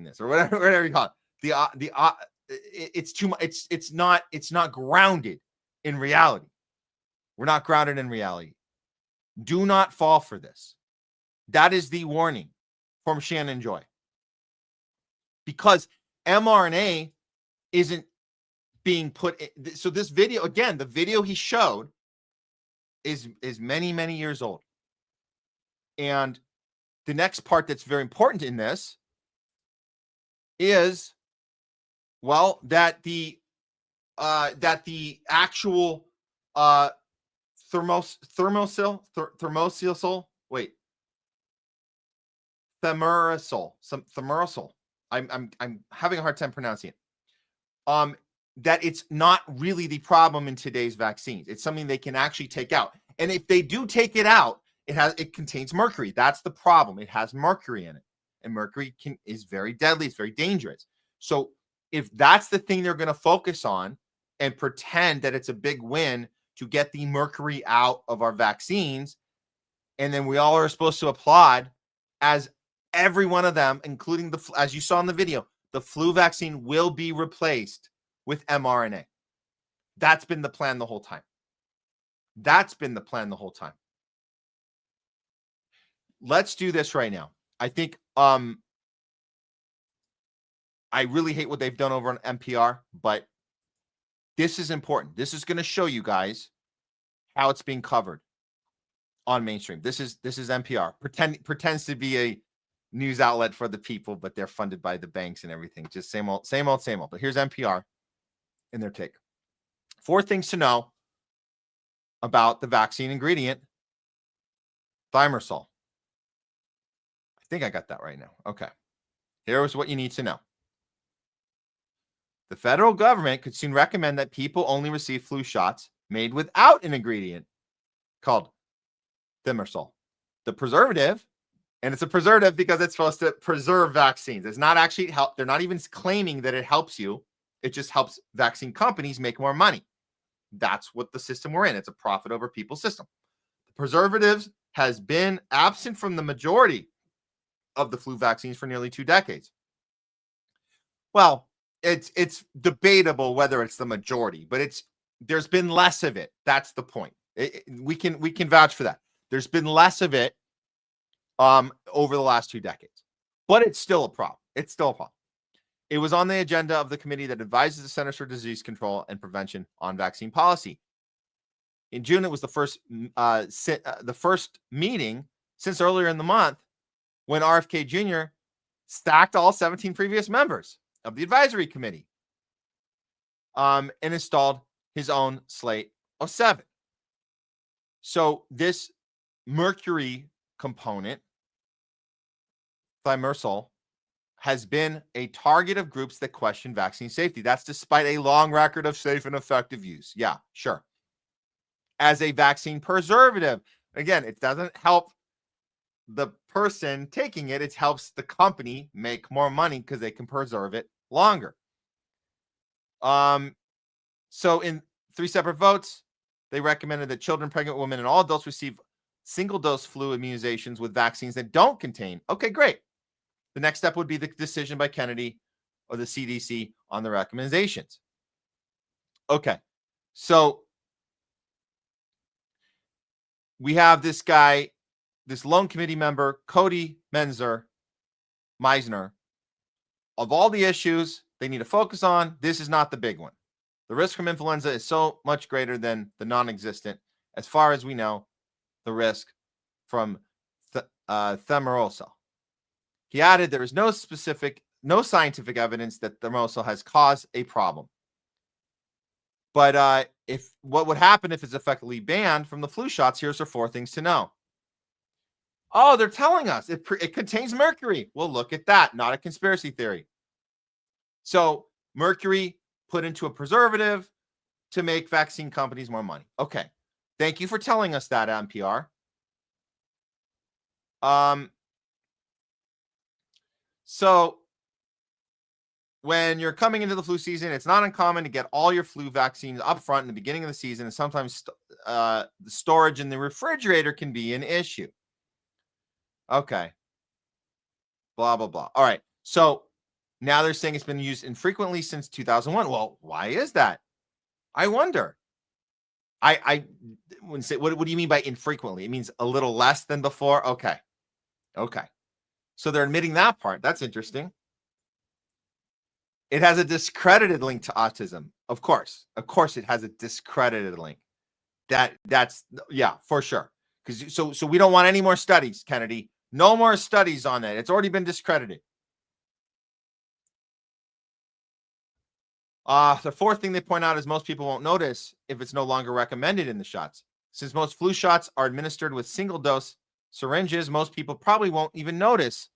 this, or whatever you call it. It's too much. It's not grounded in reality. We're not grounded in reality. Do not fall for this. That is the warning from Shannon Joy. Because mRNA isn't being put in, so this video, again, the video he showed is many, many years old. And the next part that's very important in this is, well, that the actual thimerosal, I'm having a hard time pronouncing it. That it's not really the problem in today's vaccines. It's something they can actually take out. And if they do take it out, it contains mercury. That's the problem. It has mercury in it. And mercury is very deadly. It's very dangerous. So if that's the thing they're going to focus on and pretend that it's a big win to get the mercury out of our vaccines, and then we all are supposed to applaud, as every one of them, including as you saw in the video, the flu vaccine will be replaced with mRNA. That's been the plan the whole time. Let's do this right now. I think I really hate what they've done over on NPR, but this is important. This is going to show you guys how it's being covered on mainstream. This is NPR. Pretends to be a news outlet for the people, but they're funded by the banks and everything. Just same old. But here's NPR in their take. 4 things to know about the vaccine ingredient, thimerosal. I think I got that right now. Okay. Here's what you need to know. The federal government could soon recommend that people only receive flu shots made without an ingredient called thimerosal. The preservative, and it's a preservative because it's supposed to preserve vaccines. It's not actually help. They're not even claiming that it helps you. It just helps vaccine companies make more money. That's what the system we're in. It's a profit over people system. The preservatives has been absent from the majority of the flu vaccines for nearly 2 decades. Well, it's debatable whether it's the majority, but there's been less of it. That's the point. We can vouch for that. There's been less of it over the last 2 decades, but it's still a problem. It was on the agenda of the committee that advises the Centers for Disease Control and Prevention on vaccine policy. In June, it was the first meeting since earlier in the month when RFK Jr. stacked all 17 previous members of the advisory committee and installed his own slate of 7. So this mercury component, thimerosal, has been a target of groups that question vaccine safety. That's despite a long record of safe and effective use. Yeah, sure. As a vaccine preservative, again, it doesn't help the person taking it. It helps the company make more money because they can preserve it longer. So 3 separate votes. They recommended that children, pregnant women, and all adults receive single-dose flu immunizations with vaccines that don't contain. Okay, great. The next step would be the decision by Kennedy or the CDC on the recommendations. Okay, so we have this guy, this lone committee member, Cody Meisner. Of all the issues they need to focus on, this is not the big one. The risk from influenza is so much greater than the non-existent, as far as we know, the risk from thimerosal. He added there is no scientific evidence that thimerosal has caused a problem. But what would happen if it's effectively banned from the flu shots? Here's the 4 things to know. Oh, they're telling us it contains mercury. Well, look at that. Not a conspiracy theory. So mercury put into a preservative to make vaccine companies more money. Okay. Thank you for telling us that, NPR. So when you're coming into the flu season, it's not uncommon to get all your flu vaccines up front in the beginning of the season, and sometimes the storage in the refrigerator can be an issue. Okay. Blah, blah, blah. All right. So now they're saying it's been used infrequently since 2001. Well, why is that? I wonder. I wouldn't say, what do you mean by infrequently? It means a little less than before? Okay. Okay. So they're admitting that part. That's interesting. It has a discredited link to autism. Of course it has a discredited link. That's yeah, for sure. Because so we don't want any more studies, Kennedy. No more studies on that. It's already been discredited. The 4th thing they point out is most people won't notice if it's no longer recommended in the shots. Since most flu shots are administered with single-dose syringes, most people probably won't even notice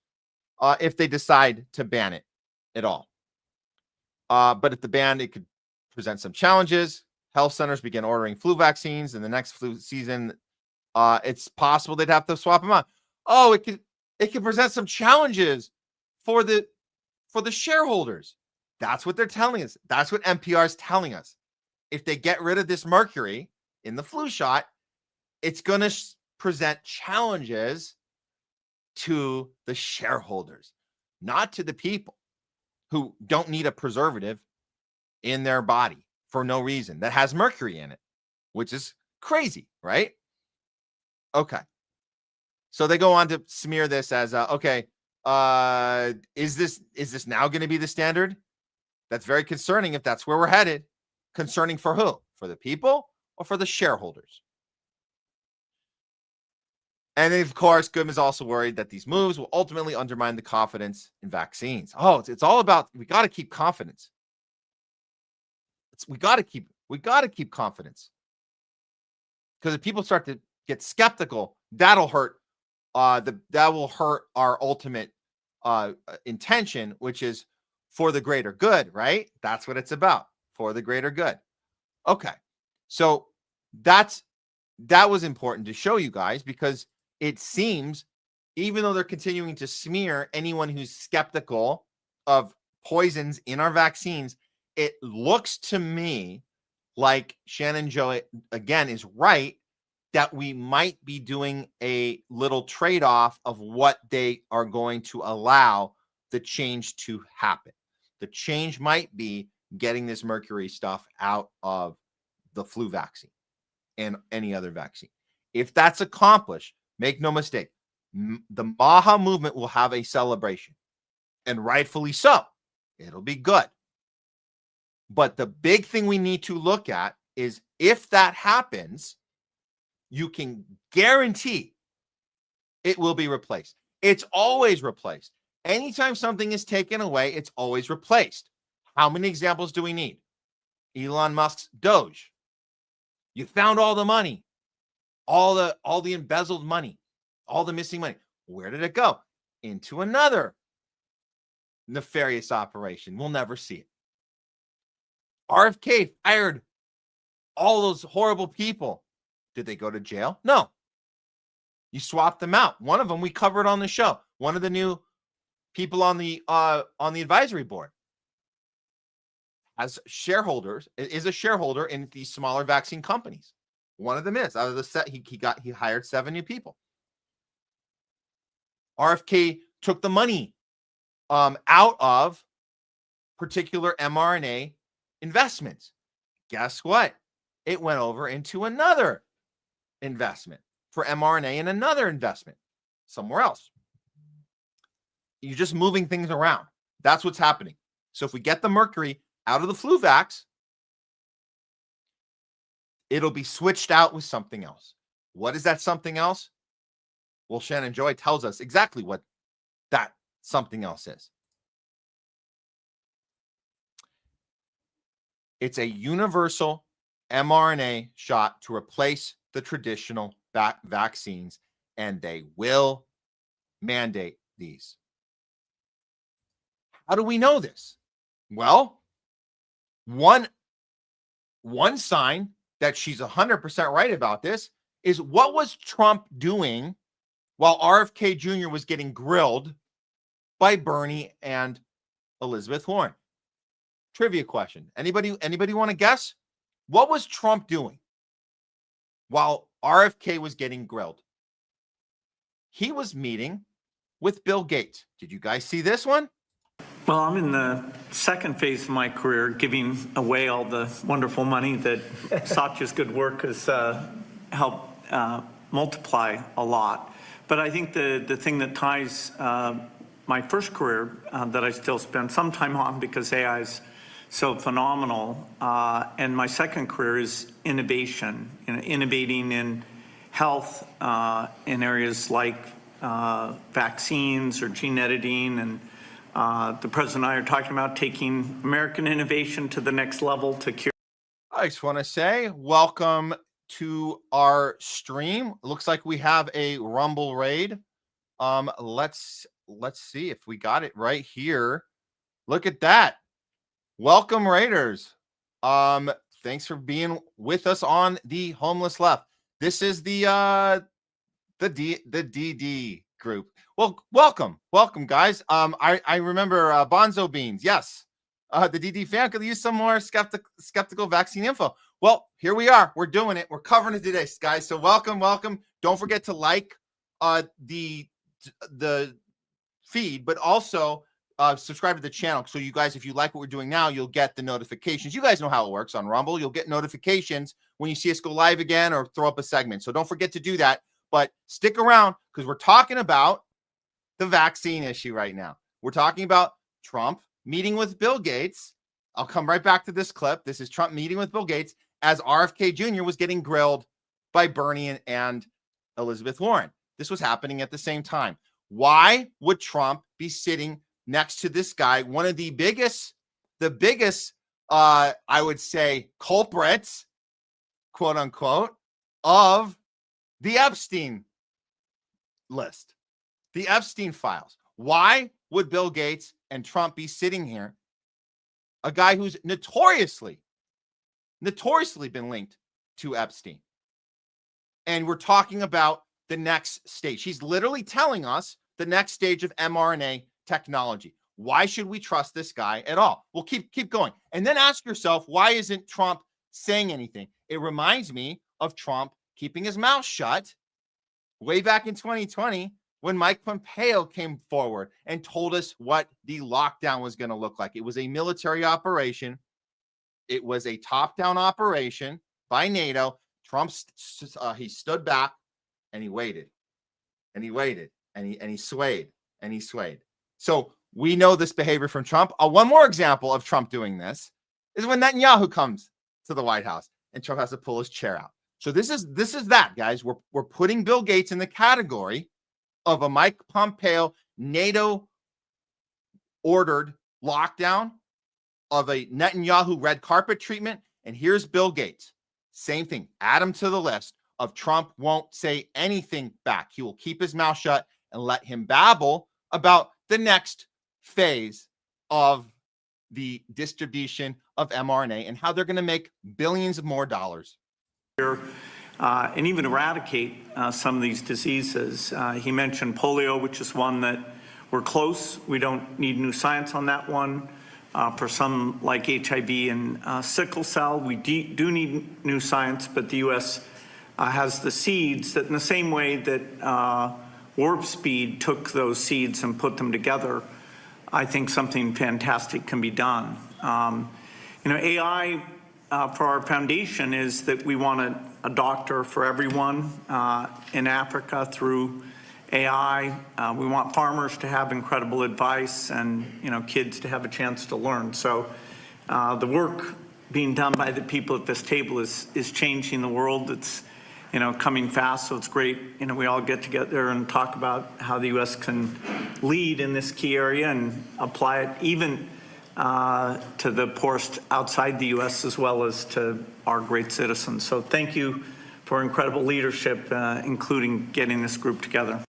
if they decide to ban it at all. But if the ban, it could present some challenges. Health centers begin ordering flu vaccines in the next flu season. It's possible they'd have to swap them out. Oh, it could present some challenges for the shareholders. That's what they're telling us. That's what NPR is telling us. If they get rid of this mercury in the flu shot, it's going to present challenges to the shareholders, not to the people who don't need a preservative in their body for no reason that has mercury in it, which is crazy, right? Okay. So they go on to smear this as, is this now going to be the standard? That's very concerning if that's where we're headed. Concerning for who? For the people or for the shareholders? And then, of course, Goodman is also worried that these moves will ultimately undermine the confidence in vaccines. Oh, it's all about, we got to keep confidence. We got to keep confidence. Because if people start to get skeptical, that'll hurt. That will hurt our ultimate intention, which is for the greater good, right? That's what it's about, for the greater good. Okay, so that was important to show you guys, because it seems, even though they're continuing to smear anyone who's skeptical of poisons in our vaccines, it looks to me like Shannon Joe again is right, that we might be doing a little trade-off of what they are going to allow the change to happen. The change might be getting this mercury stuff out of the flu vaccine and any other vaccine. If that's accomplished, make no mistake, the Maha movement will have a celebration, and rightfully so. It'll be good. But the big thing we need to look at is, if that happens, you can guarantee it will be replaced. It's always replaced. Anytime something is taken away, it's always replaced. How many examples do we need? Elon Musk's Doge. You found all the money, all the embezzled money, all the missing money. Where did it go? Into another nefarious operation. We'll never see it. RFK fired all those horrible people. Did they go to jail? No. You swapped them out. One of them we covered on the show. One of the new people on the advisory board. has shareholders, is a shareholder in these smaller vaccine companies. One of them is out of the set. He hired 70 people. RFK took the money out of particular mRNA investments. Guess what? It went over into another investment for mRNA and another investment somewhere else. You're just moving things around. That's what's happening. So if we get the mercury out of the flu vax, it'll be switched out with something else. What is that something else? Well, Shannon Joy tells us exactly what that something else is. It's a universal mRNA shot to replace the traditional vaccines, and they will mandate these. How do we know this? Well, one sign that she's 100% right about this is what was Trump doing while RFK Jr. was getting grilled by Bernie and Elizabeth Warren? Trivia question. Anybody want to guess? What was Trump doing while RFK was getting grilled? He was meeting with Bill Gates. Did you guys see this one? Well, I'm in the second phase of my career, giving away all the wonderful money that Satya's good work has helped multiply a lot. But I think the thing that ties my first career that I still spend some time on because AI is so phenomenal, and my second career is innovation, innovating in health in areas like vaccines or gene editing, and the president and I are talking about taking American innovation to the next level to cure. I just want to say welcome to our stream. Looks like we have a Rumble raid. Let's see if we got it right here. Look at that. Welcome, Raiders. Thanks for being with us on the Homeless Left. This is the DD group. Well, welcome, guys. I remember Bonzo Beans. Yes, the DD fan could use some more skeptical vaccine info. Well, here we are. We're doing it. We're covering it today, guys. So welcome. Don't forget to like the feed, but also subscribe to the channel. So you guys, if you like what we're doing now, you'll get the notifications. You guys know how it works on Rumble. You'll get notifications when you see us go live again or throw up a segment. So don't forget to do that. But stick around because we're talking about the vaccine issue right now. We're talking about Trump meeting with Bill Gates. I'll come right back to this clip. This is Trump meeting with Bill Gates as RFK Jr. was getting grilled by Bernie and Elizabeth Warren. This was happening at the same time. Why would Trump be sitting next to this guy, one of the biggest, I would say, culprits, quote unquote, of the Epstein list, the Epstein files? Why would Bill Gates and Trump be sitting here? A guy who's notoriously been linked to Epstein. And we're talking about the next stage. He's literally telling us the next stage of mRNA technology. Why should we trust this guy at all? Well, keep going. And then ask yourself, why isn't Trump saying anything? It reminds me of Trump keeping his mouth shut way back in 2020 when Mike Pompeo came forward and told us what the lockdown was going to look like. It was a military operation. It was a top-down operation by NATO. Trump, he stood back and he waited and he waited and he swayed and he swayed. So we know this behavior from Trump. One more example of Trump doing this is when Netanyahu comes to the White House and Trump has to pull his chair out. So this is that, guys. We're putting Bill Gates in the category of a Mike Pompeo NATO ordered lockdown, of a Netanyahu red carpet treatment. And here's Bill Gates. Same thing. Add him to the list of Trump won't say anything back. He will keep his mouth shut and let him babble about the next phase of the distribution of mRNA and how they're going to make billions of more dollars. And even eradicate some of these diseases. He mentioned polio, which is one that we're close. We don't need new science on that one. for some like HIV and sickle cell. We do need new science, but the U.S. Has the seeds that in the same way that Warp Speed took those seeds and put them together, I think something fantastic can be done. AI for our foundation is that we want a doctor for everyone in Africa through AI. We want farmers to have incredible advice and, kids to have a chance to learn. So the work being done by the people at this table is changing the world. It's, coming fast, so it's great. We all get together and talk about how the U.S. can lead in this key area and apply it even to the poorest outside the U.S. as well as to our great citizens. So thank you for incredible leadership, including getting this group together.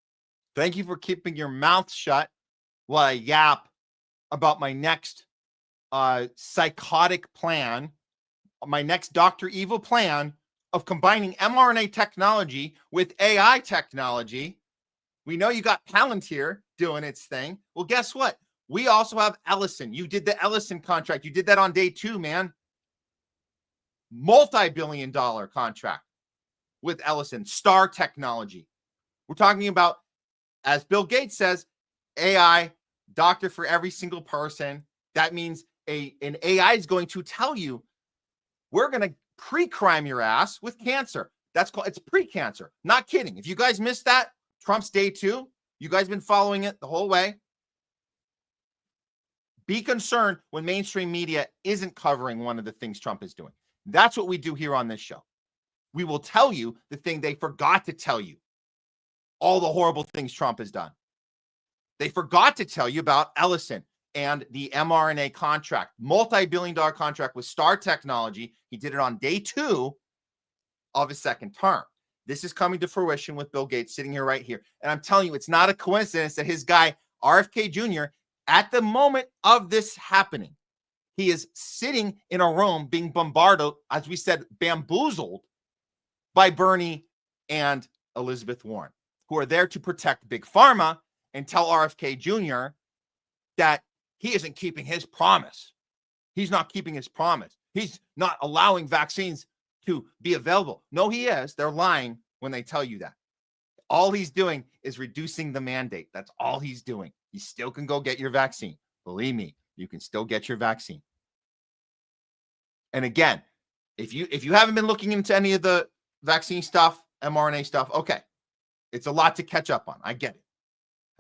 Thank you for keeping your mouth shut while I yap about my next psychotic plan, my next Dr. Evil plan of combining mRNA technology with AI technology. We know you got Palantir doing its thing. Well, guess what? We also have Ellison. You did the Ellison contract. You did that on day 2, man. Multi-billion-dollar contract with Ellison. Star technology. We're talking about, as Bill Gates says, AI, doctor for every single person. That means an AI is going to tell you, we're going to pre-crime your ass with cancer. It's pre-cancer. Not kidding. If you guys missed that, Trump's day 2, you guys been following it the whole way. Be concerned when mainstream media isn't covering one of the things Trump is doing. That's what we do here on this show. We will tell you the thing they forgot to tell you. All the horrible things Trump has done. They forgot to tell you about Ellison and the mRNA contract, multi-billion-dollar contract with Star Technology. He did it on day 2 of his second term. This is coming to fruition with Bill Gates sitting here right here. And I'm telling you, it's not a coincidence that his guy, RFK Jr., at the moment of this happening, he is sitting in a room being bombarded, as we said, bamboozled by Bernie and Elizabeth Warren, who are there to protect Big Pharma and tell RFK Jr. that he isn't keeping his promise. He's not keeping his promise. He's not allowing vaccines to be available. No, he is. They're lying when they tell you that. All he's doing is reducing the mandate. That's all he's doing. You still can go get your vaccine. Believe me, you can still get your vaccine. And again, if you haven't been looking into any of the vaccine stuff, mRNA stuff, okay, it's a lot to catch up on. I get it.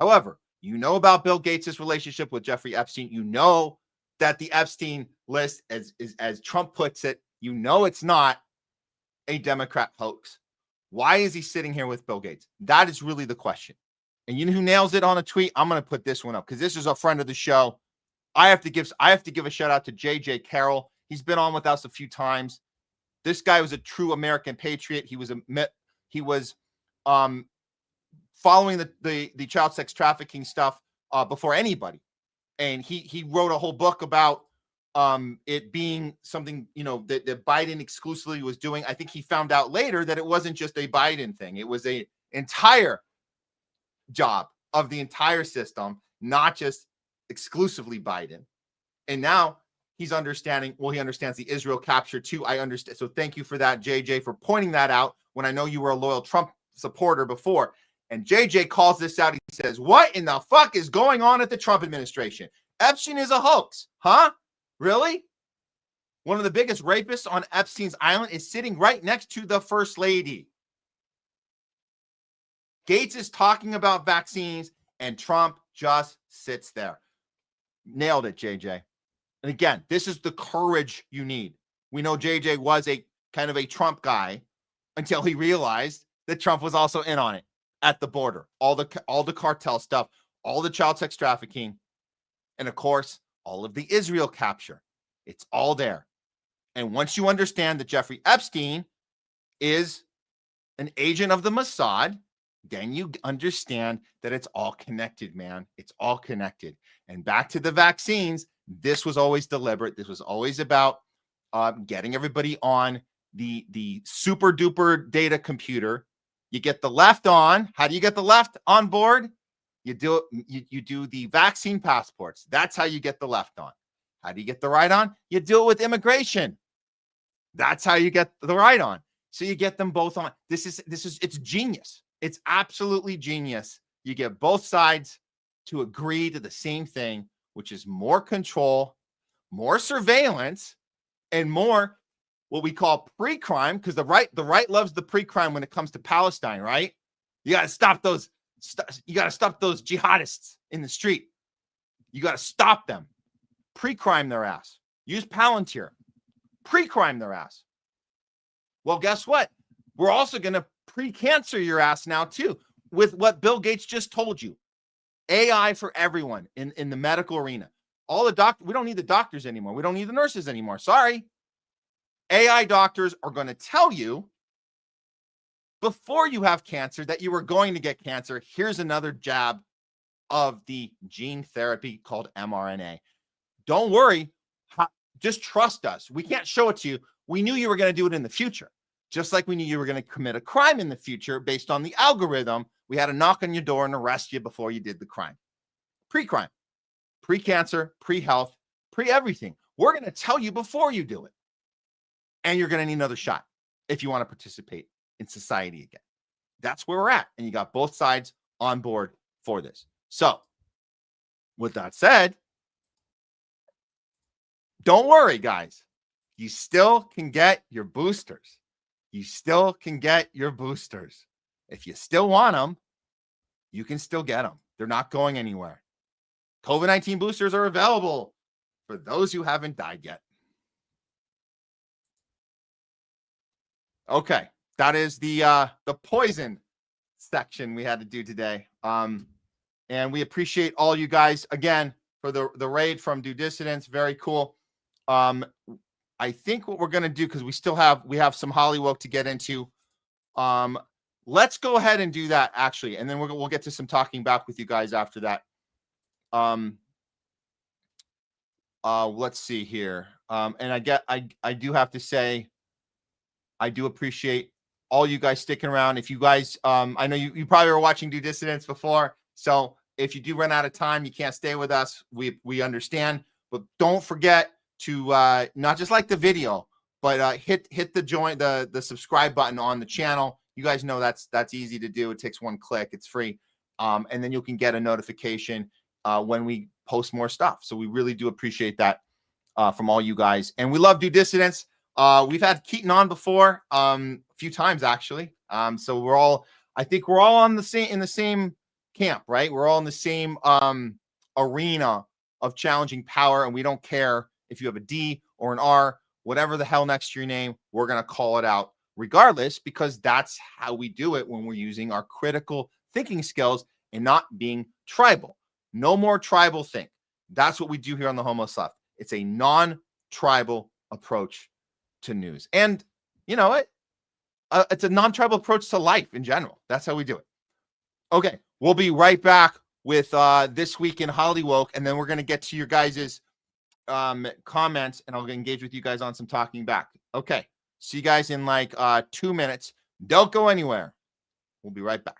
However, you know about Bill Gates' relationship with Jeffrey Epstein. You know that the Epstein list, as Trump puts it, you know it's not a Democrat hoax. Why is he sitting here with Bill Gates? That is really the question. And you know who nails it on a tweet? I'm going to put this one up because this is a friend of the show. I have to give a shout out to JJ Carroll. He's been on with us a few times. This guy was a true American patriot. He was following the child sex trafficking stuff before anybody. And he wrote a whole book about it being something, that Biden exclusively was doing. I think he found out later that it wasn't just a Biden thing. It was a entire job of the entire system, not just exclusively Biden. And now he's understanding, he understands the Israel capture too. I understand. So thank you for that, JJ, for pointing that out when I know you were a loyal Trump supporter before. And JJ calls this out. He says, what in the fuck is going on at the Trump administration? Epstein is a hoax. Huh? Really? One of the biggest rapists on Epstein's island is sitting right next to the first lady. Gates is talking about vaccines and Trump just sits there. Nailed it, JJ. And again, this is the courage you need. We know JJ was a kind of a Trump guy until he realized that Trump was also in on it at the border. All the cartel stuff, all the child sex trafficking, and of course, all of the Israel capture. It's all there. And once you understand that Jeffrey Epstein is an agent of the Mossad, then you understand that it's all connected, man. It's all connected. And back to the vaccines, this was always deliberate. This was always about getting everybody on the super duper data computer. You get the left on. How do you get the left on board? You do the vaccine passports. That's how you get the left on. How do you get the right on? You do it with immigration. That's how you get the right on. So you get them both on. It's genius. It's absolutely genius. You get both sides to agree to the same thing, which is more control, more surveillance, and more what we call pre-crime, because the right loves the pre-crime when it comes to Palestine, right? You got to stop those jihadists in the street. You got to stop them. Pre-crime their ass. Use Palantir. Pre-crime their ass. Well, guess what? We're also going to pre-cancer your ass now too, with what Bill Gates just told you. AI for everyone in the medical arena. We don't need the doctors anymore. We don't need the nurses anymore. Sorry. AI doctors are going to tell you before you have cancer that you were going to get cancer. Here's another jab of the gene therapy called mRNA. Don't worry. Just trust us. We can't show it to you. We knew you were going to do it in the future. Just like we knew you were going to commit a crime in the future based on the algorithm. We had to knock on your door and arrest you before you did the crime. Pre-crime, pre-cancer, pre-health, pre-everything. We're going to tell you before you do it. And you're going to need another shot if you want to participate in society again. That's where we're at. And you got both sides on board for this. So, with that said, don't worry, guys. You still can get your boosters. You still can get your boosters. If you still want them, you can still get them. They're not going anywhere. COVID-19 boosters are available for those who haven't died yet. Okay, that is the poison section we had to do today. And we appreciate all you guys again for the raid from Due Dissidents. Very cool. I think what we're gonna do, because we have some HOLLYWOKE to get into. Let's go ahead and do that actually, and then we'll get to some talking back with you guys after that. Let's see here. And I do have to say, I do appreciate all you guys sticking around. If you guys, I know you probably were watching Due Dissidents before, so if you do run out of time, you can't stay with us. We understand, but don't forget to not just like the video, but hit the subscribe button on the channel. You guys know that's easy to do. It takes one click. It's free, and then you can get a notification when we post more stuff. So we really do appreciate that from all you guys, and we love Due Dissidents. We've had Keaton on before, a few times actually. So I think we're all in the same camp, right? We're all in the same arena of challenging power, and we don't care if you have a D or an R, whatever the hell next to your name, we're going to call it out regardless, because that's how we do it when we're using our critical thinking skills and not being tribal. No more tribal think. That's what we do here on the Homeless Left. It's a non-tribal approach to news. And you know it. It's a non-tribal approach to life in general. That's how we do it. Okay, we'll be right back with This Week in HOLLYWOKE, and then we're going to get to your guys' comments, and I'll engage with you guys on some talking back. Okay, see you guys in like 2 minutes. Don't go anywhere. We'll be right back.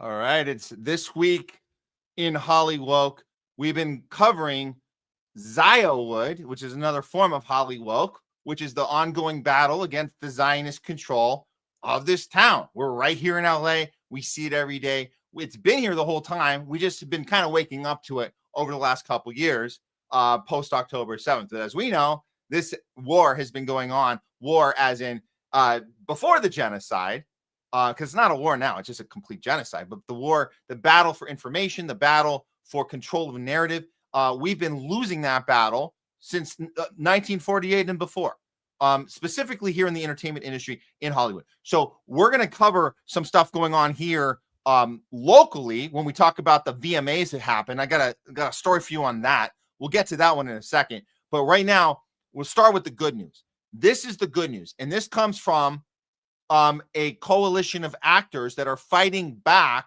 All right, it's this week in HOLLYWOKE. We've been covering Ziowood, which is another form of HOLLYWOKE, which is the ongoing battle against the Zionist control of this town. We're right here in LA. We see it every day. It's been here the whole time. We just have been kind of waking up to it over the last couple of years, post October 7th. But as we know, this war has been going on, war as in before the genocide, because it's not a war now, it's just a complete genocide. But the war, the battle for information, the battle for control of a narrative, we've been losing that battle since 1948 and before, specifically here in the entertainment industry in Hollywood. So we're going to cover some stuff going on here locally when we talk about the VMAs that happened. I got a story for you on that. We'll get to that one in a second. But right now, we'll start with the good news. This is the good news. And this comes from a coalition of actors that are fighting back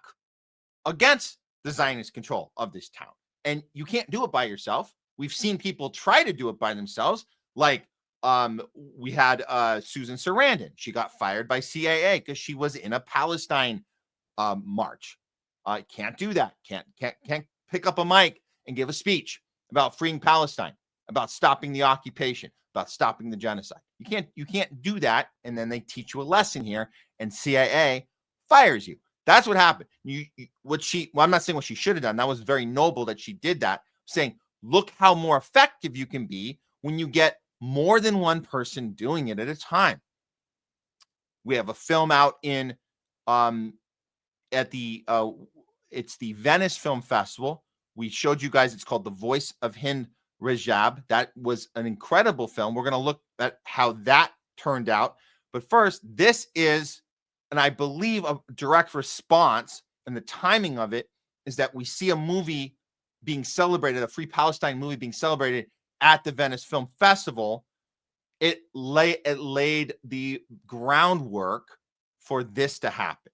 against the Zionist control of this town. And you can't do it by yourself. We've seen people try to do it by themselves. Like we had Susan Sarandon. She got fired by CAA because she was in a Palestine march. Can't do that. Can't pick up a mic and give a speech about freeing Palestine, about stopping the occupation, about stopping the genocide. You can't do that. And then they teach you a lesson here, and CAA fires you. That's what happened. I'm not saying what she should have done. That was very noble that she did that. I'm saying, look how more effective you can be when you get more than one person doing it at a time. We have a film out in at the it's the Venice Film Festival. We showed you guys, it's called The Voice of Hind Rajab. That was an incredible film. We're going to look at how that turned out. But first, this is, and I believe, a direct response, and the timing of it is that we see a movie being celebrated, a Free Palestine movie being celebrated at the Venice Film Festival. It laid the groundwork for this to happen.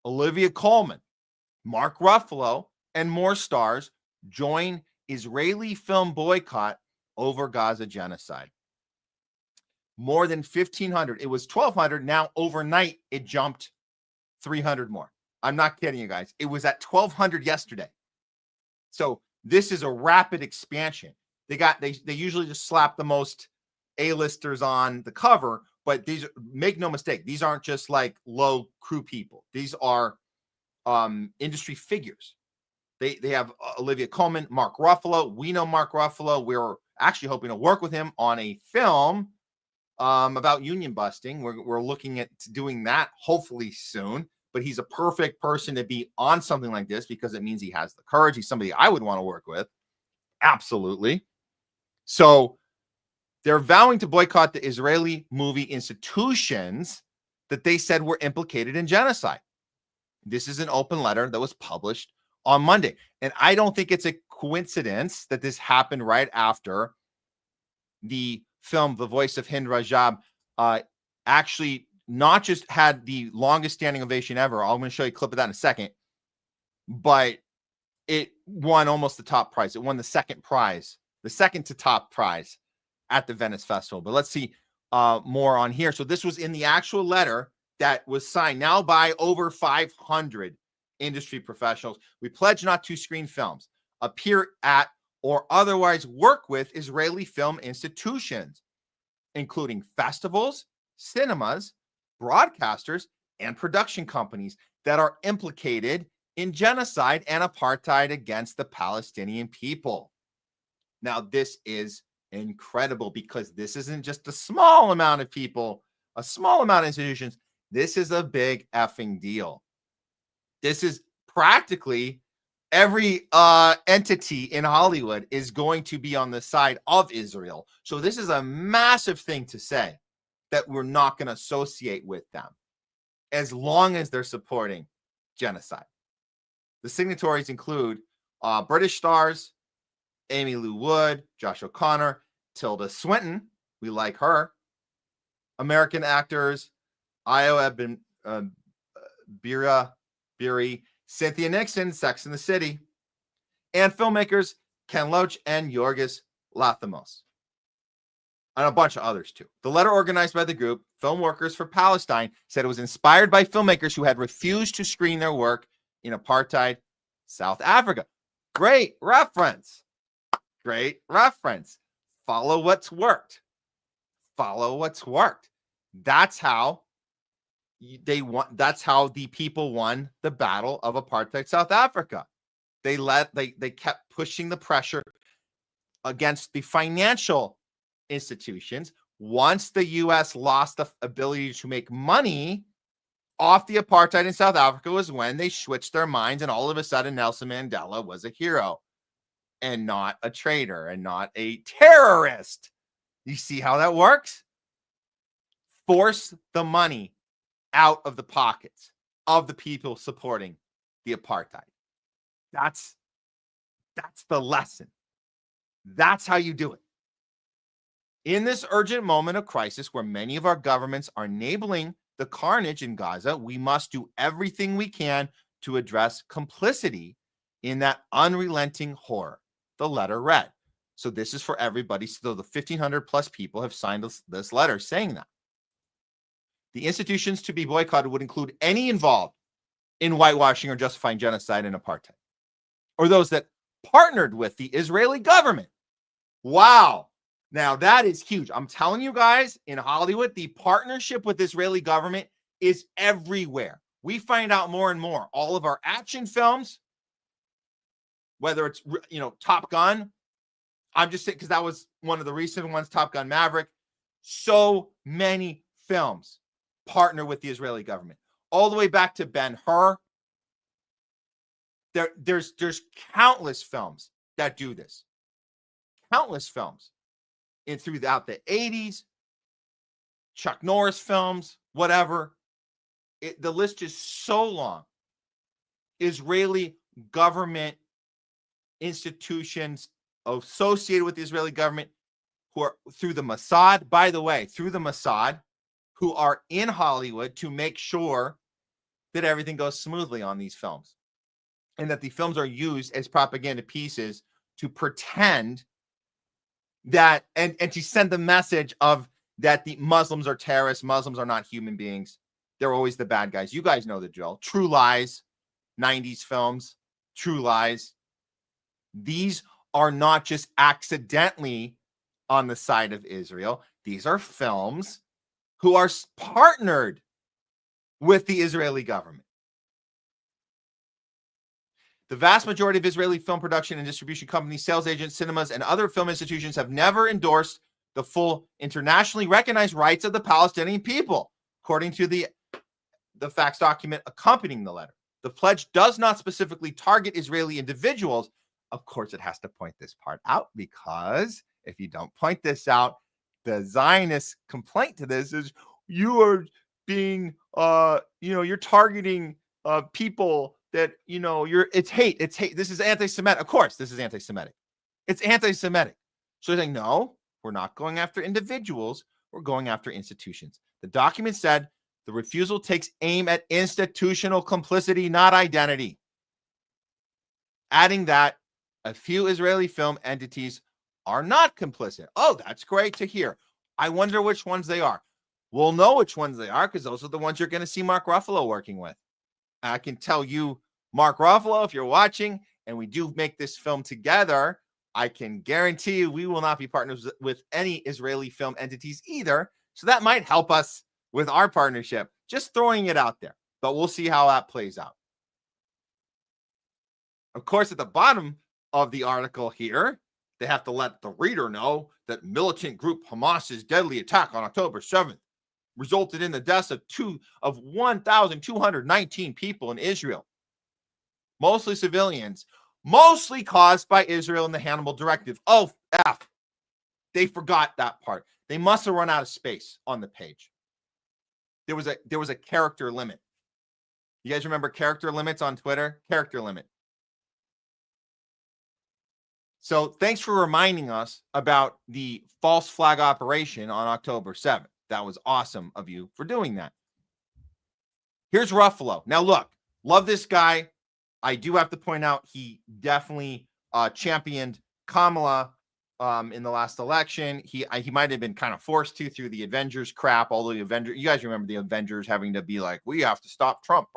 Olivia Colman, Mark Ruffalo, and more stars join Israeli film boycott over Gaza genocide. More than 1,500. It was 1,200. Now overnight, it jumped 300 more. I'm not kidding you guys. It was at 1,200 yesterday. So this is a rapid expansion. They usually just slap the most A-listers on the cover, but these, make no mistake, these aren't just like low crew people. These are industry figures. They have Olivia Colman, Mark Ruffalo. We know Mark Ruffalo. We're actually hoping to work with him on a film about union busting. We're looking at doing that hopefully soon. But he's a perfect person to be on something like this because it means he has the courage. He's somebody I would want to work with. Absolutely. So they're vowing to boycott the Israeli movie institutions that they said were implicated in genocide. This is an open letter that was published on Monday. And I don't think it's a coincidence that this happened right after the film The Voice of Hind Rajab actually not just had the longest standing ovation ever. I'm going to show you a clip of that in a second. But it won almost the top prize. It won the second prize, the second to top prize at the Venice Festival. But let's see more on here. So this was in the actual letter that was signed now by over 500 industry professionals. We pledge not to screen films, appear at, or otherwise work with Israeli film institutions, including festivals, cinemas, broadcasters, and production companies that are implicated in genocide and apartheid against the Palestinian people. Now, this is incredible because this isn't just a small amount of people, a small amount of institutions. This is a big effing deal. This is practically every entity in Hollywood is going to be on the side of Israel. So this is a massive thing to say, that we're not going to associate with them as long as they're supporting genocide. The signatories include British stars, Amy Lou Wood, Josh O'Connor, Tilda Swinton, we like her, American actors, Io Beery, Cynthia Nixon, Sex and the City, and filmmakers Ken Loach and Yorgos Lanthimos, and a bunch of others too. The letter organized by the group, Film Workers for Palestine, said it was inspired by filmmakers who had refused to screen their work in apartheid South Africa. Great reference. Great reference. Follow what's worked. Follow what's worked. That's how that's how the people won the battle of apartheid South Africa. They kept pushing the pressure against the financial institutions. Once the U.S. lost the ability to make money off the apartheid in South Africa was when they switched their minds, and all of a sudden Nelson Mandela was a hero and not a traitor and not a terrorist. You see how that works? Force the money out of the pockets of the people supporting the apartheid. That's the lesson. That's how you do it. In this urgent moment of crisis where many of our governments are enabling the carnage in Gaza, we must do everything we can to address complicity in that unrelenting horror. The letter read. So this is for everybody. So the 1,500 plus people have signed this letter saying that. The institutions to be boycotted would include any involved in whitewashing or justifying genocide and apartheid, or those that partnered with the Israeli government. Wow. Now that is huge. I'm telling you guys, in Hollywood, the partnership with the Israeli government is everywhere. We find out more and more. All of our action films, whether it's, Top Gun, I'm just saying, because that was one of the recent ones, Top Gun Maverick. So many films partner with the Israeli government, all the way back to Ben-Hur. There's countless films that do this. Countless films throughout the 80s, Chuck Norris films, whatever. The list is so long. Israeli government institutions associated with the Israeli government who are through the Mossad, by the way, through the Mossad, who are in Hollywood to make sure that everything goes smoothly on these films and that the films are used as propaganda pieces to pretend that and to send the message of that the Muslims are terrorists, Muslims are not human beings. They're always the bad guys. You guys know the drill. True Lies, 90s films, True Lies. These are not just accidentally on the side of Israel. These are films who are partnered with the Israeli government. The vast majority of Israeli film production and distribution companies, sales agents, cinemas, and other film institutions have never endorsed the full internationally recognized rights of the Palestinian people, according to the facts document accompanying the letter. The pledge does not specifically target Israeli individuals. Of course, it has to point this part out, because if you don't point this out, the Zionist complaint to this is you are being, you're targeting people that, it's hate. It's hate. This is anti-Semitic. Of course, this is anti-Semitic. It's anti-Semitic. So they're saying, no, we're not going after individuals. We're going after institutions. The document said the refusal takes aim at institutional complicity, not identity. Adding that a few Israeli film entities are not complicit. Oh, that's great to hear. I wonder which ones they are. We'll know which ones they are because those are the ones you're going to see Mark Ruffalo working with. I can tell you, Mark Ruffalo, if you're watching and we do make this film together, I can guarantee you we will not be partners with any Israeli film entities either. So that might help us with our partnership. Just throwing it out there, but we'll see how that plays out. Of course, at the bottom of the article here, they have to let the reader know that militant group Hamas's deadly attack on October 7th resulted in the deaths of 1,219 people in Israel, mostly civilians, mostly caused by Israel and the Hannibal Directive. Oh, F. They forgot that part. They must have run out of space on the page. There was a character limit. You guys remember character limits on Twitter? Character limit. So thanks for reminding us about the false flag operation on October 7th. That was awesome of you for doing that. Here's Ruffalo. Now, look, love this guy. I do have to point out he definitely championed Kamala in the last election. He might have been kind of forced to through the Avengers crap. All the Avengers, you guys remember the Avengers having to be like, we have to stop Trump.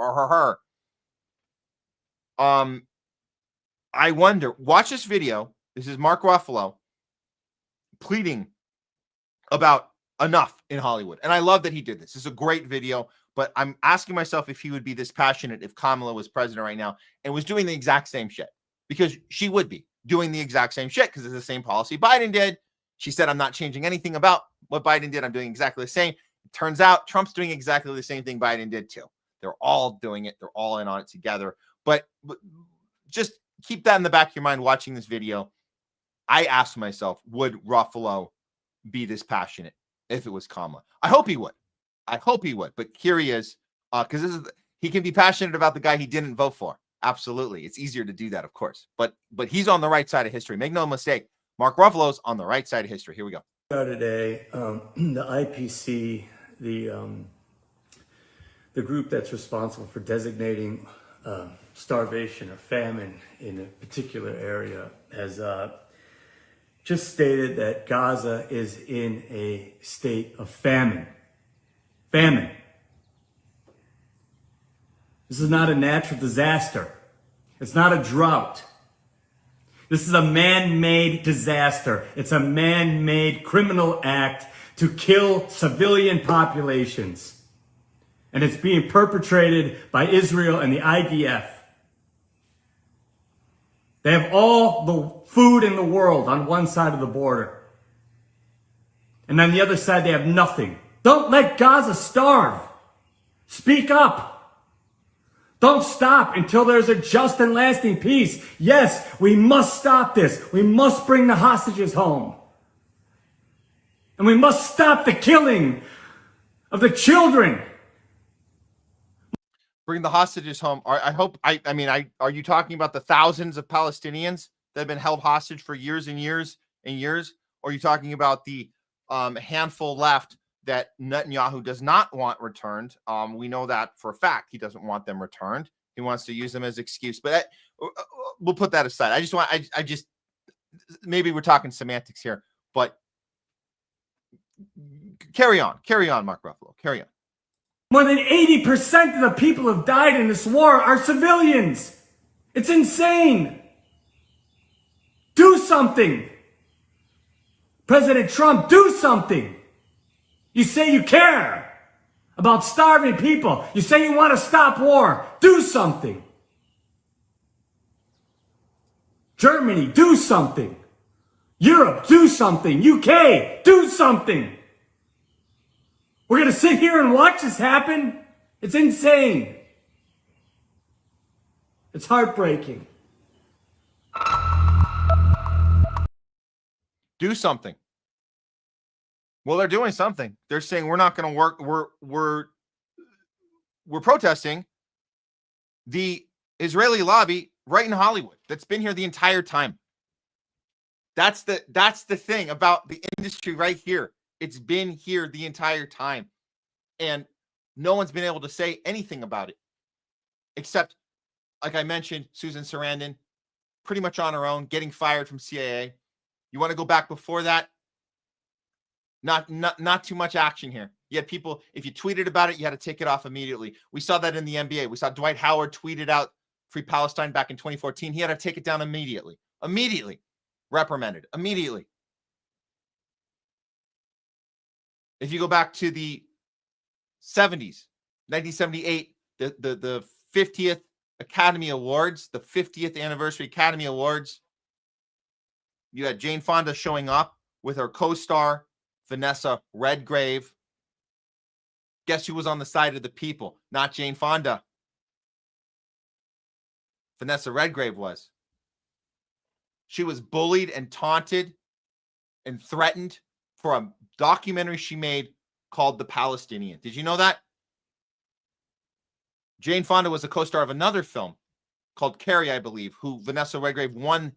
I wonder, watch this video. This is Mark Ruffalo pleading about enough in Hollywood. And I love that he did this. This is a great video, but I'm asking myself if he would be this passionate if Kamala was president right now and was doing the exact same shit, because she would be doing the exact same shit because it's the same policy Biden did. She said, I'm not changing anything about what Biden did. I'm doing exactly the same. It turns out Trump's doing exactly the same thing Biden did too. They're all doing it. They're all in on it together. But just keep that in the back of your mind watching this video. I asked myself, would Ruffalo be this passionate if it was Kamala? I hope he would. But here he is, because he can be passionate about the guy he didn't vote for. Absolutely. It's easier to do that, of course. But he's on the right side of history. Make no mistake. Mark Ruffalo's on the right side of history. Here we go. Today, the IPC, the group that's responsible for designating starvation or famine in a particular area, has just stated that Gaza is in a state of famine. Famine. This is not a natural disaster. It's not a drought. This is a man-made disaster. It's a man-made criminal act to kill civilian populations. And it's being perpetrated by Israel and the IDF. They have all the food in the world on one side of the border. And on the other side, they have nothing. Don't let Gaza starve. Speak up. Don't stop until there's a just and lasting peace. Yes, we must stop this. We must bring the hostages home. And we must stop the killing of the children. Bring the hostages home. Are you talking about the thousands of Palestinians that have been held hostage for years and years and years? Or are you talking about the handful left that Netanyahu does not want returned? We know that for a fact. He doesn't want them returned. He wants to use them as excuse. But we'll put that aside. I just maybe we're talking semantics here. But carry on, Mark Ruffalo. Carry on. More than 80% of the people who have died in this war are civilians. It's insane. Do something. President Trump, do something. You say you care about starving people. You say you want to stop war. Do something. Germany, do something. Europe, do something. UK, do something. We're going to sit here and watch this happen? It's insane. It's heartbreaking. Do something. Well, they're doing something. They're saying we're not going to work. We're protesting the Israeli lobby right in Hollywood that's been here the entire time. That's the thing about the industry right here. It's been here the entire time. And no one's been able to say anything about it. Except, like I mentioned, Susan Sarandon, pretty much on her own, getting fired from CAA. You want to go back before that? Not too much action here. You had people, if you tweeted about it, you had to take it off immediately. We saw that in the NBA. We saw Dwight Howard tweeted out Free Palestine back in 2014. He had to take it down immediately. Immediately. Reprimanded. Immediately. If you go back to the 70s, 1978, the 50th Academy Awards, the 50th Anniversary Academy Awards, you had Jane Fonda showing up with her co-star, Vanessa Redgrave. Guess who was on the side of the people? Not Jane Fonda. Vanessa Redgrave was. She was bullied and taunted and threatened for a documentary she made called The Palestinian. Did you know that? Jane Fonda was a co-star of another film called Carrie, I believe, who Vanessa Redgrave won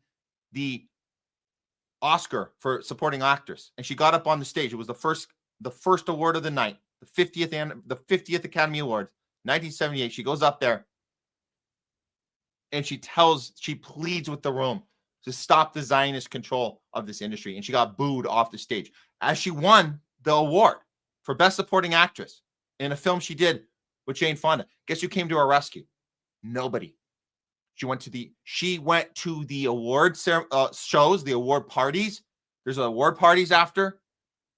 the Oscar for supporting actress. And she got up on the stage. It was the first award of the night, the 50th Academy Awards, 1978. She goes up there and she pleads with the room. to stop the Zionist control of this industry. And she got booed off the stage as she won the award for Best Supporting Actress in a film she did with Jane Fonda. Guess who came to her rescue? Nobody. She went to the award shows, the award parties. There's award parties after.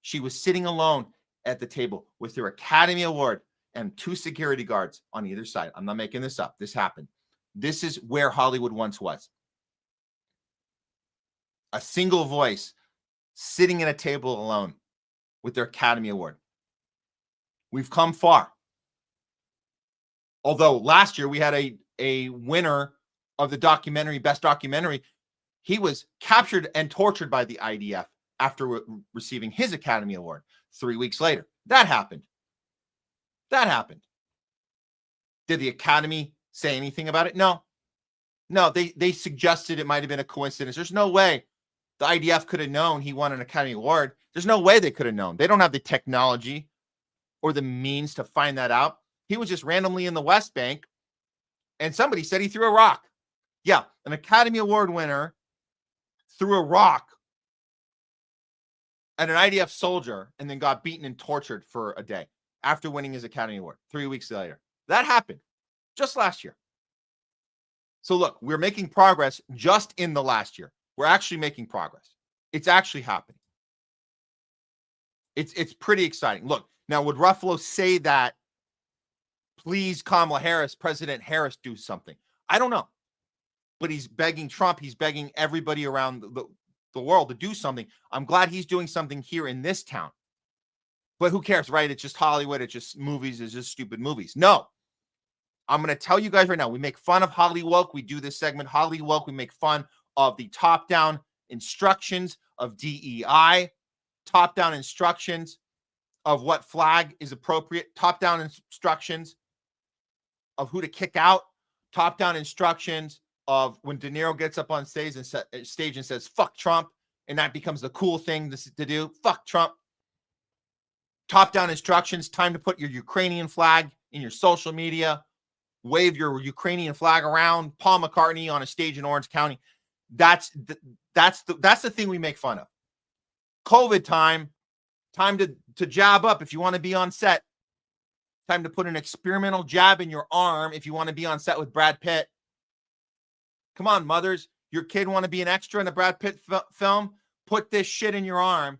She was sitting alone at the table with her Academy Award and 2 security guards on either side. I'm not making this up. This happened. This is where Hollywood once was. A single voice sitting at a table alone with their Academy Award. We've come far. Although last year we had a winner of the documentary, Best Documentary. He was captured and tortured by the IDF after receiving his Academy Award 3 weeks later. That happened. Did the Academy say anything about it? No, they suggested it might have been a coincidence. There's no way the IDF could have known he won an Academy Award. There's no way they could have known. They don't have the technology or the means to find that out. He was just randomly in the West Bank, and somebody said he threw a rock. Yeah, an Academy Award winner threw a rock at an IDF soldier and then got beaten and tortured for a day after winning his Academy Award 3 weeks later. That happened just last year. So look, we're making progress just in the last year. We're actually making progress. It's actually happening. It's pretty exciting. Look, now would Ruffalo say that, please, Kamala Harris, President Harris, do something? I don't know. But he's begging Trump. He's begging everybody around the world to do something. I'm glad he's doing something here in this town. But who cares, right? It's just Hollywood. It's just movies. It's just stupid movies. No. I'm going to tell you guys right now, we make fun of HOLLYWOKE. We do this segment, HOLLYWOKE. We make fun of the top-down instructions of DEI, top-down instructions of what flag is appropriate, top-down instructions of who to kick out, top-down instructions of when De Niro gets up on stage and says, fuck Trump, and that becomes the cool thing to do, fuck Trump. Top-down instructions, time to put your Ukrainian flag in your social media, wave your Ukrainian flag around, Paul McCartney on a stage in Orange County. That's the thing we make fun of. COVID time to jab up if you want to be on set. Time to put an experimental jab in your arm if you want to be on set with Brad Pitt. Come on, mothers. Your kid want to be an extra in a Brad Pitt film? Put this shit in your arm.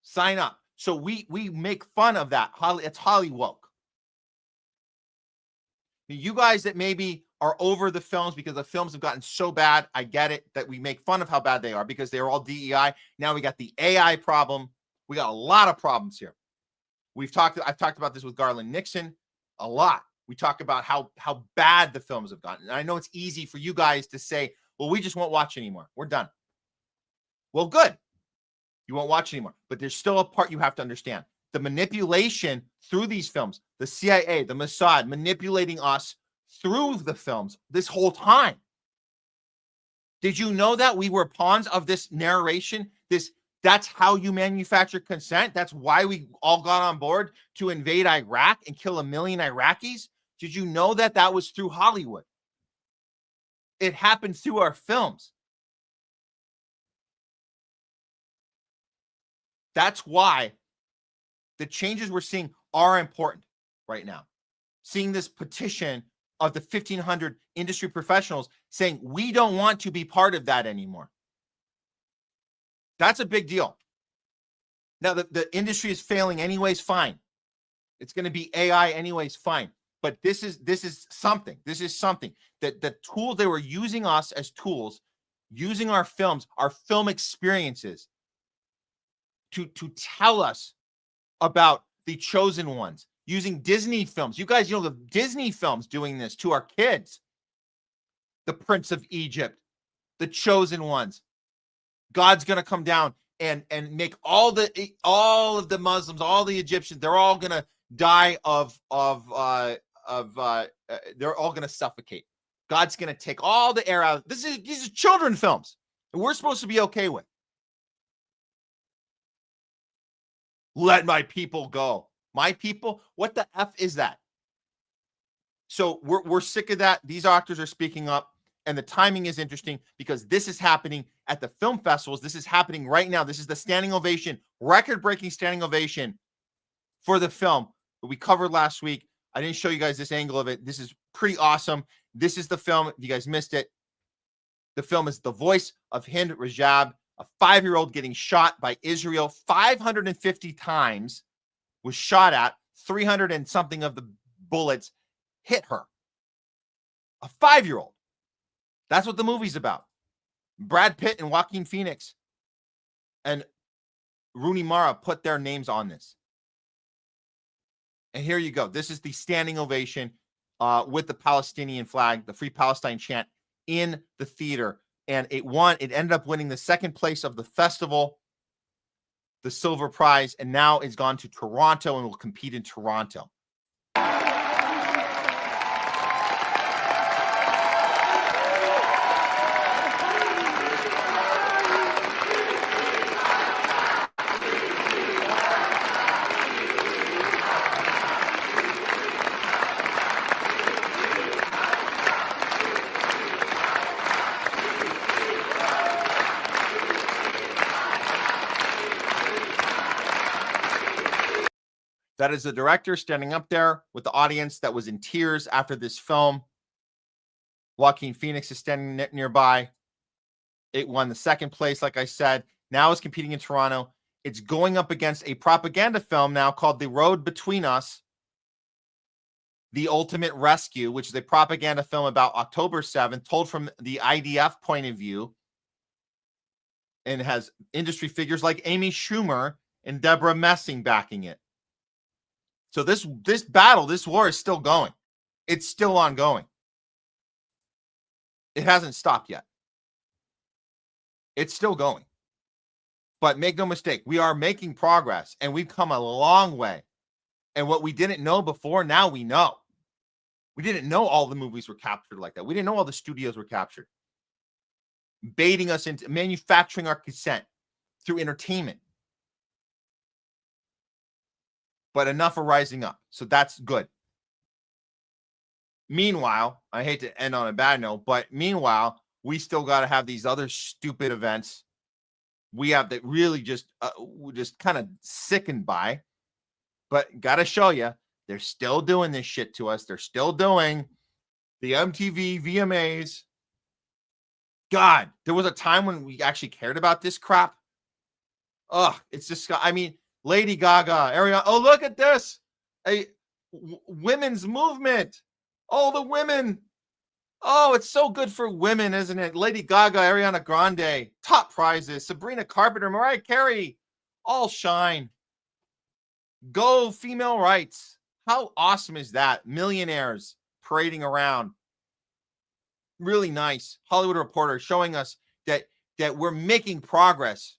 Sign up. So we make fun of that. It's HOLLYWOKE. You guys that maybe are over the films because the films have gotten so bad, I get it, that we make fun of how bad they are because they're all DEI. Now we got the AI problem. We got a lot of problems here. I've talked about this with Garland Nixon a lot. We talk about how bad the films have gotten. And I know it's easy for you guys to say, well, we just won't watch anymore. We're done. Well, good. You won't watch anymore. But there's still a part you have to understand. The manipulation through these films, the CIA, the Mossad manipulating us through the films this whole time. Did you know that we were pawns of this narration? That's how you manufacture consent. That's why we all got on board to invade Iraq and kill 1 million Iraqis. Did you know that that was through Hollywood? It happened through our films. That's why the changes we're seeing are important right now. Seeing this petition of the 1,500 industry professionals saying, we don't want to be part of that anymore. That's a big deal. Now, the industry is failing anyways, fine. It's going to be AI anyways, fine. But this is something. This is something that the tools they were using us as tools, using our films, our film experiences to tell us about the chosen ones, using Disney films. You guys, the Disney films doing this to our kids. The Prince of Egypt, the chosen ones. God's going to come down and make all of the Muslims, all the Egyptians, they're all going to die they're all going to suffocate. God's going to take all the air out. These are children films that we're supposed to be okay with. Let my people go. My people? What the F is that? So we're sick of that. These actors are speaking up. And the timing is interesting because this is happening at the film festivals. This is happening right now. This is the standing ovation, record-breaking standing ovation for the film that we covered last week. I didn't show you guys this angle of it. This is pretty awesome. This is the film. If you guys missed it, the film is The Voice of Hind Rajab, a 5-year-old getting shot by Israel 550 times, was shot at, 300 and something of the bullets hit her. A 5-year-old. That's what the movie's about. Brad Pitt and Joaquin Phoenix and Rooney Mara put their names on this. And here you go. This is the standing ovation with the Palestinian flag, the Free Palestine chant in the theater. And it ended up winning the second place of the festival, the silver prize, and now it's gone to Toronto and will compete in Toronto. That is the director standing up there with the audience that was in tears after this film. Joaquin Phoenix is standing nearby. It won the second place, like I said. Now it's competing in Toronto. It's going up against a propaganda film now called The Road Between Us, The Ultimate Rescue, which is a propaganda film about October 7th, told from the IDF point of view, and has industry figures like Amy Schumer and Deborah Messing backing it. So this battle, this war is still going. It's still ongoing. It hasn't stopped yet. It's still going. But make no mistake, we are making progress, and we've come a long way. And what we didn't know before, now we know. We didn't know all the movies were captured like that. We didn't know all the studios were captured. Baiting us into manufacturing our consent through entertainment. But enough are rising up. So that's good. Meanwhile, I hate to end on a bad note, but meanwhile, we still got to have these other stupid events we have that really just kind of sickened by. But got to show you, they're still doing this shit to us. They're still doing the MTV VMAs. God, there was a time when we actually cared about this crap. Ugh, it's just, I mean, Lady Gaga, Ariana. Oh, look at this. A women's movement. Oh, the women. Oh, it's so good for women, isn't it? Lady Gaga, Ariana Grande, top prizes. Sabrina Carpenter, Mariah Carey, all shine. Go female rights. How awesome is that? Millionaires parading around. Really nice. Hollywood Reporter showing us that we're making progress.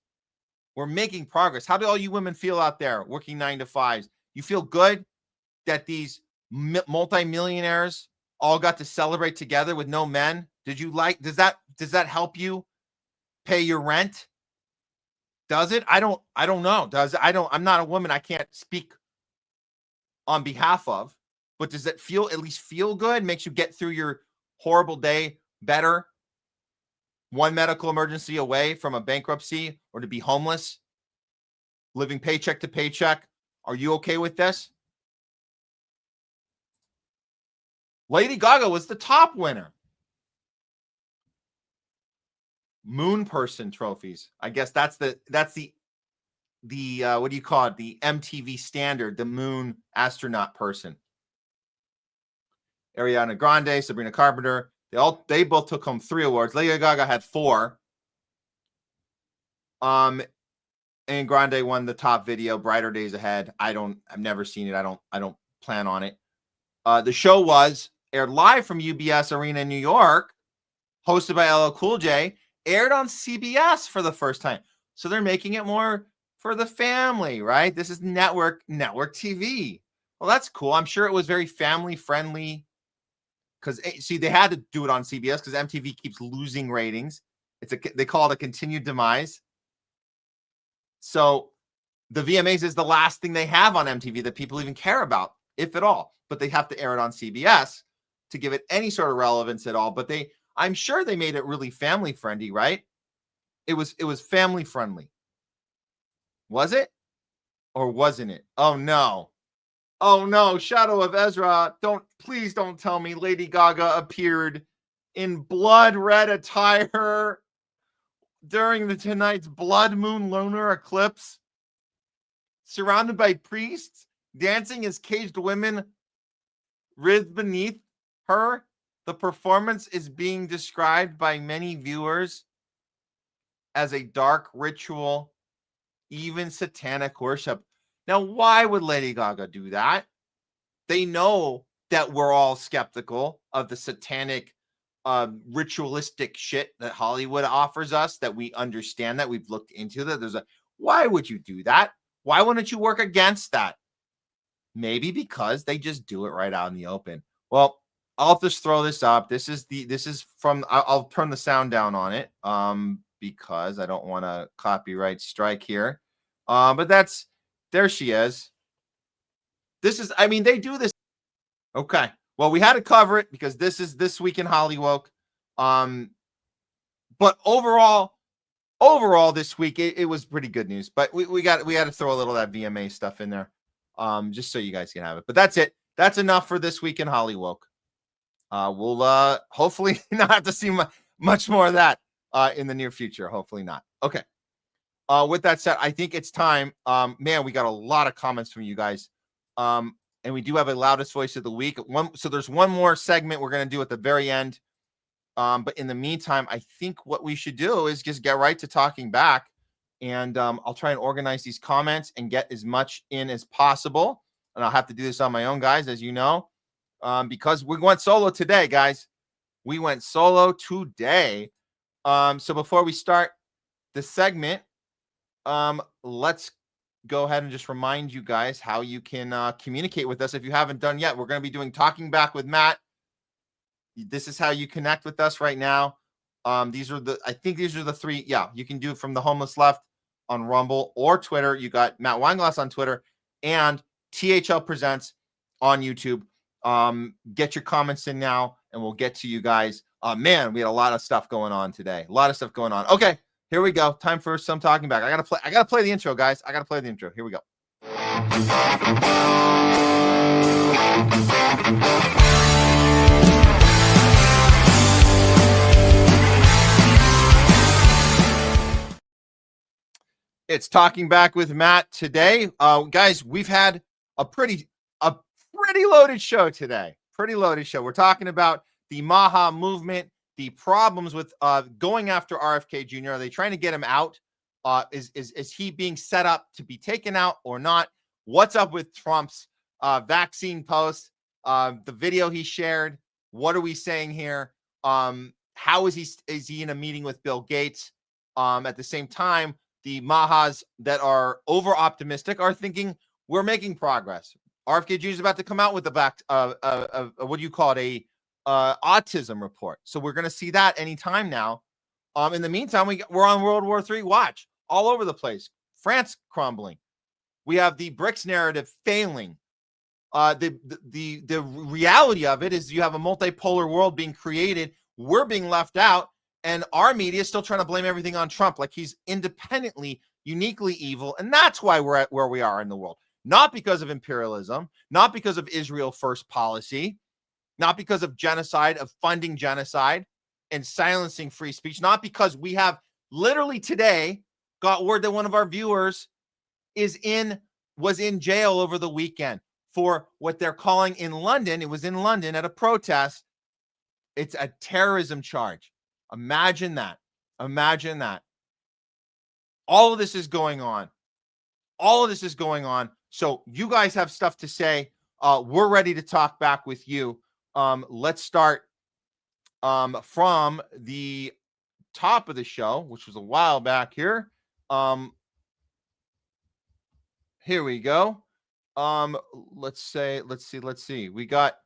We're making progress. How do all you women feel out there working 9 to 5s? You feel good that these multimillionaires all got to celebrate together with no men? Does that help you pay your rent? Does it? I don't know. I'm not a woman. I can't speak on behalf of, but does it at least feel good? Makes you get through your horrible day better? One medical emergency away from a bankruptcy or to be homeless, living paycheck to paycheck. Are you okay with this? Lady Gaga was the top winner. Moon person trophies. I guess that's the what do you call it? The MTV standard, the moon astronaut person. Ariana Grande, Sabrina Carpenter. They both took home 3 awards. Lady Gaga had 4. And Grande won the top video, Brighter Days Ahead. I've never seen it. I don't plan on it. The show was aired live from UBS Arena in New York, hosted by LL Cool J, aired on CBS for the first time. So they're making it more for the family, right? This is network TV. Well, that's cool. I'm sure it was very family friendly. Because, see, they had to do it on CBS because MTV keeps losing ratings. They call it a continued demise. So the VMAs is the last thing they have on MTV that people even care about, if at all. But they have to air it on CBS to give it any sort of relevance at all. But I'm sure they made it really family friendly, right? It was family friendly. Was it? Or wasn't it? Oh no. Oh no, Shadow of Ezra. Please don't tell me Lady Gaga appeared in blood red attire during tonight's Blood Moon Lunar Eclipse, surrounded by priests, dancing as caged women writhed beneath her. The performance is being described by many viewers as a dark ritual, even satanic worship. Now, why would Lady Gaga do that? They know that we're all skeptical of the satanic ritualistic shit that Hollywood offers us, that we understand, that we've looked into, that why would you do that? Why wouldn't you work against that? Maybe because they just do it right out in the open. Well, I'll just throw this up. This is from, I'll turn the sound down on it because I don't want to copyright strike here. But there she is. They do this. Okay. Well, we had to cover it because this is This Week in HOLLYWOKE. But overall this week, it was pretty good news. But we had to throw a little of that VMA stuff in there just so you guys can have it. But that's it. That's enough for This Week in HOLLYWOKE. We'll hopefully not have to see much more of that in the near future. Hopefully not. Okay. With that said, I think it's time. Man, we got a lot of comments from you guys. And we do have a loudest voice of the week. So there's one more segment we're going to do at the very end. But in the meantime, I think what we should do is just get right to talking back. And I'll try and organize these comments and get as much in as possible. And I'll have to do this on my own, guys, as you know, because we went solo today, guys. We went solo today. So before we start the segment, let's go ahead and just remind you guys how you can communicate with us if you haven't done yet. We're going to be doing Talking Back with Matt. This is how you connect with us right now. These are the three. Yeah, you can do it from the Homeless Left on Rumble or Twitter. You got Matt Weinglass on Twitter and THL Presents on YouTube. Get your comments in now and we'll get to you guys. Man, we had a lot of stuff going on today. A lot of stuff going on. Okay. Here we go. Time for some Talking Back. I gotta play the intro, guys. I gotta play the intro. Here we go. It's Talking Back with Matt today. Guys, we've had a pretty loaded show today. Pretty loaded show. We're talking about the Maha movement, the problems with going after RFK Jr. Are they trying to get him out? Is he being set up to be taken out or not? What's up with Trump's vaccine post? The video he shared. What are we saying here? How is he in a meeting with Bill Gates? At the same time, the Mahas that are over optimistic are thinking we're making progress. RFK Jr. is about to come out with what do you call it? Autism report. So we're going to see that anytime now. In the meantime, we're on World War III watch all over the place. France crumbling. We have the BRICS narrative failing. The reality of it is you have a multipolar world being created. We're being left out, and our media is still trying to blame everything on Trump, like he's independently, uniquely evil, and that's why we're at where we are in the world. Not because of imperialism, not because of Israel first policy, not because of genocide, of funding genocide and silencing free speech, not because we have literally today got word that one of our viewers was in jail over the weekend for what they're calling in London. It was in London at a protest. It's a terrorism charge. Imagine that. Imagine that. All of this is going on. All of this is going on. So you guys have stuff to say. We're ready to talk back with you. Let's start from the top of the show, which was a while back here. Here we go. Let's see. We got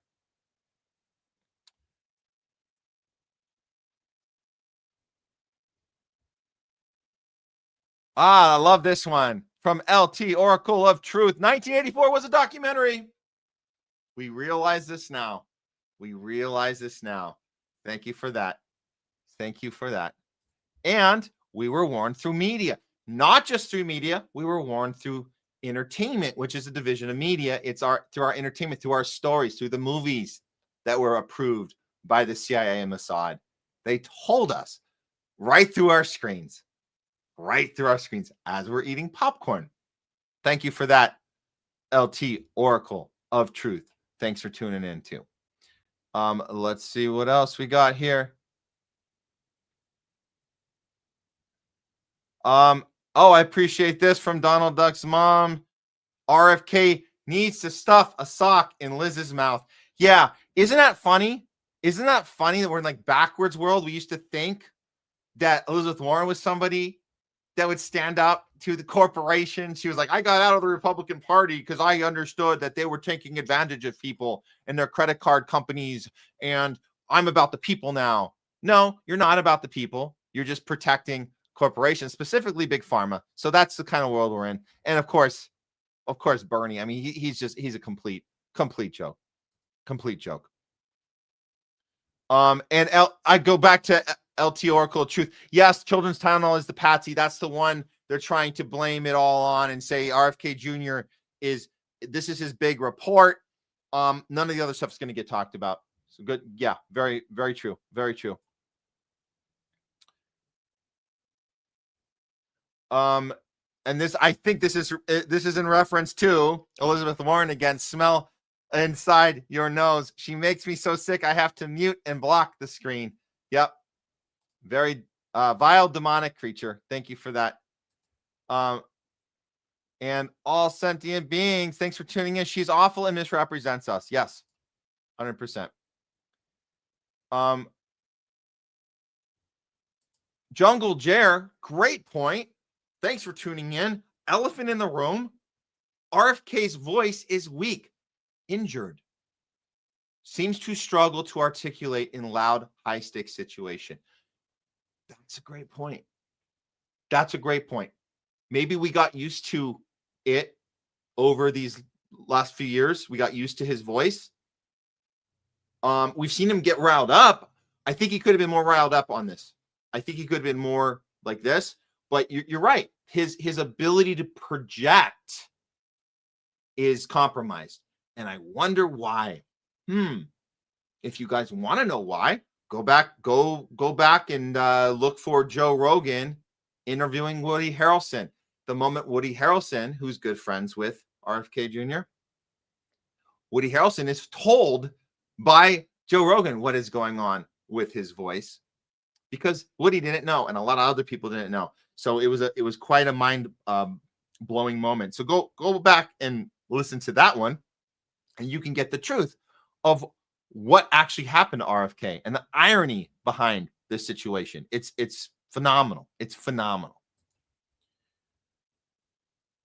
I love this one from LT Oracle of Truth. 1984 was a documentary. We realize this now. Thank you for that. Thank you for that. And we were warned through media, not just through media. We were warned through entertainment, which is a division of media. It's through our entertainment, through our stories, through the movies that were approved by the CIA and Mossad. They told us right through our screens as we're eating popcorn. Thank you for that, LT Oracle of Truth. Thanks for tuning in too. Let's see what else we got here. Oh, I appreciate this from Donald Duck's mom. RFK needs to stuff a sock in Liz's mouth. Yeah, isn't that funny? Isn't that funny that we're in like backwards world? We used to think that Elizabeth Warren was somebody that would stand up to the corporation. She was like, I got out of the Republican Party because I understood that they were taking advantage of people and their credit card companies, and I'm about the people now. No, you're not about the people. You're just protecting corporations, specifically big pharma. So that's the kind of world we're in. And of course, Bernie. I mean, he's a complete joke. Complete joke. And I go back to LT Oracle of Truth. Yes, Children's Channel is the patsy. That's the one they're trying to blame it all on and say RFK Jr. this is his big report. None of the other stuff is going to get talked about. So good. Yeah, very, very true. Very true. And this, I think this is in reference to Elizabeth Warren again. Smell inside your nose. She makes me so sick I have to mute and block the screen. Yep. Very vile demonic creature. Thank you for that. And all sentient beings, thanks for tuning in. She's awful and misrepresents us. Yes. 100%. Jungle Jer, great point. Thanks for tuning in. Elephant in the room. RFK's voice is weak, injured. Seems to struggle to articulate in loud, high-stakes situation. That's a great point. That's a great point. Maybe we got used to it over these last few years. We got used to his voice. We've seen him get riled up. I think he could have been more riled up on this. I think he could have been more like this. But you're right. His ability to project is compromised. And I wonder why. If you guys want to know why, go back and look for Joe Rogan interviewing Woody Harrelson. The moment Woody Harrelson, who's good friends with RFK Jr., Woody Harrelson is told by Joe Rogan what is going on with his voice, because Woody didn't know and a lot of other people didn't know. So it was quite a mind blowing moment. So go back and listen to that one, and you can get the truth of what actually happened to RFK and the irony behind this situation. It's phenomenal. It's phenomenal.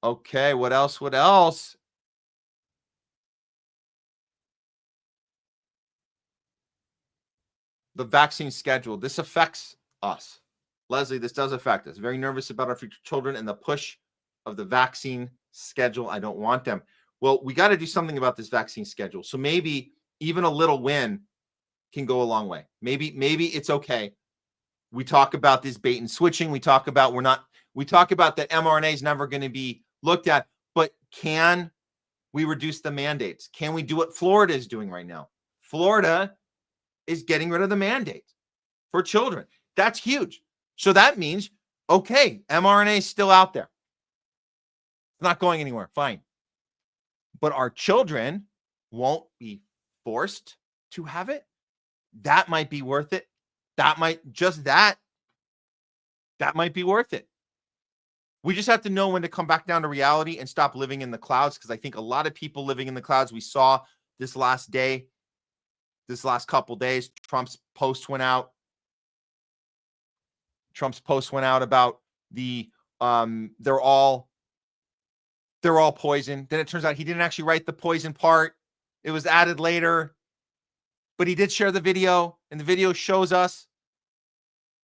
Okay, what else? What else? The vaccine schedule. This affects us. Leslie, this does affect us. Very nervous about our future children and the push of the vaccine schedule. I don't want them. Well, we got to do something about this vaccine schedule. So maybe even a little win can go a long way. Maybe it's okay. We talk about this bait and switching. We talk about that mRNA is never going to be looked at, but can we reduce the mandates? Can we do what Florida is doing right now? Florida is getting rid of the mandate for children. That's huge. So that means, okay, mRNA is still out there. It's not going anywhere. Fine. But our children won't be forced to have it. That might be worth it. That might be worth it. We just have to know when to come back down to reality and stop living in the clouds, because I think a lot of people living in the clouds, we saw this last couple days, Trump's post went out about the they're all poison. Then it turns out he didn't actually write the poison part. It was added later. But he did share the video, and the video shows us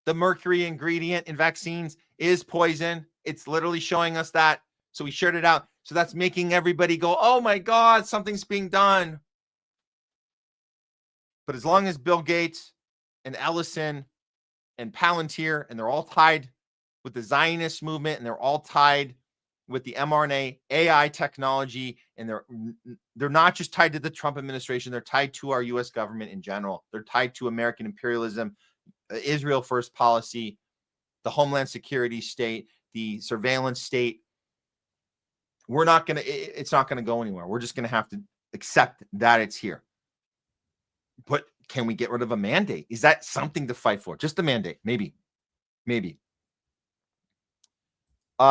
the mercury ingredient in vaccines is poison. It's literally showing us that. So he shared it out. So that's making everybody go, oh my God, something's being done. But as long as Bill Gates and Ellison and Palantir, and they're all tied with the Zionist movement, and they're all tied with the mRNA AI technology, and they're not just tied to the Trump administration, they're tied to our US government in general. They're tied to American imperialism, Israel first policy, the Homeland Security state, the surveillance state. It's not going to go anywhere. We're just going to have to accept that it's here. But can we get rid of a mandate? Is that something to fight for? Just a mandate. Maybe.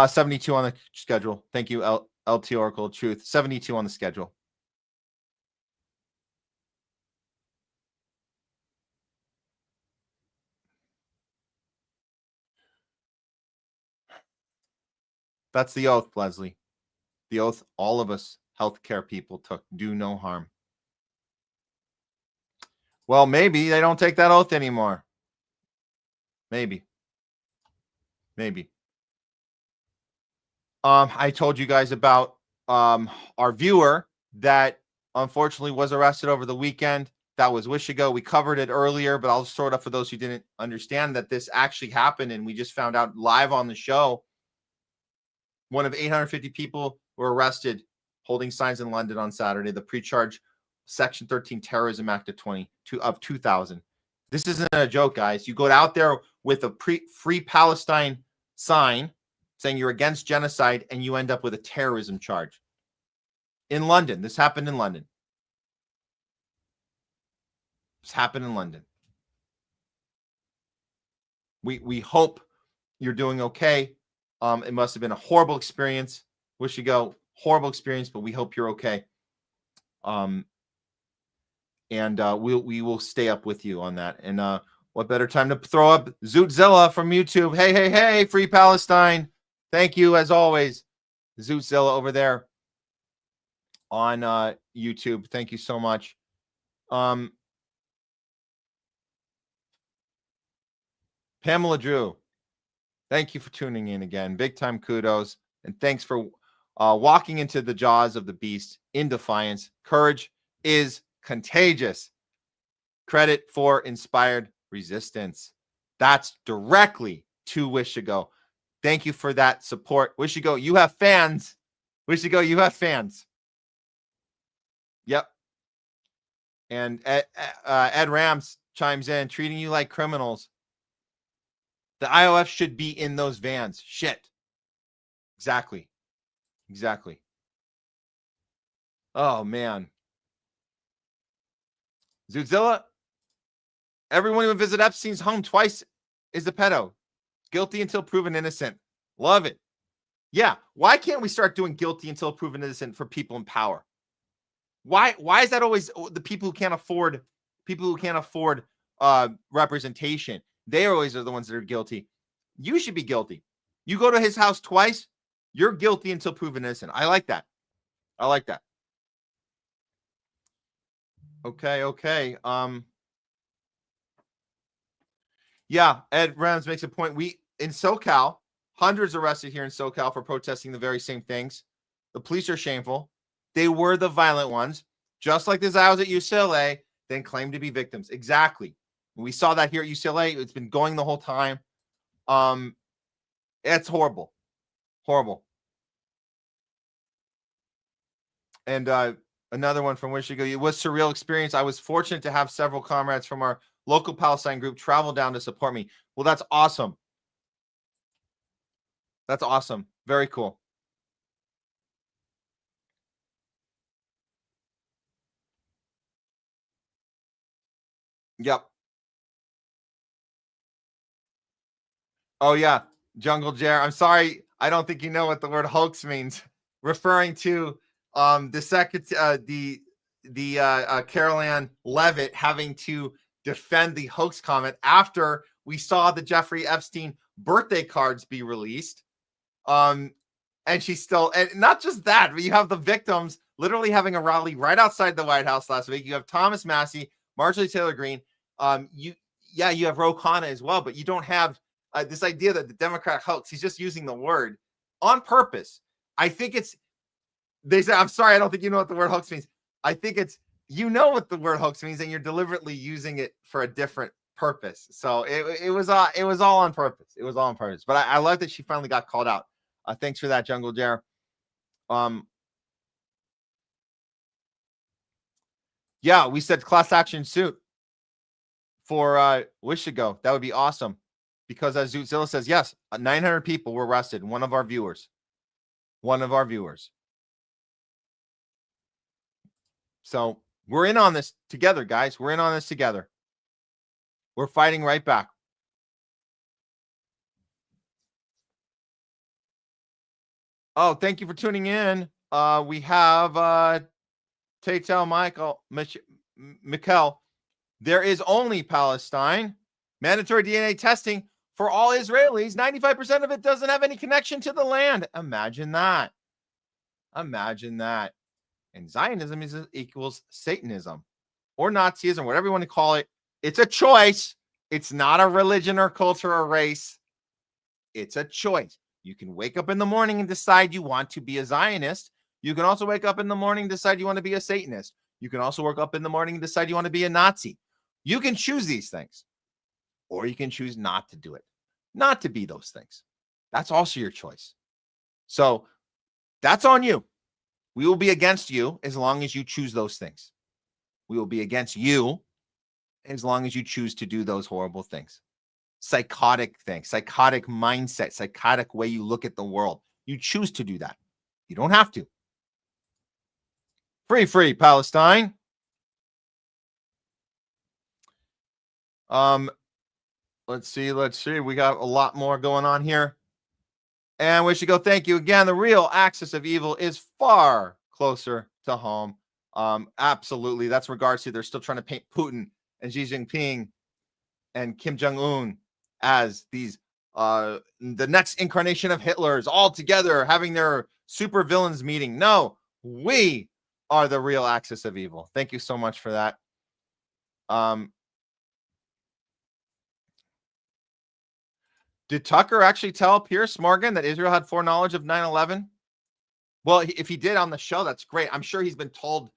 72 on the schedule. Thank you, LT Oracle Truth. 72 on the schedule. That's the oath, Leslie. The oath all of us healthcare people took. Do no harm. Well, maybe they don't take that oath anymore. Maybe. I told you guys about our viewer that unfortunately was arrested over the weekend. That was Wishigo. We covered it earlier, but I'll just throw it up for those who didn't understand that this actually happened, and we just found out live on the show. One of 850 people were arrested holding signs in London on Saturday. The pre-charge Section 13 Terrorism Act of 2000. This isn't a joke, guys. You go out there with a Free Palestine sign saying you're against genocide, and you end up with a terrorism charge. In London. This happened in London. We hope you're doing okay. It must have been a horrible experience. Wish you go. Horrible experience, but we hope you're okay. And we will stay up with you on that. And what better time to throw up Zootzilla from YouTube? Hey, Free Palestine. Thank you, as always, Zootzilla over there on YouTube. Thank you so much. Pamela Drew, thank you for tuning in again. Big time kudos. And thanks for walking into the jaws of the beast in defiance. Courage is contagious. Credit for inspired resistance. That's directly to Wishigo. Thank you for that support. Wishigo, you have fans. Wishigo, you have fans. Yep. And Ed Rams chimes in, treating you like criminals. The IOF should be in those vans. Shit. Exactly. Oh, man. Zootzilla, everyone who visit Epstein's home twice is a pedo. Guilty until proven innocent. Love it. Yeah. Why can't we start doing guilty until proven innocent for people in power? Why is that always the people who can't afford representation? They always are the ones that are guilty. You should be guilty. You go to his house twice, you're guilty until proven innocent. I like that. Okay. Yeah, Ed Rams makes a point. We in SoCal, hundreds arrested here in SoCal for protesting the very same things. The police are shameful. They were the violent ones, just like the Zios at UCLA, then claimed to be victims. Exactly. We saw that here at UCLA. It's been going the whole time. It's horrible. And another one from Wishigo. It was a surreal experience. I was fortunate to have several comrades from our local Palestine group travel down to support me. Well, that's awesome. Very cool. Yep. Oh, yeah. Jungle Jer. I'm sorry. I don't think you know what the word hoax means. Referring to the Carol Ann Levitt having to defend the hoax comment after we saw the Jeffrey Epstein birthday cards be released. And she's still, and not just that, but you have the victims literally having a rally right outside the White House last week. You have Thomas Massey, Marjorie Taylor Greene. You have Ro Khanna as well, but you don't have this idea that the Democrat hoax, he's just using the word on purpose. I think they say, I'm sorry, I don't think you know what the word hoax means. I think you know what the word hoax means, and you're deliberately using it for a different purpose. So it was all on purpose. It was all on purpose. But I love that she finally got called out. Thanks for that, Jungle Jer. Yeah, we said class action suit for Wishigo. That would be awesome. Because as Zootzilla says, yes, 900 people were arrested. One of our viewers. So we're in on this together, guys. We're in on this together. We're fighting right back. Oh, thank you for tuning in. We have THL Mikel. There is only Palestine. Mandatory DNA testing for all Israelis. 95% of it doesn't have any connection to the land. Imagine that. And Zionism equals Satanism or Nazism, whatever you want to call it. It's a choice. It's not a religion or culture or race. It's a choice. You can wake up in the morning and decide you want to be a Zionist. You can also wake up in the morning and decide you want to be a Satanist. You can also wake up in the morning and decide you want to be a Nazi. You can choose these things. Or you can choose not to do it. Not to be those things. That's also your choice. So that's on you. We will be against you as long as you choose those things. We will be against you as long as you choose to do those horrible things. Psychotic things, psychotic mindset, psychotic way you look at the world. You choose to do that. You don't have to. Free Palestine. Let's see. We got a lot more going on here. And we should go. Thank you again. The real axis of evil is far closer to home. Absolutely. That's regards to they're still trying to paint Putin and Xi Jinping and Kim Jong-un as these the next incarnation of Hitler's all together having their super villains meeting. No, we are the real axis of evil. Thank you so much for that. Did Tucker actually tell Piers Morgan that Israel had foreknowledge of 9/11? Well, if he did on the show, that's great. I'm sure he's been told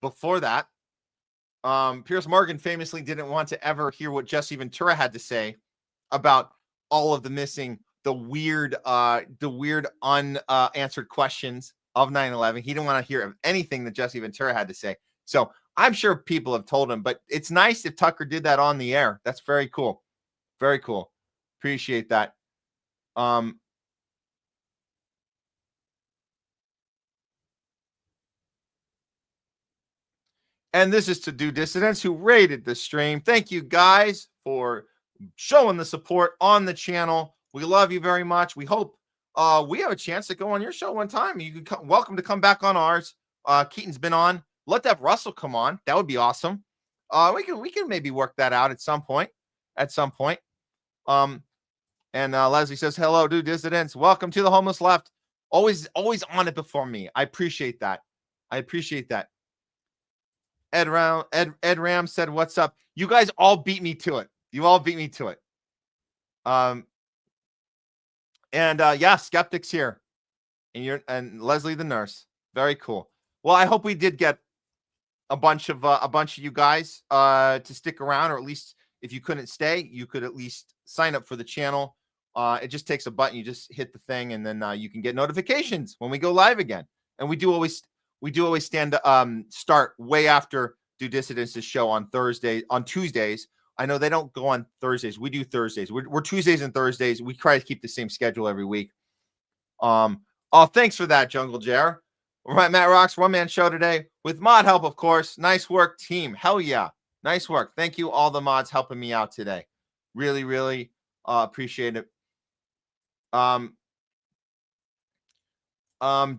before that. Piers Morgan famously didn't want to ever hear what Jesse Ventura had to say about all of the missing, the weird unanswered questions of 9/11. He didn't want to hear anything that Jesse Ventura had to say. So I'm sure people have told him, but it's nice if Tucker did that on the air. That's very cool. Very cool. Appreciate that. And this is to Do Dissidents who rated the stream. Thank you guys for showing the support on the channel. We love you very much. We hope we have a chance to go on your show one time. You can welcome to come back on ours. Keaton's been on. Let that Russell come on. That would be awesome. We can maybe work that out at some point. And Leslie says, hello, Do Dissidents. Welcome to the Homeless Left. Always on it before me. I appreciate that. Ed Ram said, what's up? You guys all beat me to it. Yeah, Skeptics here. And Leslie the nurse. Very cool. Well, I hope we did get a bunch of you guys to stick around, or at least if you couldn't stay, you could at least sign up for the channel. It just takes a button. You just hit the thing, and then you can get notifications when we go live again. And we do always start way after Do Dissidents' show on Tuesdays. I know they don't go on Thursdays. We do Thursdays. We're Tuesdays and Thursdays. We try to keep the same schedule every week. Thanks for that, Jungle Jar. All right, Matt Rocks, one-man show today with mod help, of course. Nice work, team. Hell yeah. Nice work. Thank you, all the mods helping me out today. Really, really appreciate it.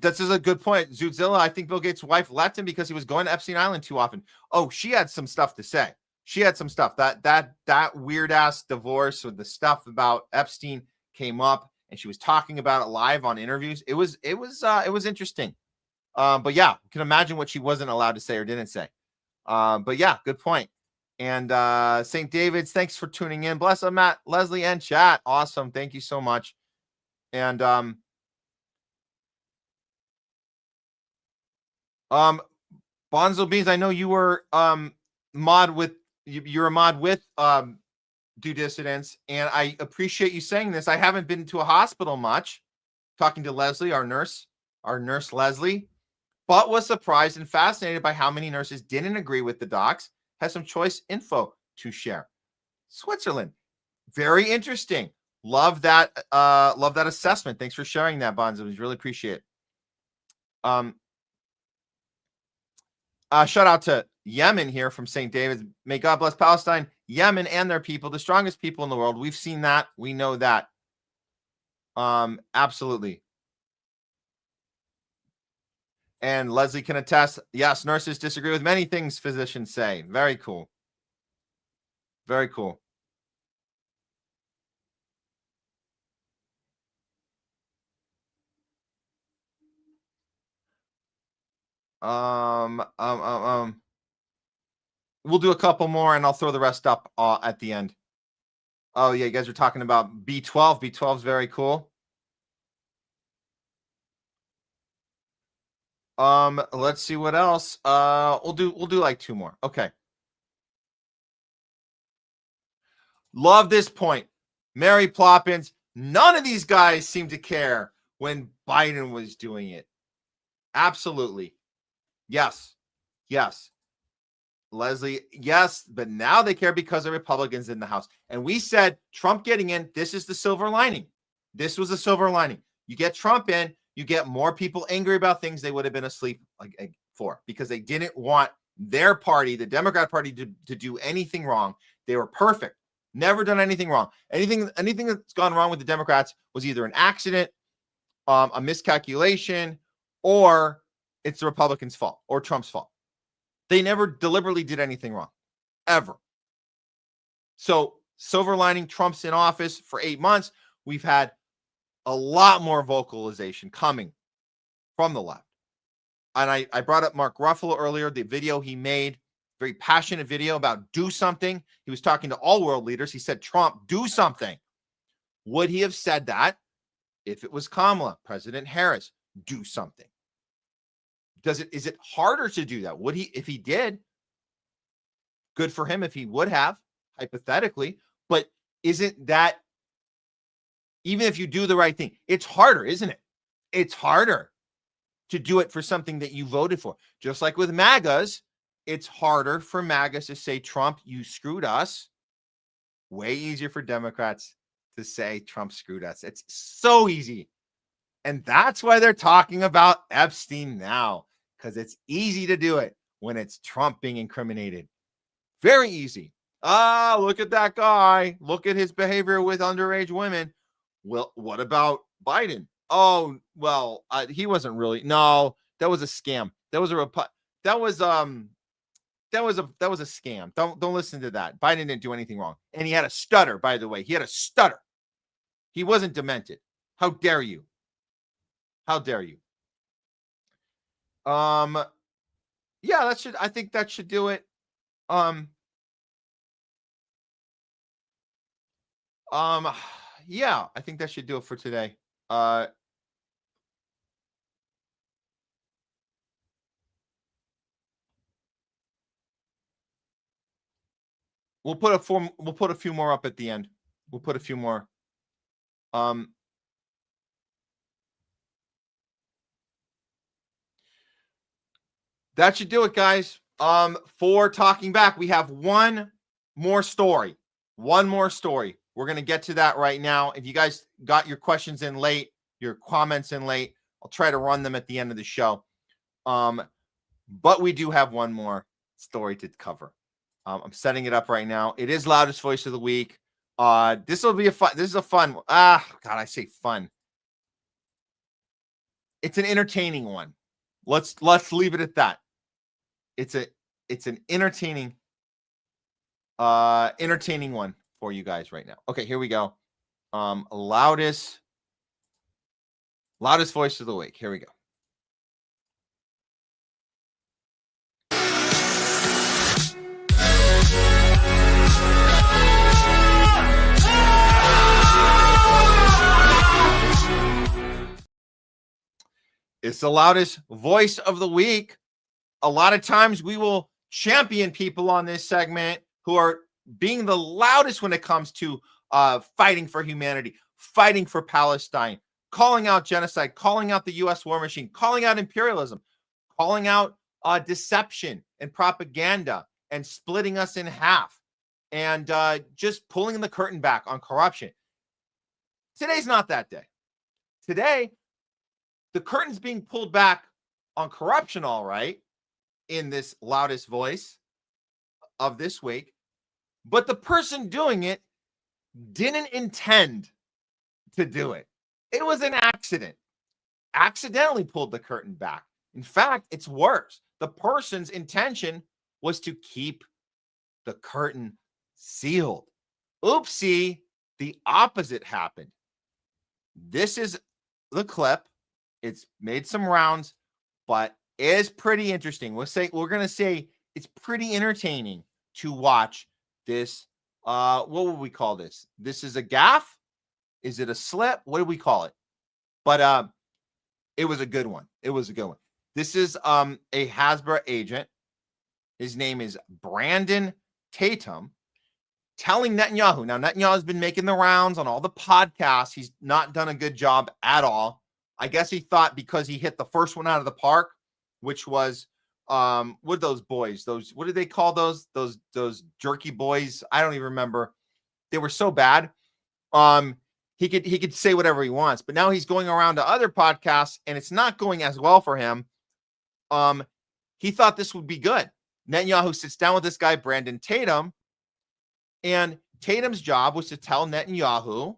This is a good point. Zootzilla, I think Bill Gates' wife left him because he was going to Epstein Island too often. Oh, she had some stuff to say. That weird ass divorce with the stuff about Epstein came up, and she was talking about it live on interviews. It was interesting. But yeah, you can imagine what she wasn't allowed to say or didn't say. But yeah, good point. And St. David's, thanks for tuning in. Bless up, Matt, Leslie, and chat. Awesome. Thank you so much. And Bonzo Beans, I know you were you're a mod with do dissidents, and I appreciate you saying this. I haven't been to a hospital much, talking to Leslie, our nurse Leslie, but was surprised and fascinated by how many nurses didn't agree with the docs. Has some choice info to share. Switzerland, very interesting. Love that assessment. Thanks for sharing that, Bonzo. We really appreciate it. Shout out to Yemen here from St. David's. May God bless Palestine, Yemen, and their people, the strongest people in the world. We've seen that. We know that. Absolutely. And Leslie can attest. Yes, nurses disagree with many things physicians say. Very cool. Very cool. We'll do a couple more and I'll throw the rest up at the end. Oh yeah, you guys are talking about B12. B12 is very cool. Let's see what else. We'll do like two more. Okay. Love this point. Mary Ploppins. None of these guys seem to care when Biden was doing it. Absolutely. Yes. Yes. Leslie, yes, but now they care because of Republicans in the House. And we said Trump getting in, this is the silver lining. This was the silver lining. You get Trump in, you get more people angry about things they would have been asleep for because they didn't want their party, the Democrat Party, to do anything wrong. They were perfect. Never done anything wrong. Anything that's gone wrong with the Democrats was either an accident, a miscalculation, or it's the Republicans' fault or Trump's fault. They never deliberately did anything wrong, ever. So, silver lining, Trump's in office for 8 months. We've had a lot more vocalization coming from the left. And I brought up Mark Ruffalo earlier, the video he made, very passionate video about do something. He was talking to all world leaders. He said, Trump, do something. Would he have said that if it was Kamala, President Harris, do something? Is it harder to do that? Would he, if he did? Good for him if he would have, hypothetically. But isn't that, even if you do the right thing, it's harder, isn't it? It's harder to do it for something that you voted for. Just like with MAGAs, it's harder for MAGAs to say, Trump, you screwed us. Way easier for Democrats to say Trump screwed us. It's so easy. And that's why they're talking about Epstein now, because it's easy to do it when it's Trump being incriminated. Very easy. Look at that guy. Look at his behavior with underage women. Well, what about Biden? Oh, well, he wasn't really. No, that was a scam. That was a scam. Don't listen to that. Biden didn't do anything wrong. And he had a stutter, by the way. He had a stutter. He wasn't demented. How dare you? How dare you? Yeah, I think that should do it. Yeah, I think that should do it for today. We'll put a few more up at the end. We'll put a few more. That should do it, guys. For Talking Back, we have one more story. One more story. We're going to get to that right now. If you guys got your questions in late, your comments in late, I'll try to run them at the end of the show. But we do have one more story to cover. I'm setting it up right now. It is Loudest Voice of the Week. This is a fun. God, I say fun. It's an entertaining one. Let's leave it at that. It's an entertaining one for you guys right now. Okay, here we go. Loudest Voice of the Week. Here we go. It's the loudest voice of the week. A lot of times we will champion people on this segment who are being the loudest when it comes to fighting for humanity, fighting for Palestine, calling out genocide, calling out the U.S. war machine, calling out imperialism, calling out deception and propaganda and splitting us in half, and just pulling the curtain back on corruption. Today's not that day. Today, the curtain's being pulled back on corruption, all right, in this loudest voice of this week, but the person doing it didn't intend to do it. It was an accident. Accidentally pulled the curtain back. In fact, it's worse. The person's intention was to keep the curtain sealed. Oopsie, the opposite happened. This is the clip. It's made some rounds, but it is pretty interesting. We're going to say it's pretty entertaining to watch this. What would we call this? This is a gaffe? Is it a slip? What do we call it? But it was a good one. It was a good one. This is a Hasbro agent. His name is Brandon Tatum, telling Netanyahu. Now, Netanyahu's been making the rounds on all the podcasts. He's not done a good job at all. I guess he thought because he hit the first one out of the park, which was what are those boys? Those, what do they call those jerky boys? I don't even remember. They were so bad. He could say whatever he wants, but now he's going around to other podcasts and it's not going as well for him. He thought this would be good. Netanyahu sits down with this guy, Brandon Tatum, and Tatum's job was to tell Netanyahu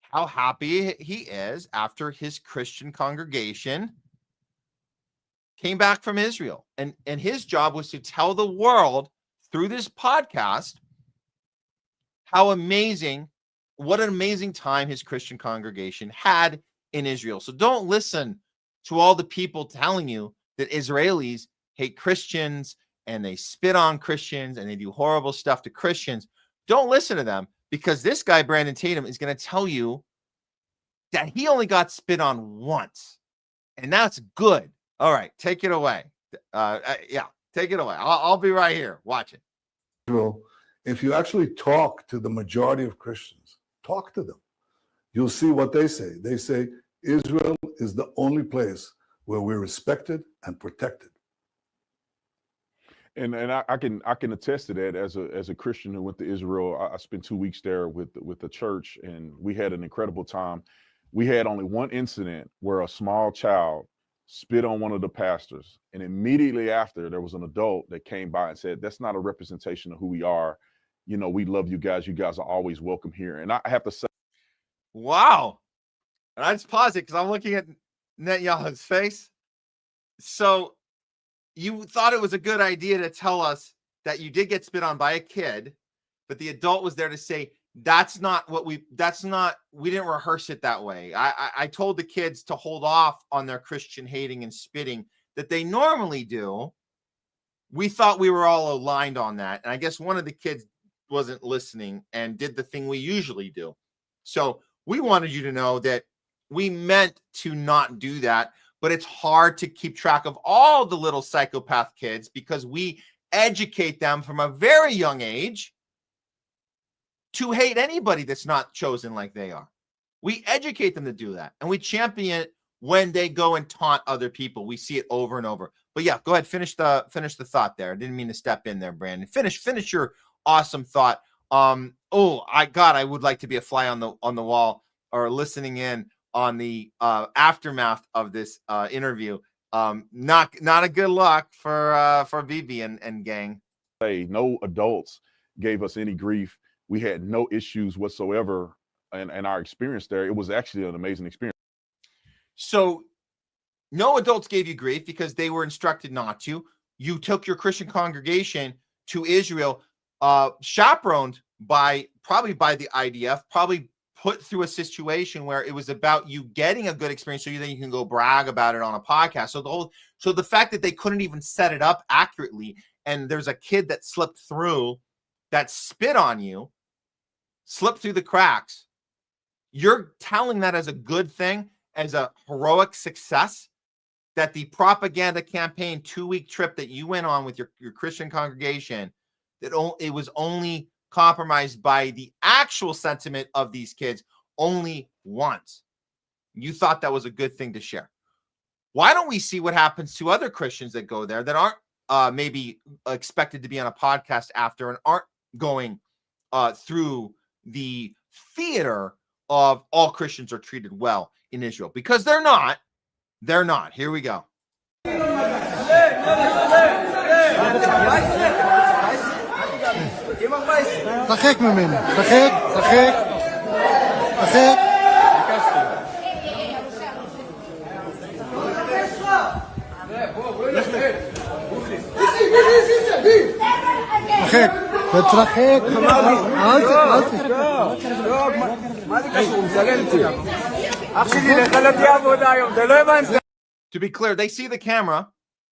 how happy he is after his Christian congregation came back from Israel. And his job was to tell the world through this podcast how amazing, what an amazing time his Christian congregation had in Israel. So don't listen to all the people telling you that Israelis hate Christians and they spit on Christians and they do horrible stuff to Christians. Don't listen to them, because this guy, Brandon Tatum, is going to tell you that he only got spit on once. And that's good. All right, take it away. Yeah, take it away. I'll be right here. Watch it. If you actually talk to the majority of Christians, talk to them, you'll see what they say. They say Israel is the only place where we're respected and protected. And I can attest to that as a Christian who went to Israel. I spent 2 weeks there with the church, and we had an incredible time. We had only one incident where a small child spit on one of the pastors, and immediately after there was an adult that came by and said, "That's not a representation of who we are. You know, we love you guys. You guys are always welcome here." And I have to say, wow. And I just pause it because I'm looking at Netanyahu's face. So you thought it was a good idea to tell us that you did get spit on by a kid, but the adult was there to say, we didn't rehearse it that way. I told the kids to hold off on their Christian hating and spitting that they normally do. We thought we were all aligned on that. And I guess one of the kids wasn't listening and did the thing we usually do. So we wanted you to know that we meant to not do that, but it's hard to keep track of all the little psychopath kids because we educate them from a very young age to hate anybody that's not chosen like they are. We educate them to do that, and we champion it when they go and taunt other people. We see it over and over. But yeah, go ahead, finish the thought there. I didn't mean to step in there, Brandon. Finish your awesome thought. I would like to be a fly on the wall or listening in on the aftermath of this interview. Not a good luck for Bibi and gang. Hey, no adults gave us any grief. We had no issues whatsoever in our experience there. It was actually an amazing experience. So no adults gave you grief because they were instructed not to. You took your Christian congregation to Israel, chaperoned probably by the IDF, probably put through a situation where it was about you getting a good experience so then you can go brag about it on a podcast. So the fact that they couldn't even set it up accurately, and there's a kid that slipped through that spit on you, slipped through the cracks, you're telling that as a good thing, as a heroic success, that the propaganda campaign 2-week trip that you went on with your Christian congregation, It was only compromised by the actual sentiment of these kids only once. You thought that was a good thing to share. Why don't we see what happens to other Christians that go there that aren't maybe expected to be on a podcast after and aren't going through the theater of all Christians are treated well in Israel? Because they're not. They're not. Here we go. רחק ממנו, רחק, רחק, רחק. רחק, תתרחק. To be clear, they see the camera.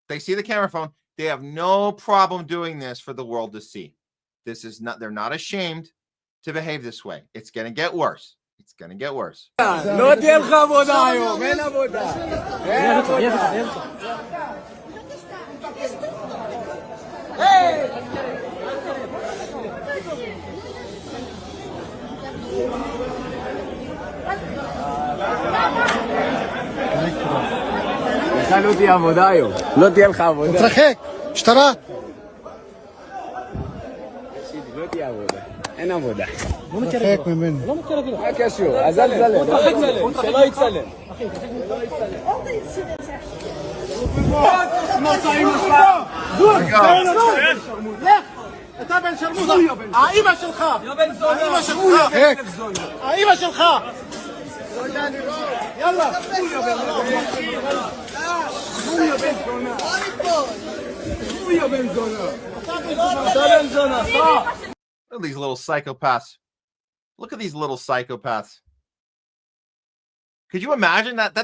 They see the camera phone. They have no problem doing this for the world to see. This is not, they're not ashamed to behave this way. It's going to get worse. It's going to get worse. לא תהיה עבודה היום, לא תהיה לך עבודה. תתרחק, משטרה. לא תהיה עבודה, אין עבודה. תתרחק ממנו. לא מכיר אפילו. מה קשור? אז אל תצלם. שלא יצלם. אחי, שלא יצלם. לך! אתה בן שרמוטה. האמא שלך. האמא שלך. האמא שלך. יאללה. Look at these little psychopaths. Look at these little psychopaths. Could you imagine that?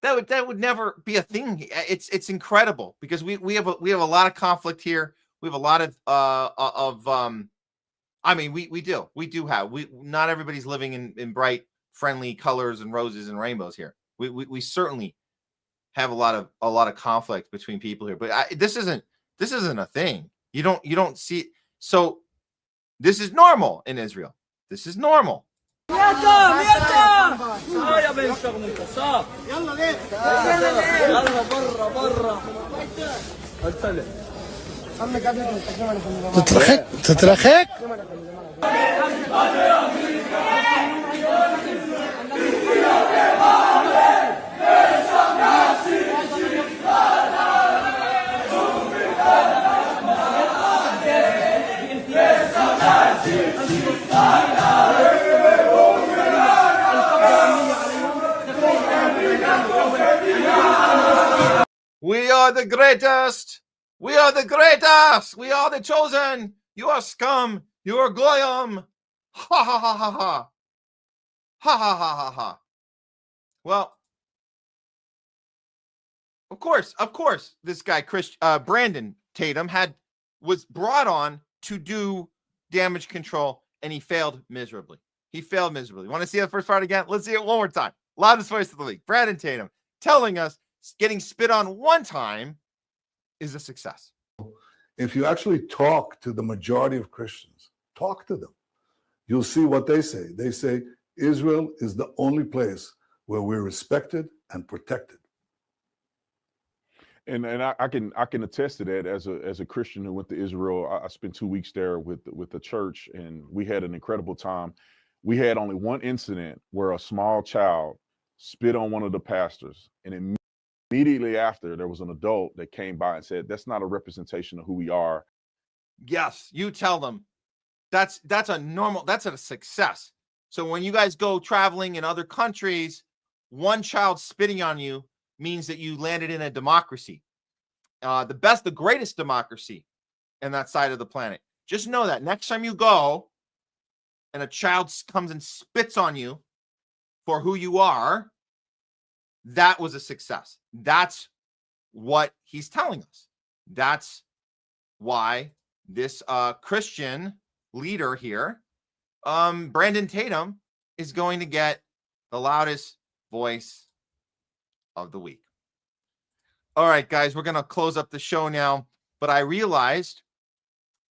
That would never be a thing. It's incredible because we have a lot of conflict here. We have a lot of I mean, we do have not everybody's living in bright, friendly colors and roses and rainbows here. We certainly have a lot of conflict between people here, but this isn't a thing. You don't see. So this is normal in Israel. This is normal. תתרחק. We are the greatest. We are the greatest. We are the chosen. You are scum. You are goyim. Ha ha ha ha ha. Ha ha ha ha ha. Well, of course, this guy, Brandon Tatum, was brought on to do damage control, and he failed miserably. Want to see the first part again? Let's see it one more time. Loudest voice of the league. Brandon Tatum telling us getting spit on one time is a success. If you actually talk to the majority of Christians, talk to them, you'll see what they say. They say Israel is the only place where we're respected and protected. And I can attest to that as a Christian who went to Israel. I spent 2 weeks there with the church, and we had an incredible time. We had only one incident where a small child spit on one of the pastors, and immediately after, there was an adult that came by and said, "That's not a representation of who we are." Yes, you tell them. That's a success. So when you guys go traveling in other countries, one child spitting on you means that you landed in a democracy, the greatest democracy in that side of the planet. Just know that next time you go and a child comes and spits on you for who you are, that was a success. That's what he's telling us. That's why this Christian leader here, Brandon Tatum, is going to get the loudest voice of the week. All right, guys, we're going to close up the show now, but I realized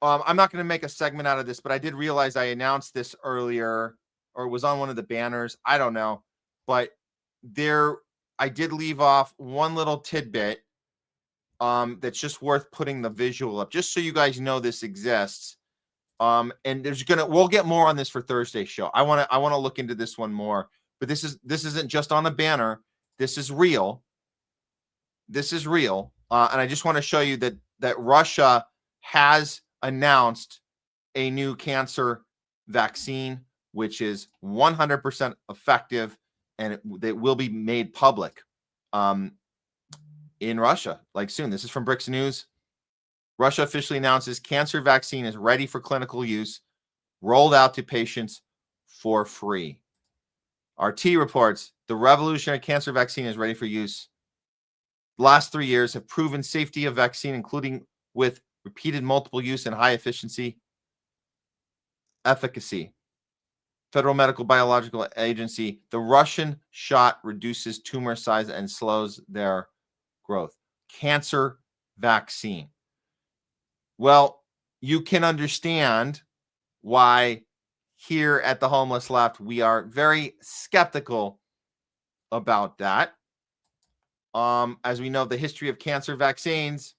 I'm not going to make a segment out of this, but I did realize I announced this earlier, or it was on one of the banners. I don't know, but I did leave off one little tidbit that's just worth putting the visual up, just so you guys know this exists. And we'll get more on this for Thursday's show. I want to look into this one more, but this isn't just on a banner. This is real. This is real. And I just want to show you that Russia has announced a new cancer vaccine, which is 100% effective, and it will be made public in Russia like soon. This is from BRICS News. Russia officially announces cancer vaccine is ready for clinical use, rolled out to patients for free. RT reports the revolutionary cancer vaccine is ready for use. The last 3 years have proven safety of vaccine, including with repeated multiple use and high efficiency. Efficacy. Federal Medical Biological Agency. The Russian shot reduces tumor size and slows their growth. Cancer vaccine. Well, you can understand why here at the Homeless Left we are very skeptical about that. As we know, the history of cancer vaccines,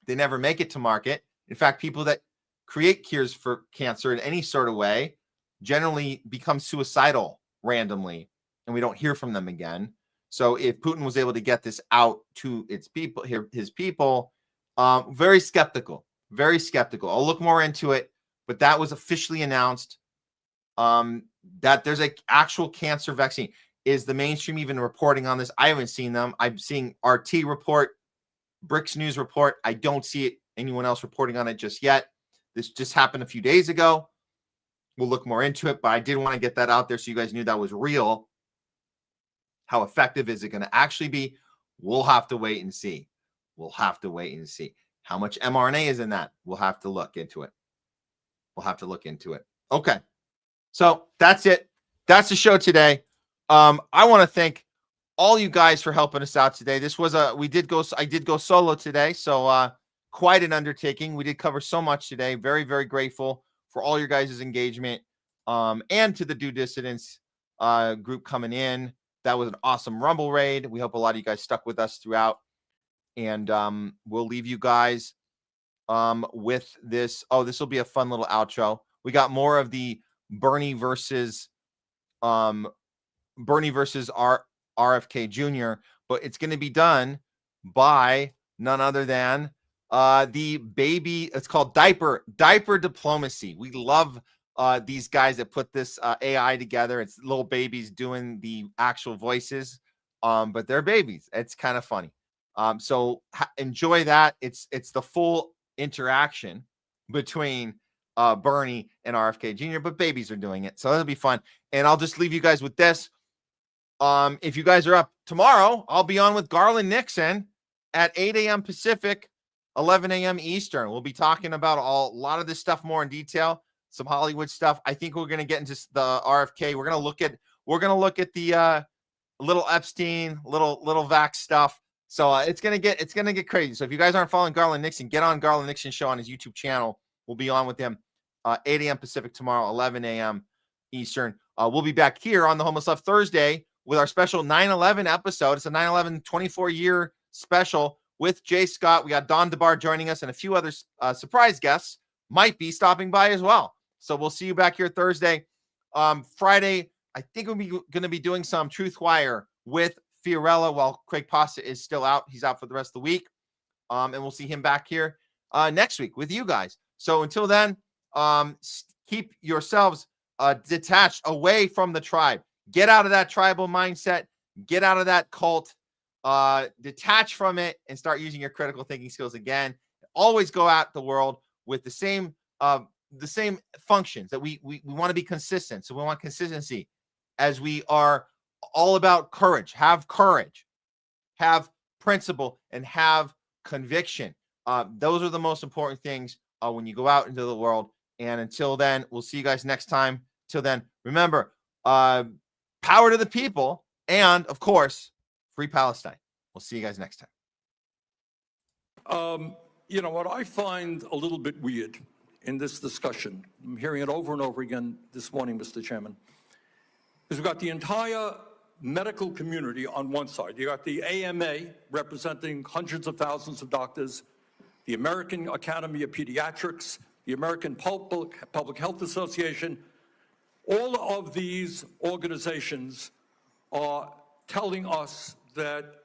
they never make it to market. In fact, people that create cures for cancer in any sort of way generally become suicidal randomly, and we don't hear from them again. So if Putin was able to get this out to his people, very skeptical, very skeptical. I'll look more into it, but that was officially announced that there's an actual cancer vaccine. Is the mainstream even reporting on this? I haven't seen them. I'm seeing RT report, BRICS News report. I don't see anyone else reporting on it just yet. This just happened a few days ago. We'll look more into it, but I did want to get that out there so you guys knew that was real. How effective is it going to actually be? We'll have to wait and see. We'll have to wait and see. How much mRNA is in that? We'll have to look into it. We'll have to look into it. Okay. So that's it. That's the show today. I want to thank all you guys for helping us out today. This was I did go solo today, so quite an undertaking. We did cover so much today. Very, very grateful for all your guys' engagement, and to the Due Dissidents group coming in. That was an awesome Rumble raid. We hope a lot of you guys stuck with us throughout, and we'll leave you guys with this. Oh, this will be a fun little outro. We got more of the Bernie versus RFK Jr., but it's going to be done by none other than the baby. It's called diaper diplomacy. We love these guys that put this AI together. It's little babies doing the actual voices, but they're babies. It's kind of funny. So enjoy that. It's the full interaction between Bernie and RFK Jr., but babies are doing it. So that'll be fun. And I'll just leave you guys with this. If you guys are up tomorrow, I'll be on with Garland Nixon at 8 a.m. Pacific, 11 a.m. Eastern. We'll be talking about a lot of this stuff more in detail, some Hollywood stuff. I think we're going to get into the RFK. We're going to look at the little Epstein, little Vax stuff. So it's going to get crazy. So if you guys aren't following Garland Nixon, get on Garland Nixon show on his YouTube channel. We'll be on with him 8 a.m. Pacific tomorrow, 11 a.m. Eastern. We'll be back here on the Homeless Left Thursday with our special 9/11 episode. It's a 9/11 24-year special with Jay Scott. We got Don DeBar joining us, and a few other surprise guests might be stopping by as well. So we'll see you back here Thursday. Friday, I think we're going to be doing some Truth Wire with Fiorella while Craig Pasta is still out. He's out for the rest of the week. And we'll see him back here next week with you guys. So until then, keep yourselves detached away from the tribe. Get out of that tribal mindset. Get out of that cult. Detach from it and start using your critical thinking skills again. Always go out the world with the same functions that we want to be consistent. So we want consistency as we are all about courage. Have courage, have principle, and have conviction. Those are the most important things when you go out into the world. And until then, we'll see you guys next time. Till then, remember, power to the people, and of course, free Palestine. We'll see you guys next time. You know, what I find a little bit weird in this discussion, I'm hearing it over and over again this morning, Mr. Chairman, is we've got the entire medical community on one side. You got the AMA representing hundreds of thousands of doctors, the American Academy of Pediatrics, the American Public Health Association. All of these organizations are telling us that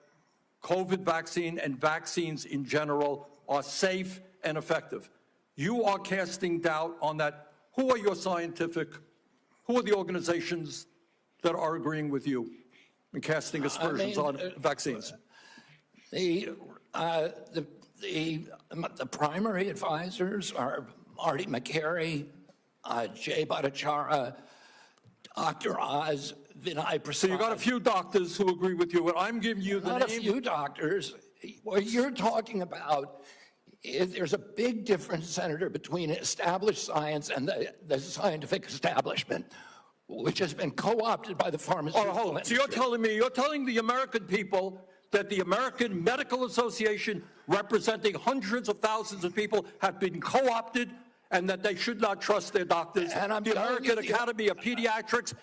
COVID vaccine and vaccines in general are safe and effective. You are casting doubt on that. Who are who are the organizations that are agreeing with you and casting aspersions on vaccines? The primary advisors are Marty McCary, Jay Bhattacharya, Dr. Oz, Vinay Prasad. So you got a few doctors who agree with you, and I'm giving you the Not a few doctors. What you're talking about is there's a big difference, Senator, between established science and the scientific establishment, which has been co-opted by the pharmaceutical industry. So you're telling the American people that the American Medical Association, representing hundreds of thousands of people, have been co-opted and that they should not trust their doctors. And I'm the American Academy of Pediatrics,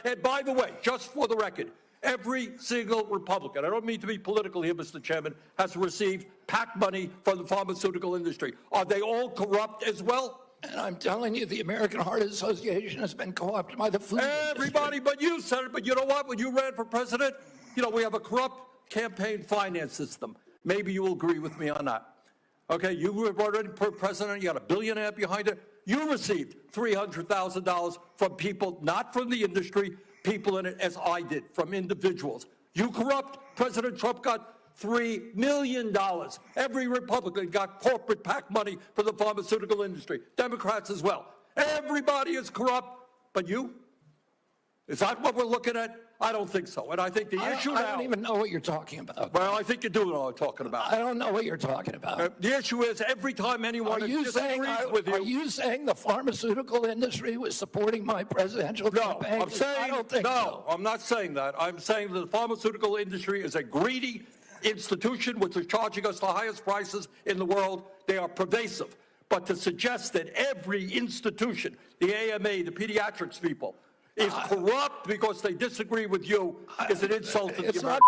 and by the way, just for the record, every single Republican, I don't mean to be political here, Mr. Chairman, has received PAC money from the pharmaceutical industry. Are they all corrupt as well? And I'm telling you, the American Heart Association has been co-opted by the food Everybody but you, Senator. But you know what? When you ran for president, we have a corrupt campaign finance system. Maybe you will agree with me on that. Okay, you were already president, you got a billionaire behind it. You received $300,000 from people, not from the industry, people in it, as I did, from individuals. You corrupt. President Trump got $3 million. Every Republican got corporate PAC money for the pharmaceutical industry. Democrats as well. Everybody is corrupt, but you? Is that what we're looking at? I don't think so. And I think the issue now... I don't even know what you're talking about. Well, I think you do know what I'm talking about. I don't know what you're talking about. The issue is every time anyone disagrees with you... Are you saying the pharmaceutical industry was supporting my presidential campaign? I'm saying, I don't think so. I'm not saying that. I'm saying that the pharmaceutical industry is a greedy institution which is charging us the highest prices in the world. They are pervasive. But to suggest that every institution, the AMA, the pediatrics people, is corrupt because they disagree with you is an insult to the American.